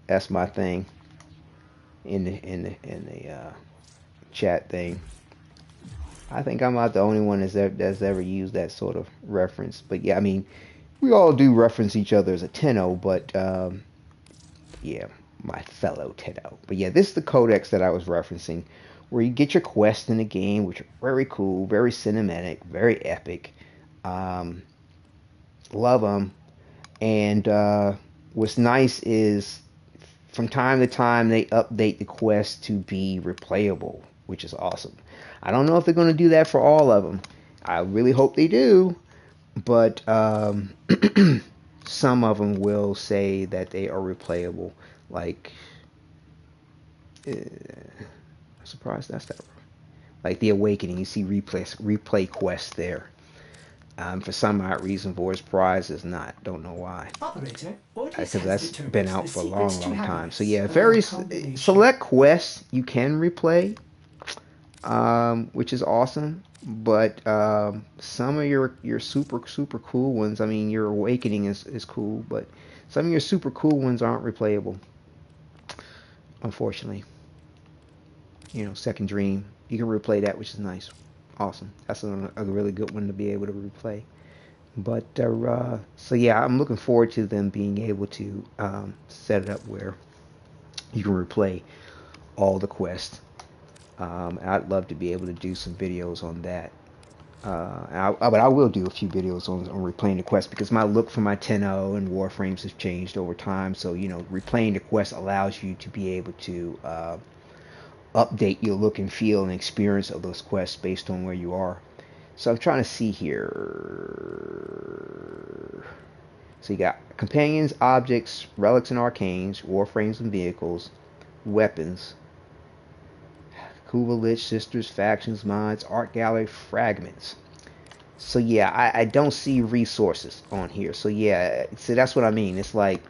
That's my thing in the chat thing. I think I'm not the only one that's ever used that sort of reference. But yeah, I mean, we all do reference each other as a Tenno, but yeah, my fellow Tenno. But yeah, this is the Codex that I was referencing, where you get your quests in the game, which are very cool, very cinematic, very epic. Love them. And what's nice is from time to time they update the quest to be replayable, which is awesome. I don't know if they're going to do that for all of them. I really hope they do, but some of them will say that they are replayable. Like, I'm surprised that's that. Like the Awakening, you see replay quests there. For some odd reason, Voice Prize is not. Don't know why. Operator, Because that's been out for a long time. So yeah, very select quests you can replay, which is awesome. But some of your super cool ones, I mean, your Awakening is cool, but some of your super cool ones aren't replayable, unfortunately. You know, Second Dream, you can replay that, which is nice, awesome. That's a really good one to be able to replay. But so yeah, I'm looking forward to them being able to set it up where you can replay all the quests. I'd love to be able to do some videos on that. But I will do a few videos on replaying the quest, because my look for my Tenno and Warframes has changed over time. So you know, replaying the quest allows you to be able to update your look and feel and experience of those quests based on where you are. So I'm trying to see here. So you got companions, objects, relics and arcanes, warframes and vehicles, weapons, Kuva Lich, sisters, factions, mods, art gallery, fragments. So yeah, I don't see resources on here. So yeah, so that's what I mean. It's like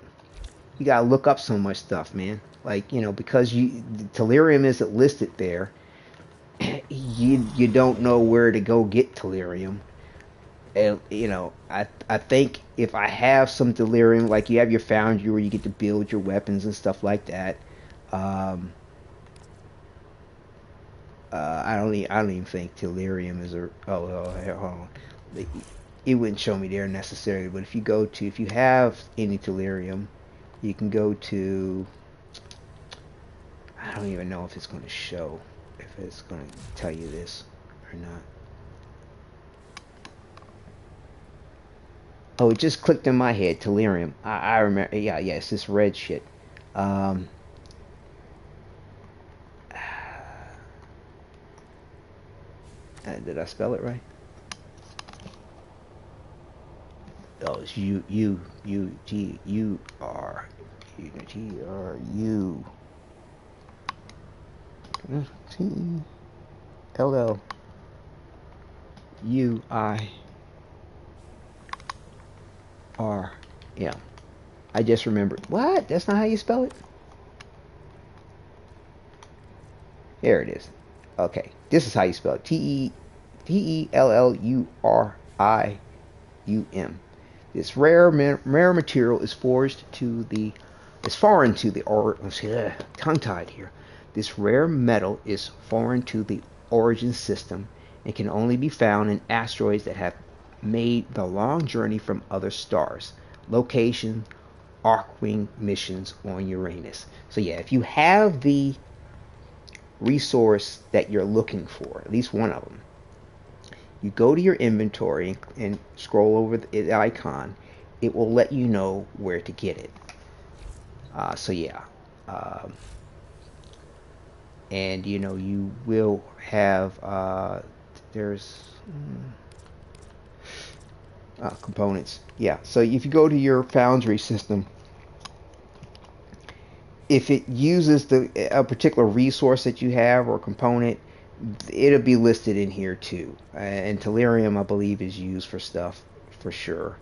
you gotta look up so much stuff, man. Like, you know, because Telerium isn't listed there, you don't know where to go get Telerium. And you know, I think if I have some Delirium, like you have your Foundry where you get to build your weapons and stuff like that. I don't even think Delirium is a. Hold on. It wouldn't show me there necessarily, but if you have any Delirium, you can go to. I don't even know if it's going to show, if it's going to tell you this or not. Oh, it just clicked in my head, Telerium. I remember, yeah, it's this red shit. Did I spell it right? Oh, it's U G U R U T L L U I R. Yeah, I just remembered. What? That's not how you spell it? There it is. Okay, this is how you spell it. Tellurium. This rare material is foreign to the tongue-tied here. This rare metal is foreign to the origin system and can only be found in asteroids that have made the long journey from other stars. Location: Archwing missions on Uranus. So yeah, if you have the resource that you're looking for, at least one of them, you go to your inventory and scroll over the icon. It will let you know where to get it. So yeah, and you know, you will have there's components. Yeah, so if you go to your Foundry system, if it uses a particular resource that you have or component, it'll be listed in here too. And Tellurium, I believe, is used for stuff for sure.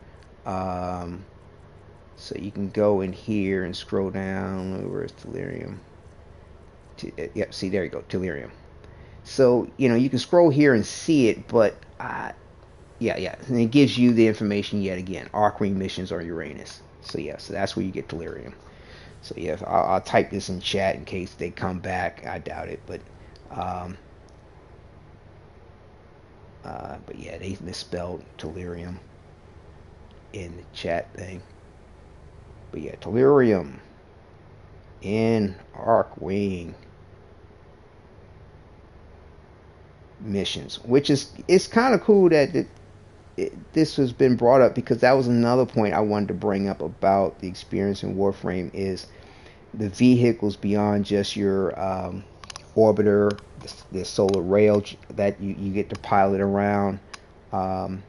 So you can go in here and scroll down. Where's Tellurium? Yep, see, there you go, Tellurium. So, you can scroll here and see it, but yeah, and it gives you the information yet again. Archwing missions on Uranus. So yeah, so that's where you get Tellurium. So yeah, I'll type this in chat in case they come back. I doubt it, but yeah, they misspelled Tellurium in the chat thing. But yeah, Tellurium in Archwing missions, which it's kind of cool that this has been brought up, because that was another point I wanted to bring up about the experience in Warframe, is the vehicles beyond just your orbiter, the solar rail that you get to pilot around. And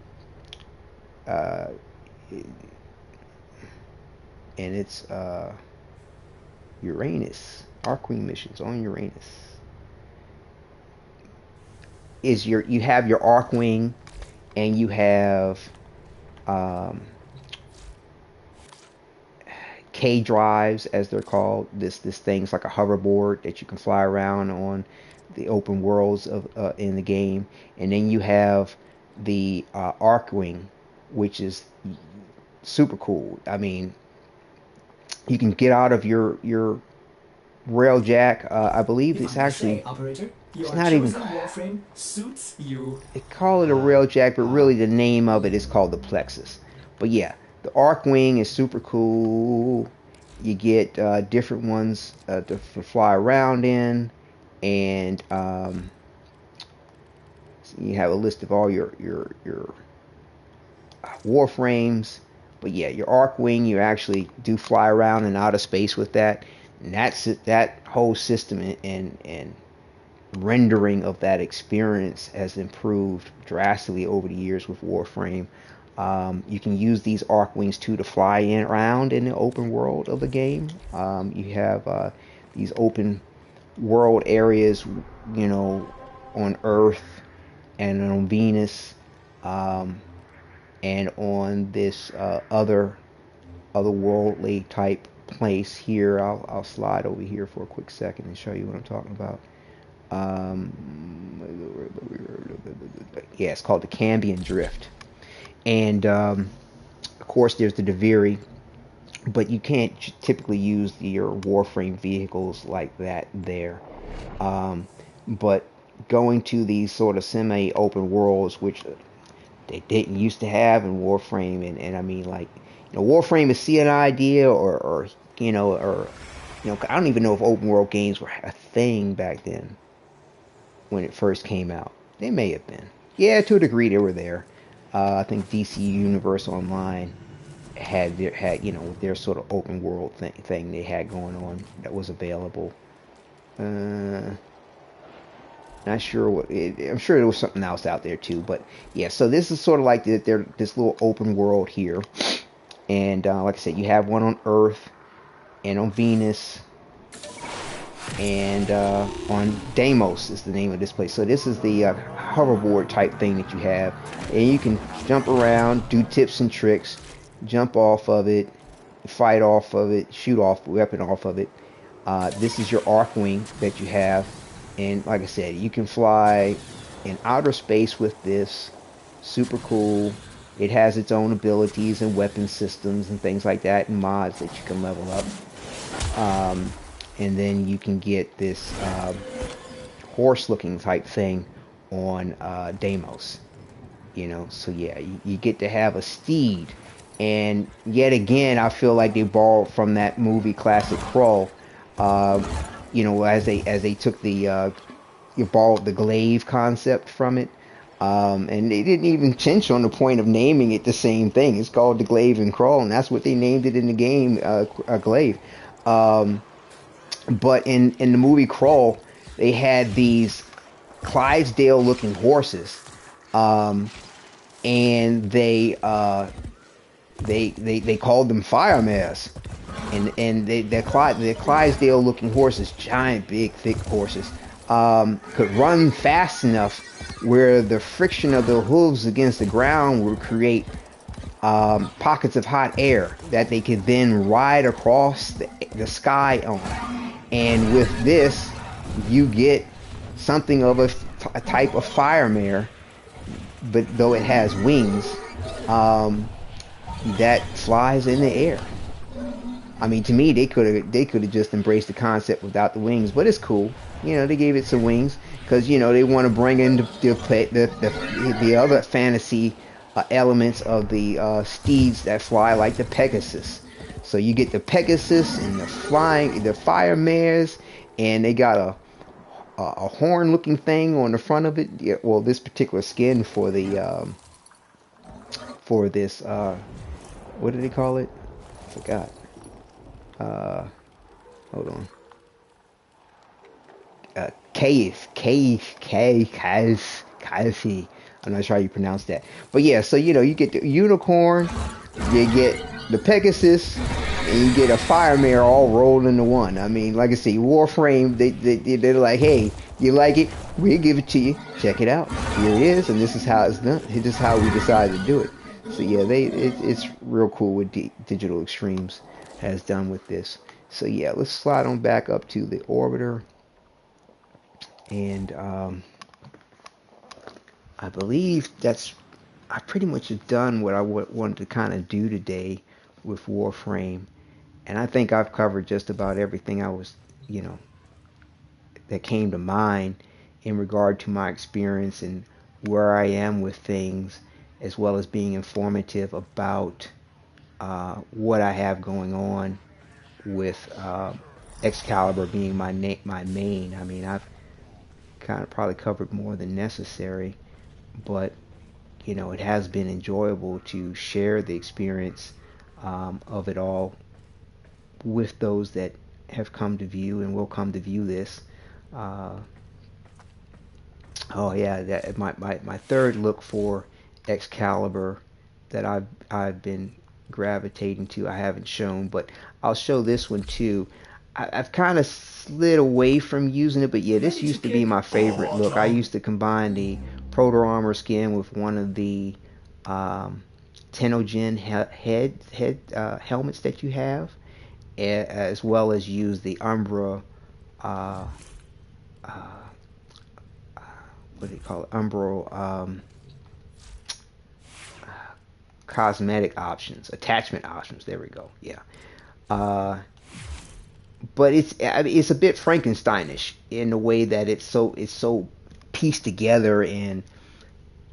it's Uranus, Archwing missions on Uranus. You have your Archwing, and you have K drives, as they're called. This thing's like a hoverboard that you can fly around on the open worlds of in the game. And then you have the Archwing, which is super cool. I mean, you can get out of your Railjack. I believe it's actually operator, it's not even Warframe suits you. They call it a Railjack, but really the name of it is called the Plexus. But yeah, the Archwing is super cool. You get different ones to fly around in, and you have a list of all your Warframes. But yeah, your Archwing, you actually do fly around in outer space with that. And that whole system and rendering of that experience has improved drastically over the years with Warframe. You can use these Archwings too to fly around in the open world of the game. You have these open world areas, on Earth and on Venus, and on this otherworldly type place here. I'll slide over here for a quick second and show you what I'm talking about. Yeah, it's called the Cambion Drift. And of course there's the Duviri, but you can't typically use your Warframe vehicles like that there. But going to these sort of semi-open worlds, which they didn't used to have in Warframe, and I mean, like, Warframe is see an idea, or I don't even know if open world games were a thing back then when it first came out. They may have been. Yeah, to a degree they were there. I think DC Universe Online had their sort of open world thing they had going on that was available. Not sure I'm sure there was something else out there too, but yeah. So this is sort of like this little open world here, and like I said, you have one on Earth and on Venus, and on Deimos is the name of this place. So this is the hoverboard type thing that you have, and you can jump around, do tips and tricks, jump off of it, fight off of it, shoot off weapon off of it. This is your Archwing that you have, and like I said, you can fly in outer space with this. Super cool. It has its own abilities and weapon systems and things like that, and mods that you can level up. And then you can get this horse-looking type thing on Deimos. So yeah, you get to have a steed. And yet again, I feel like they borrowed from that movie classic Crawl. As they took you borrowed the glaive concept from it. And they didn't even chinch on the point of naming it the same thing. It's called the Glaive and Crawl, and that's what they named it in the game, a glaive. But in the movie Crawl, they had these Clydesdale-looking horses, and they called them firemares, and they're Clydesdale looking horses, giant, big, thick horses, could run fast enough where the friction of the hooves against the ground would create pockets of hot air that they could then ride across the sky on. And with this, you get something of a type of fire mare, but though it has wings, that flies in the air. I mean, to me, they could have just embraced the concept without the wings, but it's cool. You know, they gave it some wings because, you know, they want to bring in the other fantasy elements of the steeds that fly, like the Pegasus. So you get the Pegasus and the fire mares, and they got a horn-looking thing on the front of it. Yeah, well, this particular skin for the for this what do they call it? I forgot. Hold on. Kaithe. I'm not sure how you pronounce that. But yeah, so you know, you get the unicorn, you get the Pegasus, and you get a fire mare all rolled into one. I mean, like I say, Warframe, they're like, hey, you like it? We'll give it to you. Check it out. Here it is, and this is how it's done. This is how we decided to do it. So yeah, it's real cool what Digital Extremes has done with this. So yeah, let's slide on back up to the orbiter, and I believe I pretty much have done what I wanted to kind of do today with Warframe, and I think I've covered just about everything I was, you know, that came to mind in regard to my experience and where I am with things, as well as being informative about what I have going on with Excalibur being my main. I mean, I've kind of probably covered more than necessary, but you know, it has been enjoyable to share the experience of it all with those that have come to view and will come to view this. Oh yeah, that my third look for Excalibur that I've been gravitating to, I haven't shown, but I'll show this one too. I've kind of slid away from using it, but yeah, this used to be my favorite look. I used to combine the Proto armor skin with one of the Tenogen helmets that you have, as well as use the Umbra what do you call it? Umbra cosmetic options, attachment options. There we go. Yeah. But it's a bit Frankensteinish in the way that it's so pieced together, and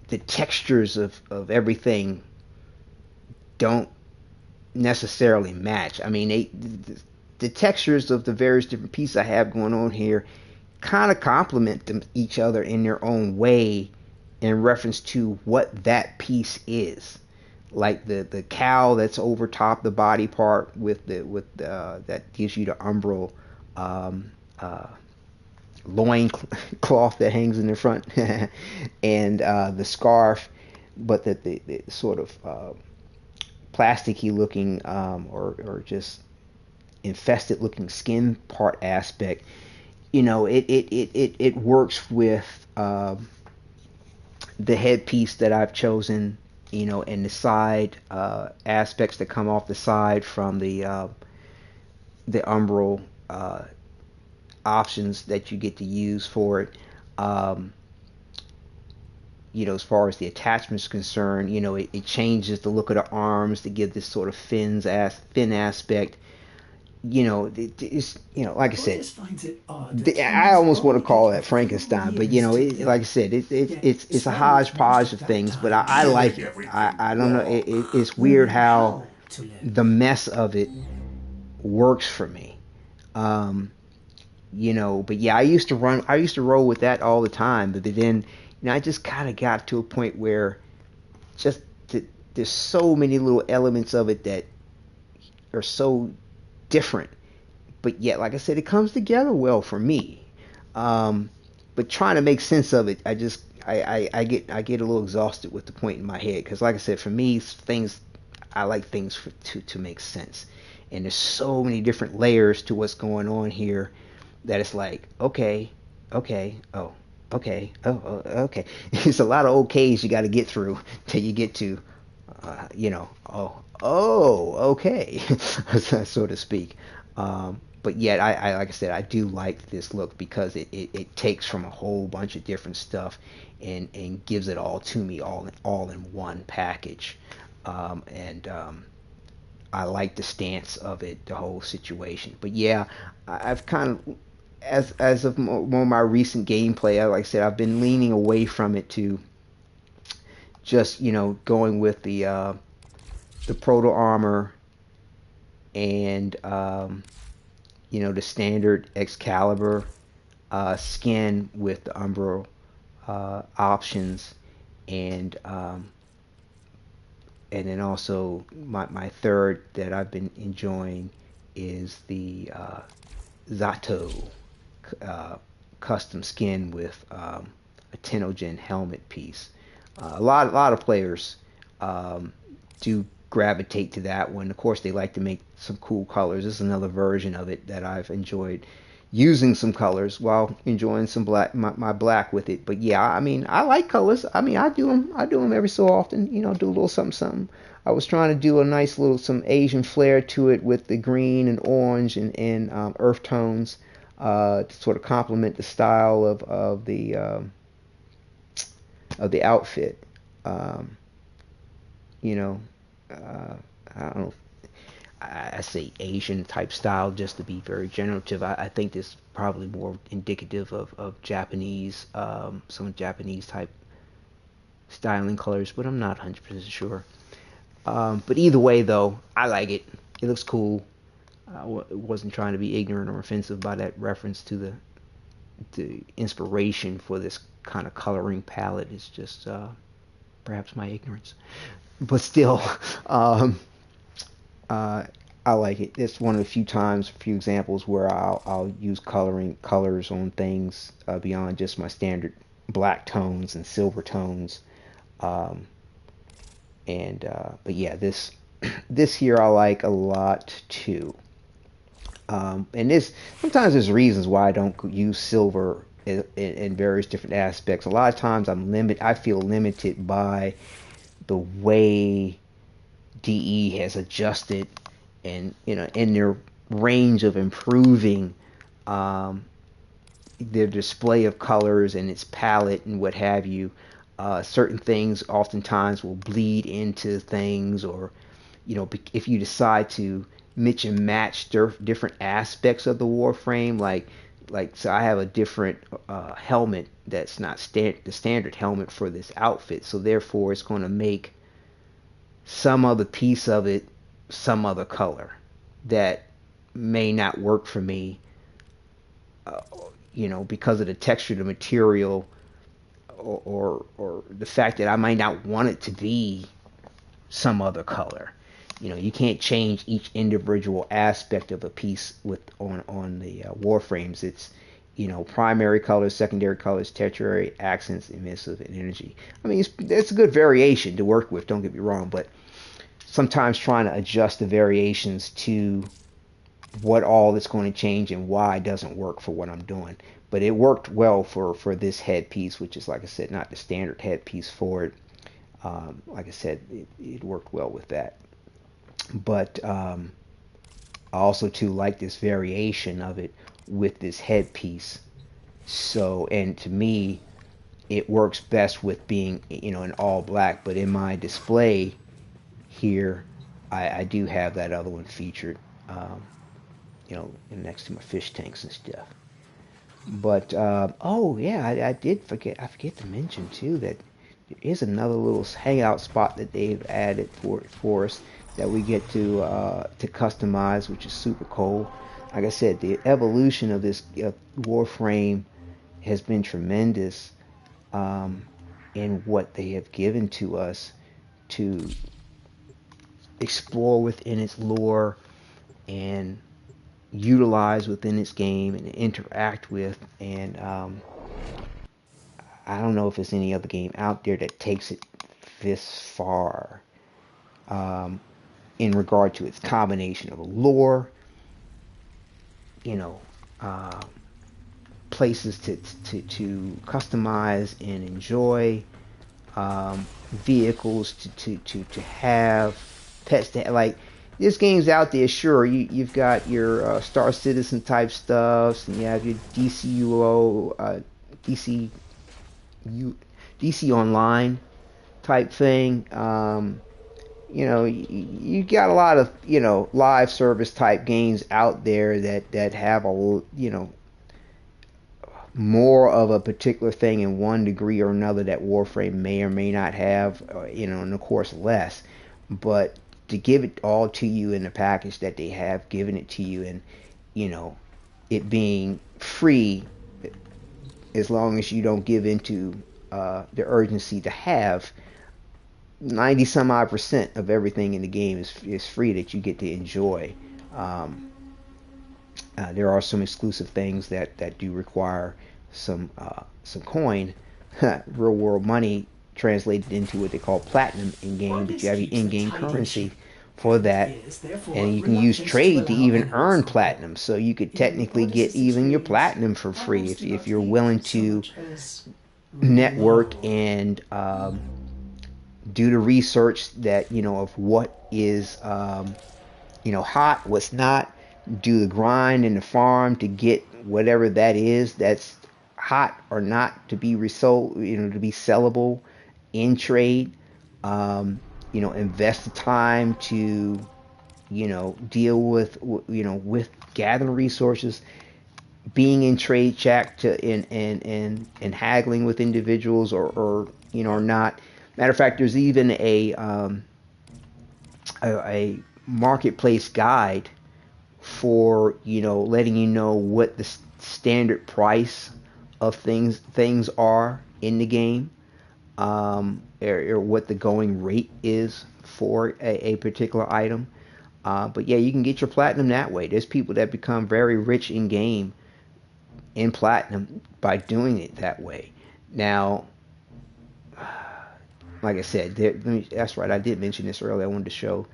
the textures of everything don't necessarily match. I mean, the textures of the various different pieces I have going on here kind of complement each other in their own way in reference to what that piece is. Like the cowl that's over top the body part with that gives you the umbral loin cloth that hangs in the front, and the scarf, but the sort of plasticky looking or just infested looking skin part aspect. You know, it works with the headpiece that I've chosen, you know, and the side aspects that come off the side from the umbral options that you get to use for it. You know, as far as the attachment is concerned, you know, it changes the look of the arms to give this sort of fin aspect. You know, it's, you know, like I said, I almost want to call that Frankenstein, but you know, like I said, it's a hodgepodge of things, but I like it. I don't know, it's weird how the mess of it works for me. You know, but yeah, I used to roll with that all the time, but then, you know, I just kind of got to a point where just there's so many little elements of it that are so different, but yet, like I said, it comes together well for me. But trying to make sense of it, I just I get a little exhausted with the point in my head, because like I said, for me, things, I like things to make sense, and there's so many different layers to what's going on here that it's like, okay, oh, okay, okay. It's a lot of okays you got to get through till you get to, okay, so to speak. But yet, I like I said, I do like this look because it takes from a whole bunch of different stuff and gives it all to me all in one package. And I like the stance of it, the whole situation. But yeah, I've kind of, as of more of my recent gameplay, like I said, I've been leaning away from it to just going with the Proto armor and the standard Excalibur skin with the Umbra options, and then also my third that I've been enjoying is the Zato custom skin with a Tenogen helmet piece. A lot of players do gravitate to that one. Of course, they like to make some cool colors. This is another version of it that I've enjoyed using some colors while enjoying some black, my black with it. But yeah, I mean, I like colors. I mean, I do them every so often. Do a little something. I was trying to do a nice little some Asian flair to it with the green and orange and earth tones to sort of complement the style of the outfit. I don't know. I say Asian type style just to be very generative. I think this is probably more indicative of Japanese, some Japanese type styling colors, but I'm not 100% sure. But either way, though, I like it. It looks cool. I wasn't trying to be ignorant or offensive by that reference to the inspiration for this kind of coloring palette. It's just perhaps my ignorance. But still, I like it. It's one of the few examples where I'll use colors on things beyond just my standard black tones and silver tones. But yeah, this here I like a lot too. And sometimes there's reasons why I don't use silver in various different aspects. A lot of times I feel limited by the way DE has adjusted and in their range of improving their display of colors and its palette and what have you. Certain things oftentimes will bleed into things, or if you decide to mix and match different aspects of the Warframe, like so I have a different helmet that's not the standard helmet for this outfit, so therefore it's going to make some other piece of it some other color that may not work for me, because of the texture of the material, or the fact that I might not want it to be some other color. You can't change each individual aspect of a piece on the Warframes. It's primary colors, secondary colors, tertiary accents, emissive, and energy. I mean, it's a good variation to work with, don't get me wrong, but sometimes trying to adjust the variations to what all that's going to change and why doesn't work for what I'm doing. But it worked well for this headpiece, which is, like I said, not the standard headpiece for it. Like I said, it worked well with that. But I also too like this variation of it with this headpiece. So, and to me, it works best with being in all black. But in my display here, I do have that other one featured, next to my fish tanks and stuff. But oh yeah, I did forget. I forget to mention too that there is another little hangout spot that they've added for us that we get to customize, which is super cool. Like I said, the evolution of this Warframe has been tremendous in what they have given to us to explore within its lore and utilize within its game and interact with. And I don't know if there's any other game out there that takes it this far, in regard to its combination of lore, you know, places to customize and enjoy, vehicles to have, pets to have. Like, this game's out there, sure, you've got your Star Citizen type stuff, and you have your DC Online type thing. You know, you got a lot of, you know, live service type games out there that have a, you know, more of a particular thing in one degree or another that Warframe may or may not have, you know, and of course less. But to give it all to you in the package that they have given it to you, and, you know, it being free, as long as you don't give into the urgency to have 90 some odd % of everything in the game is free that you get to enjoy. There are some exclusive things that do require some coin, real world money, translated into what they call platinum in game, but you have your in-game currency for that, and you can use trade to even earn platinum, so you could technically get even your platinum for free if you're willing to network and do the research that, you know, of what is, you know, hot, what's not, do the grind in the farm to get whatever that is that's hot or not to be resold, you know, to be sellable in trade. You know, invest the time to, you know, deal with, you know, with gathering resources, being in trade chat to and haggling with individuals, or you know, or not. Matter of fact, there's even a marketplace guide for, you know, letting you know what the standard price of things are in the game, or what the going rate is for a particular item. But yeah, you can get your platinum that way. There's people that become very rich in game in platinum by doing it that way. Now, like I said, that's right, I did mention this earlier. I wanted to show,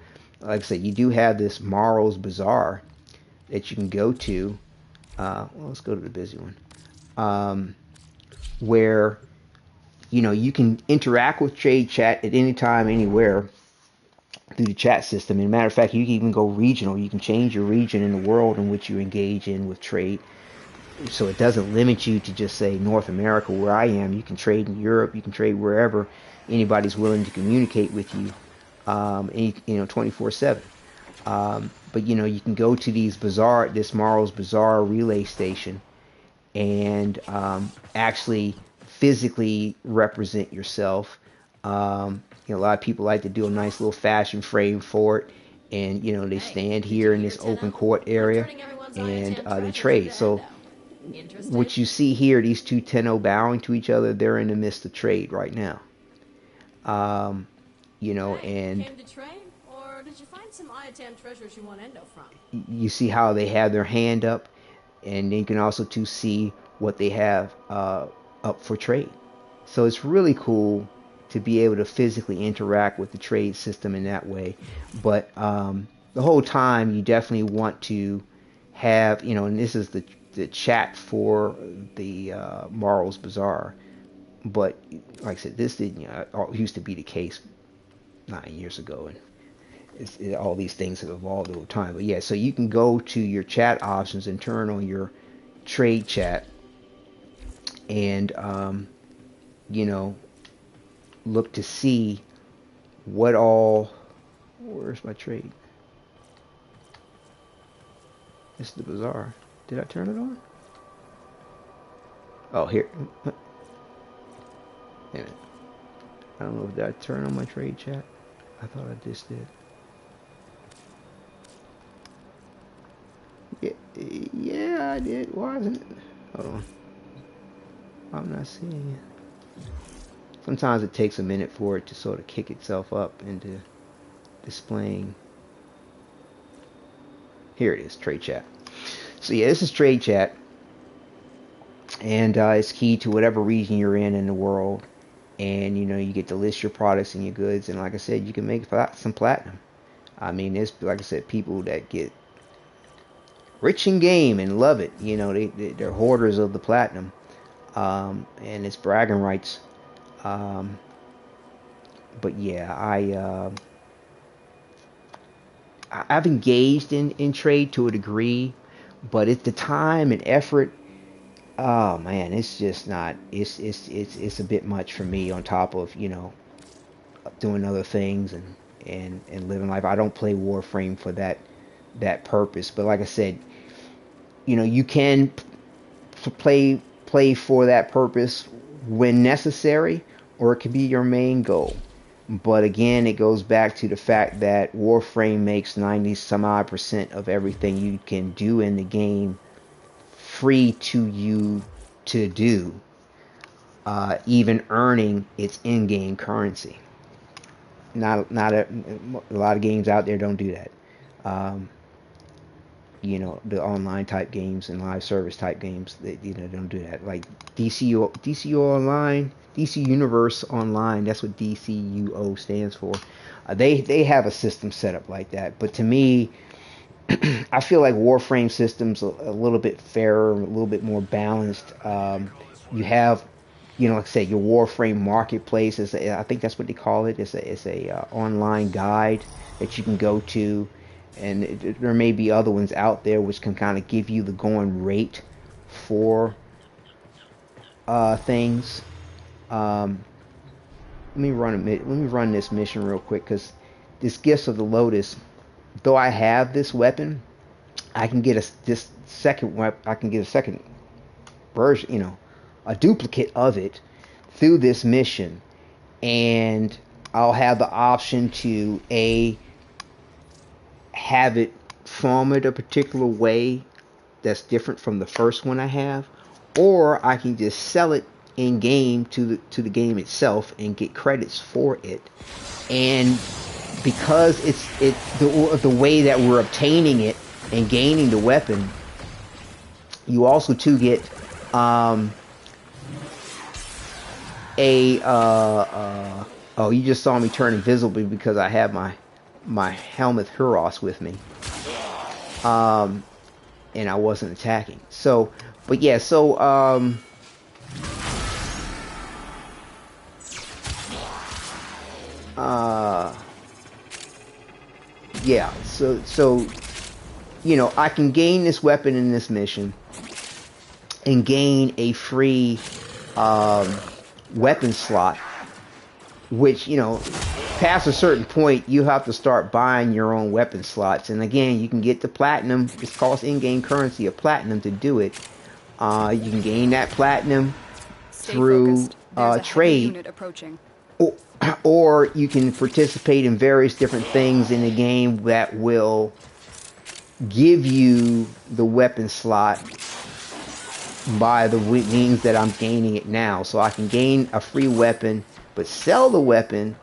like I said, you do have this Morrow's Bazaar that you can go to. Well, let's go to the busy one, where, you know, you can interact with trade chat at any time, anywhere through the chat system. And matter of fact, you can even go regional. You can change your region in the world in which you engage in with trade, so it doesn't limit you to just say North America where I am. You can trade in Europe. You can trade wherever anybody's willing to communicate with you, you know, 24/7. But, you know, you can go to this Morrow's Bazaar relay station, and actually physically represent yourself. You know, a lot of people like to do a nice little fashion frame for it, and, you know, they stand here in this open court area, and they trade. So what you see here, these two 10-0 bowing to each other, they're in the midst of trade right now. You know, and came to trade, or did you find some Iatam treasures you want endo from? You see how they have their hand up, and then you can also see what they have up for trade. So it's really cool to be able to physically interact with the trade system in that way. But the whole time, you definitely want to have, you know, and this is the chat for the Morrow's Bazaar. But like I said, this didn't, you know, used to be the case 9 years ago, and all these things have evolved over time. But yeah, so you can go to your chat options and turn on your trade chat, and you know, look to see what all. Where's my trade? This is the Bazaar. Did I turn it on? Oh, here. Wait a minute. I don't know if did I turn on my trade chat. I thought I just did. Yeah, I did. Why isn't it? Hold on. I'm not seeing it. Sometimes it takes a minute for it to sort of kick itself up into displaying. Here it is, trade chat. So yeah, this is trade chat. and it's key to whatever region you're in the world. And you know, you get to list your products and your goods, and like I said, you can make some platinum. I mean, there's, like I said, people that get rich in game and love it. You know, they're hoarders of the platinum, and it's bragging rights. But yeah, I've engaged in trade to a degree, but it's the time and effort. Oh man, it's just not. It's a bit much for me. On top of, you know, doing other things and living life. I don't play Warframe for that purpose. But like I said, you know, you can play for that purpose when necessary, or it can be your main goal. But again, it goes back to the fact that Warframe makes 90 some odd % of everything you can do in the game free to you to do, even earning its in-game currency. Not a lot of games out there don't do that. You know, the online type games and live service type games, that, you know, don't do that. Like DCU Online, DC Universe Online, that's what DCUO stands for. They have a system set up like that. But to me, I feel like Warframe system's a little bit fairer, a little bit more balanced. You have, you know, like I said, your Warframe marketplace is, I think that's what they call it. It's a online guide that you can go to, and there may be other ones out there which can kind of give you the going rate for things. Let me run this mission real quick, because this Gifts of the Lotus, though I have this weapon, I can get this second weapon. I can get a second version, you know, a duplicate of it through this mission, and I'll have the option to have it formatted a particular way that's different from the first one I have, or I can just sell it in game to the game itself and get credits for it. And because it's the way that we're obtaining it and gaining the weapon, you also too get oh, you just saw me turn invisible because I have my Helminth Huros with me, and I wasn't attacking. So, but yeah, so yeah, so you know, I can gain this weapon in this mission and gain a free weapon slot, which, you know, past a certain point, you have to start buying your own weapon slots. And again, you can get the platinum. It costs in-game currency of platinum to do it. You can gain that platinum through trade, or you can participate in various different things in the game that will give you the weapon slot by the means that I'm gaining it now. So I can gain a free weapon, but sell the weapon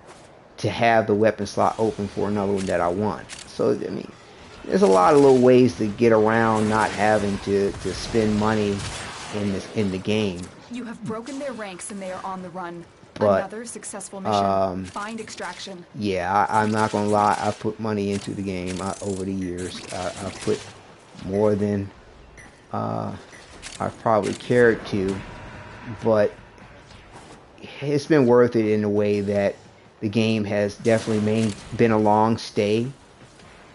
to have the weapon slot open for another one that I want. So, I mean, there's a lot of little ways to get around not having to spend money in the game. You have broken their ranks and they are on the run. But, another successful mission. Find extraction. Yeah, I'm not gonna lie. I put money into the game over the years. I put more than I probably cared to, but it's been worth it in a way that the game has definitely been a long stay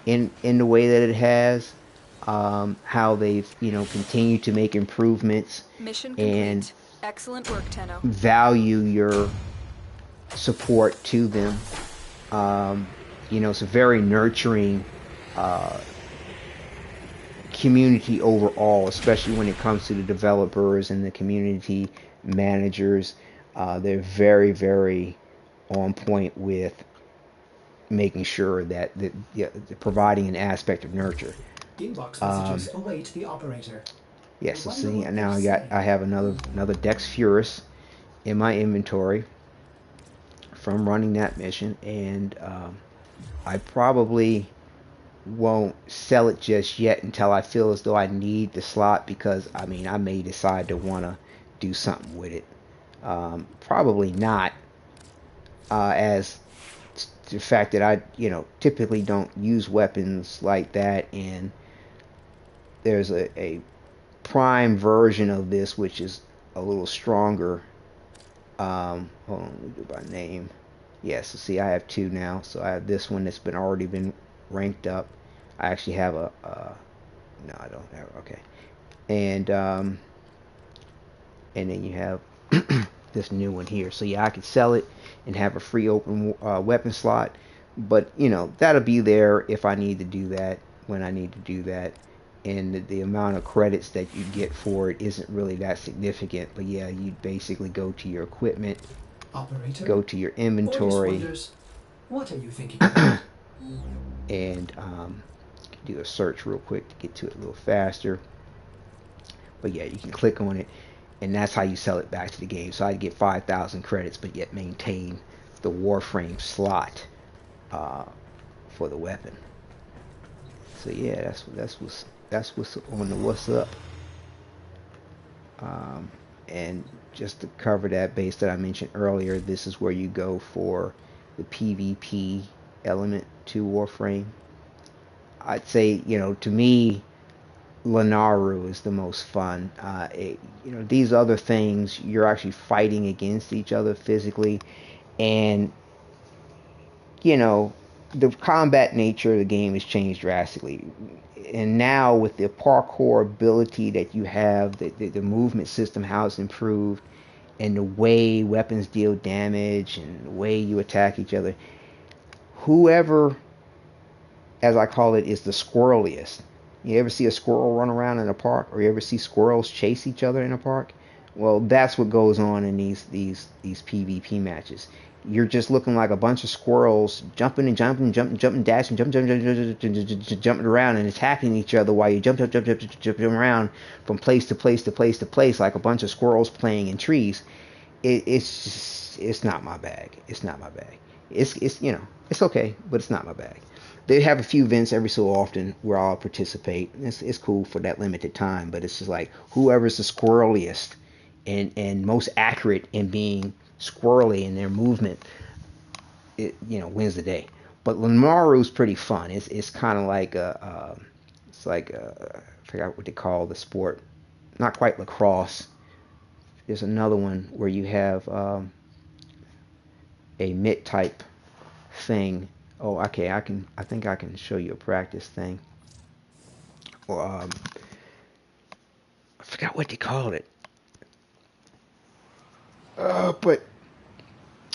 in the way that it has. How they've, you know, continued to make improvements. Mission complete. And excellent work, Tenno. Value your support to them. You know, it's a very nurturing community overall, especially when it comes to the developers and the community managers. They're very, very on point with making sure that providing an aspect of nurture. Inbox messages await the operator. Yes, so see, now I have another Dex Furus in my inventory from running that mission, and I probably won't sell it just yet until I feel as though I need the slot, because I mean, I may decide to want to do something with it. Probably not, as the fact that I, typically don't use weapons like that, and there's a prime version of this which is a little stronger. Hold on, let me do by name. Yeah, so see, I have two now. So I have this one that's already been ranked up. I actually have no, I don't have. Okay, and then you have this new one here. So yeah, I could sell it and have a free open weapon slot, but that'll be there if I need to do that, when I need to do that. And the amount of credits that you get for it isn't really that significant. But yeah, you basically go to your equipment, Operator, go to your inventory, what are you thinking about? and do a search real quick to get to it a little faster. But yeah, you can click on it, and that's how you sell it back to the game. So I'd get 5,000 credits, but yet maintain the Warframe slot for the weapon. So yeah, that's what's on the what's up. And just to cover that base that I mentioned earlier, this is where you go for the PvP element to Warframe. I'd say, to me, Lunaro is the most fun. These other things, you're actually fighting against each other physically, and the combat nature of the game has changed drastically. And now with the parkour ability that you have, the movement system, how it's improved, and the way weapons deal damage, and the way you attack each other, whoever, as I call it, is the squirreliest. You ever see a squirrel run around in a park, or you ever see squirrels chase each other in a park? Well, that's what goes on in these PvP matches. You're just looking like a bunch of squirrels jumping, dashing, jumping around and attacking each other while you jump around from place to place to place to place like a bunch of squirrels playing in trees. It's not my bag. It's not my bag. It's okay, but it's not my bag. They have a few events every so often where I'll participate. It's cool for that limited time, but it's just like whoever's the squirreliest and most accurate in being squirrely in their movement, wins the day. But Lunaro's pretty fun. It's kind of like I forgot what they call the sport. Not quite lacrosse. There's another one where you have a mitt type thing. Oh, okay. I think I can show you a practice thing. Or I forgot what they called it. But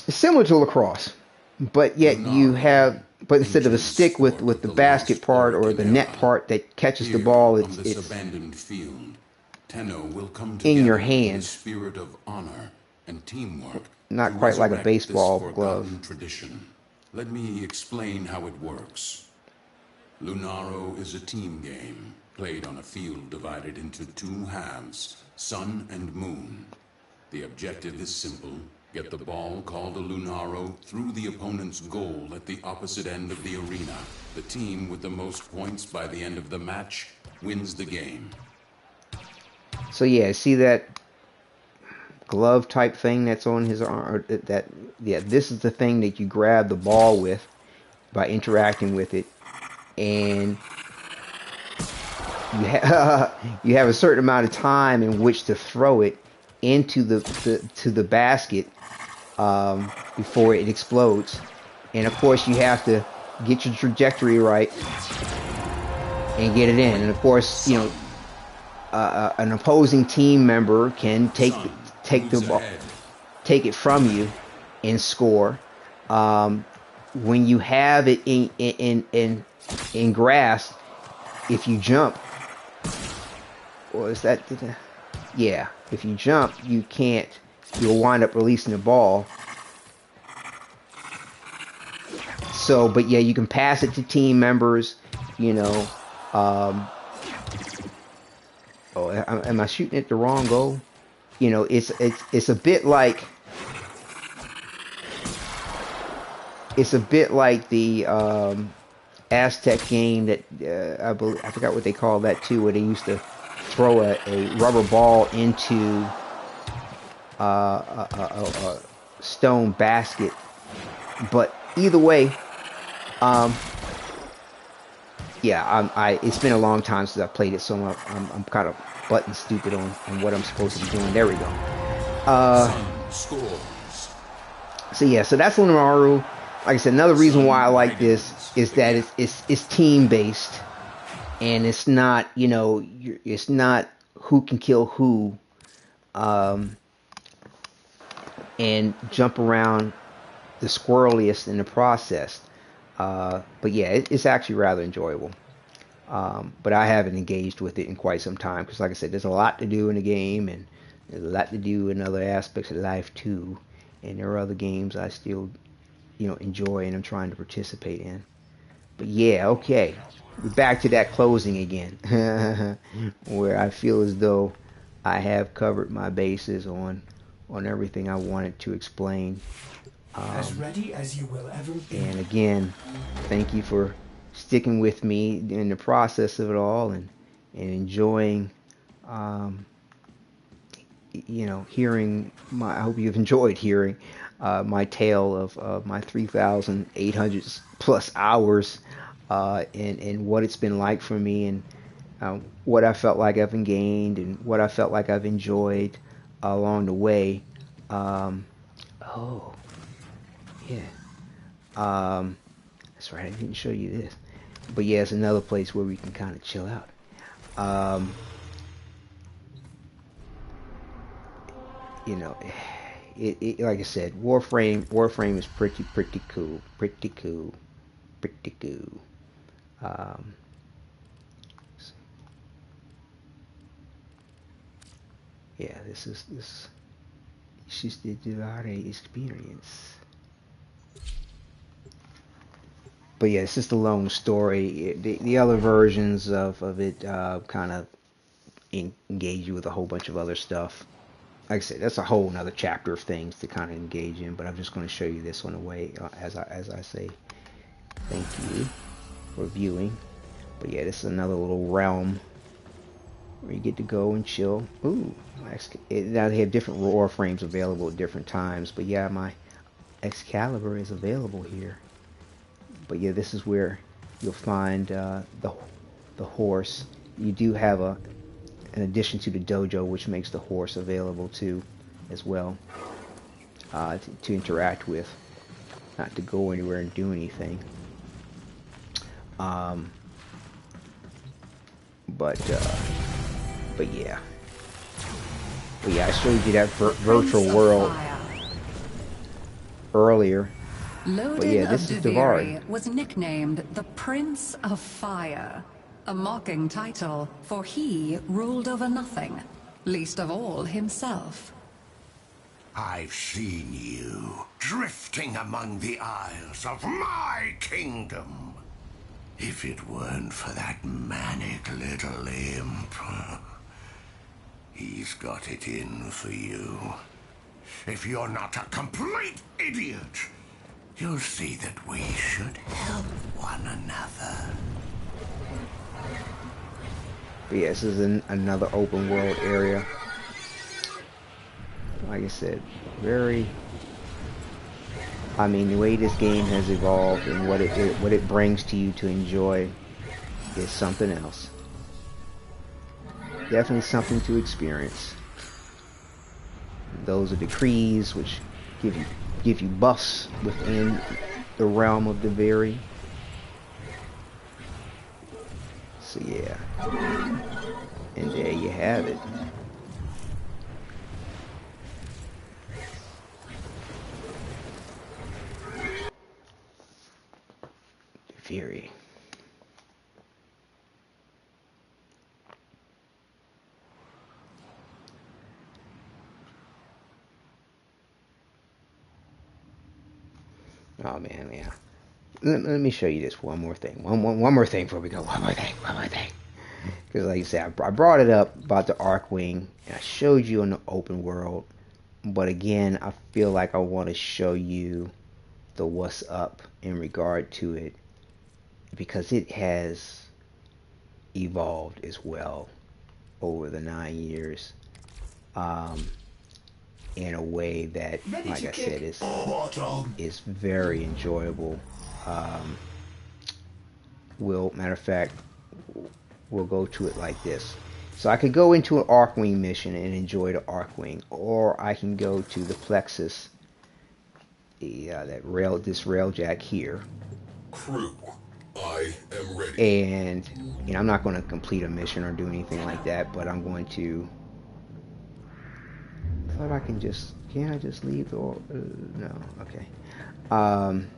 it's similar to lacrosse, but yet you have, but instead of a stick with the basket part or the net part that catches the ball, it's abandoned field. Tenno will come in your in hand. the spirit of honor and teamwork. Not to quite like a resurrect baseball this glove. forgotten tradition. Let me explain how it works. Lunaro is a team game, played on a field divided into two halves, sun and moon. The objective is simple. Get the ball, called a Lunaro, through the opponent's goal at the opposite end of the arena. The team with the most points by the end of the match wins the game. So yeah, see that glove type thing that's on his arm? This is the thing that you grab the ball with by interacting with it, and you have a certain amount of time in which to throw it into the basket before it explodes. And of course you have to get your trajectory right and get it in. And of course, an opposing team member can take the ball, take it from you, and score. When you have it in grass, if you jump, or is that? Yeah, if you jump, you'll wind up releasing the ball. So, but yeah, you can pass it to team members, oh, am I shooting at the wrong goal? It's a bit like the Aztec game that I forgot what they call that too, where they used to throw a rubber ball into a stone basket. But either way, yeah, it's been a long time since I've played it, so I'm kind of button stupid on what I'm supposed to be doing. There we go. So yeah, so that's Lunaro. Like I said, another reason why I like this is that it's team based, and it's not, you know, it's not who can kill who, and jump around the squirreliest in the process. But yeah, it's actually rather enjoyable. But I haven't engaged with it in quite some time because, like I said, there's a lot to do in the game, and there's a lot to do in other aspects of life too. And there are other games I still, you know, enjoy and I'm trying to participate in. But yeah, okay, we're back to that closing again, where I feel as though I have covered my bases on everything I wanted to explain. As ready as you will ever be. And again, thank you for sticking with me in the process of it all, and enjoying, you know, hearing my. I hope you've enjoyed hearing my tale of my 3,800 plus hours, and what it's been like for me, and what I felt like I've gained, and what I felt like I've enjoyed along the way. Oh, yeah. That's right. I didn't show you this, but yeah, it's another place where we can kind of chill out. You know, it like I said, Warframe is pretty cool, pretty cool. Yeah, this is the Duviri experience. But yeah, it's just a long story. The other versions of it kind of engage you with a whole bunch of other stuff. Like I said, that's a whole nother chapter of things to kind of engage in. But I'm just going to show you this on the way as I say thank you for viewing. But yeah, this is another little realm where you get to go and chill. Ooh, now they have different Warframes available at different times. But yeah, my Excalibur is available here. But yeah, this is where you'll find the horse. You do have an addition to the dojo, which makes the horse available too, as well, to interact with, not to go anywhere and do anything. But yeah, I showed you that virtual world earlier. But yeah, this is Duviri. Was nicknamed the Prince of Fire, a mocking title, for he ruled over nothing, least of all himself. I've seen you drifting among the isles of my kingdom. If it weren't for that manic little imp, he's got it in for you. If you're not a complete idiot, you'll see that we should help one another. But yeah, this is another open world area. Like I said, I mean, the way this game has evolved and what it brings to you to enjoy is something else. Definitely something to experience. Those are decrees which give you buffs within the realm of Duviri. So yeah, and there you have it. Duviri. Oh man, yeah. Let me show you this one more thing. One more thing before we go. One more thing. Because like you said, I brought it up about the Archwing, and I showed you on the open world. But again, I feel like I want to show you the what's up in regard to it because it has evolved as well over the 9 years, in a way that, like I said, is very enjoyable. Matter of fact, we'll go to it like this. So I could go into an Archwing mission and enjoy the Archwing, or I can go to the Plexus, this Railjack here. Crew, I am ready. And I'm not going to complete a mission or do anything like that, but I'm going to. I thought I can just. Can't I just leave the? No. Okay. I'm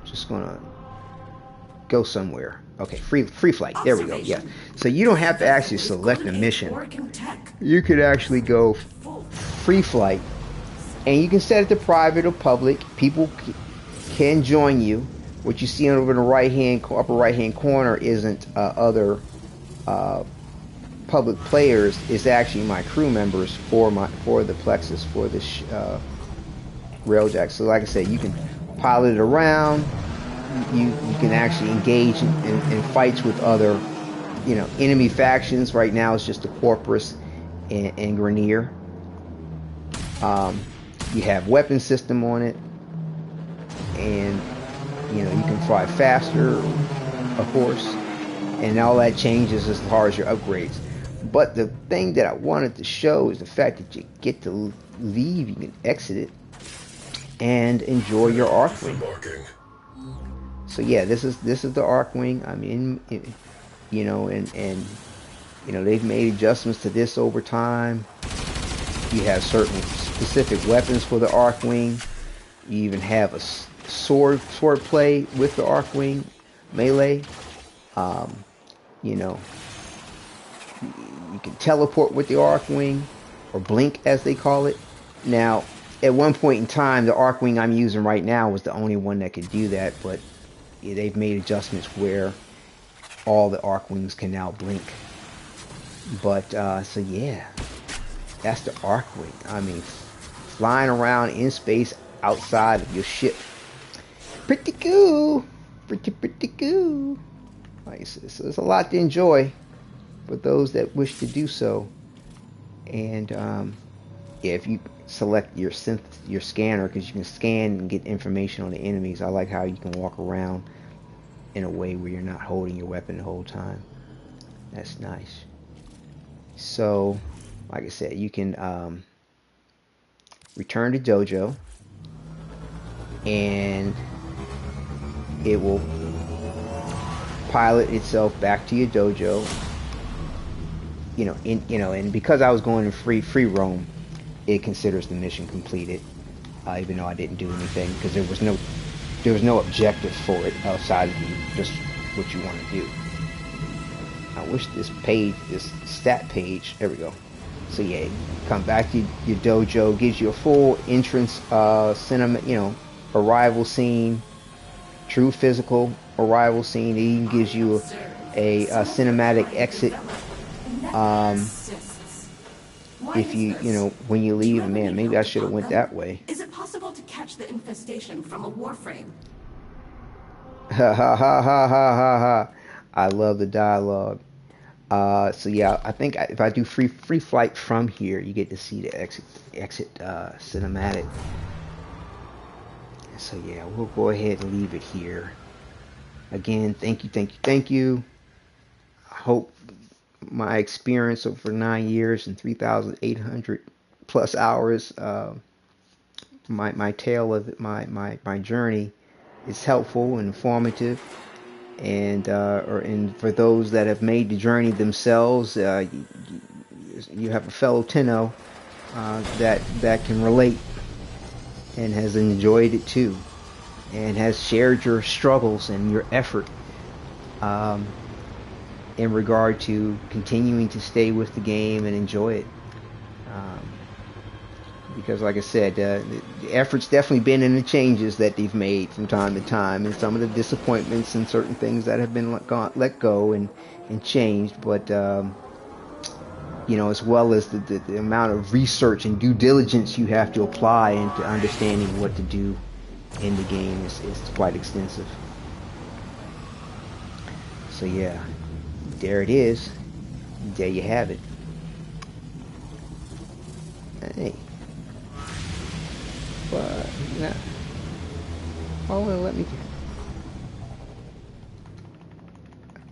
just gonna go somewhere. Okay, free flight. There we go. Yeah. So you don't have to actually select a mission. You could actually go free flight, and you can set it to private or public. People can join you. What you see over in the upper right hand corner isn't other public players. It's actually my crew members for the Plexus, for this Railjack. So like I said, you can pilot it around. You can actually engage in fights with other, enemy factions. Right now it's just the Corpus and Grenier. You have weapon system on it, and you can fly faster, of course, and all that changes as far as your upgrades. But the thing that I wanted to show is the fact that you get to leave, you can exit it, and enjoy your Archwing. So yeah, this is the Archwing. I mean, and they've made adjustments to this over time. You have certain specific weapons for the Archwing. You even have a sword play with the Archwing melee. You can teleport with the Archwing, or blink as they call it. Now, at one point in time, the Archwing I'm using right now was the only one that could do that, but they've made adjustments where all the Archwings can now blink. But so yeah, that's the Archwing. I mean, flying around in space outside of your ship. Pretty cool. Pretty cool. Like I said, so there's a lot to enjoy for those that wish to do so. And if you select your scanner, because you can scan and get information on the enemies. I like how you can walk around in a way where you're not holding your weapon the whole time. That's nice. So, like I said, you can return to Dojo, and it will pilot itself back to your dojo. And because I was going in free roam, it considers the mission completed, even though I didn't do anything, because there was no objective for it outside of just what you want to do. I wish this stat page, there we go. So yeah, come back to your dojo, gives you a full entrance, arrival scene, true physical arrival scene. It even gives you a cinematic exit. If when you leave, man, maybe I should have went that way. Is it possible to catch the infestation from a Warframe? Ha ha ha ha ha ha ha. I love the dialogue. So yeah, I think if I do free flight from here, you get to see the exit cinematic. So yeah, we'll go ahead and leave it here. Again, thank you. I hope my experience over 9 years and 3,800 plus hours, my tale of my journey is helpful and informative, and for those that have made the journey themselves, you have a fellow Tenno that can relate and has enjoyed it too, and has shared your struggles and your effort in regard to continuing to stay with the game and enjoy it. Because like I said, the effort's definitely been in the changes that they've made from time to time, and some of the disappointments and certain things that have been let go and changed, but as well as the amount of research and due diligence you have to apply into understanding what to do in the game is quite extensive. So yeah, there it is. There you have it. Hey. But nah. Oh, well, let me.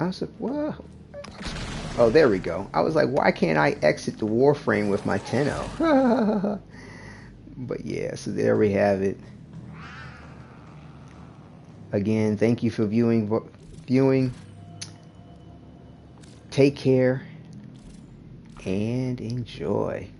I was like, whoa. Oh, there we go. I was like, why can't I exit the Warframe with my Tenno? But yeah, so there we have it. Again, thank you for viewing. Take care and enjoy.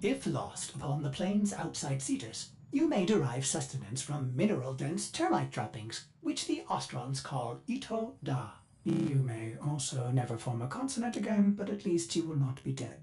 If lost upon the plains outside Cetus, you may derive sustenance from mineral-dense termite droppings, which the Ostrons call Ito Da. You may also never form a consonant again, but at least you will not be dead.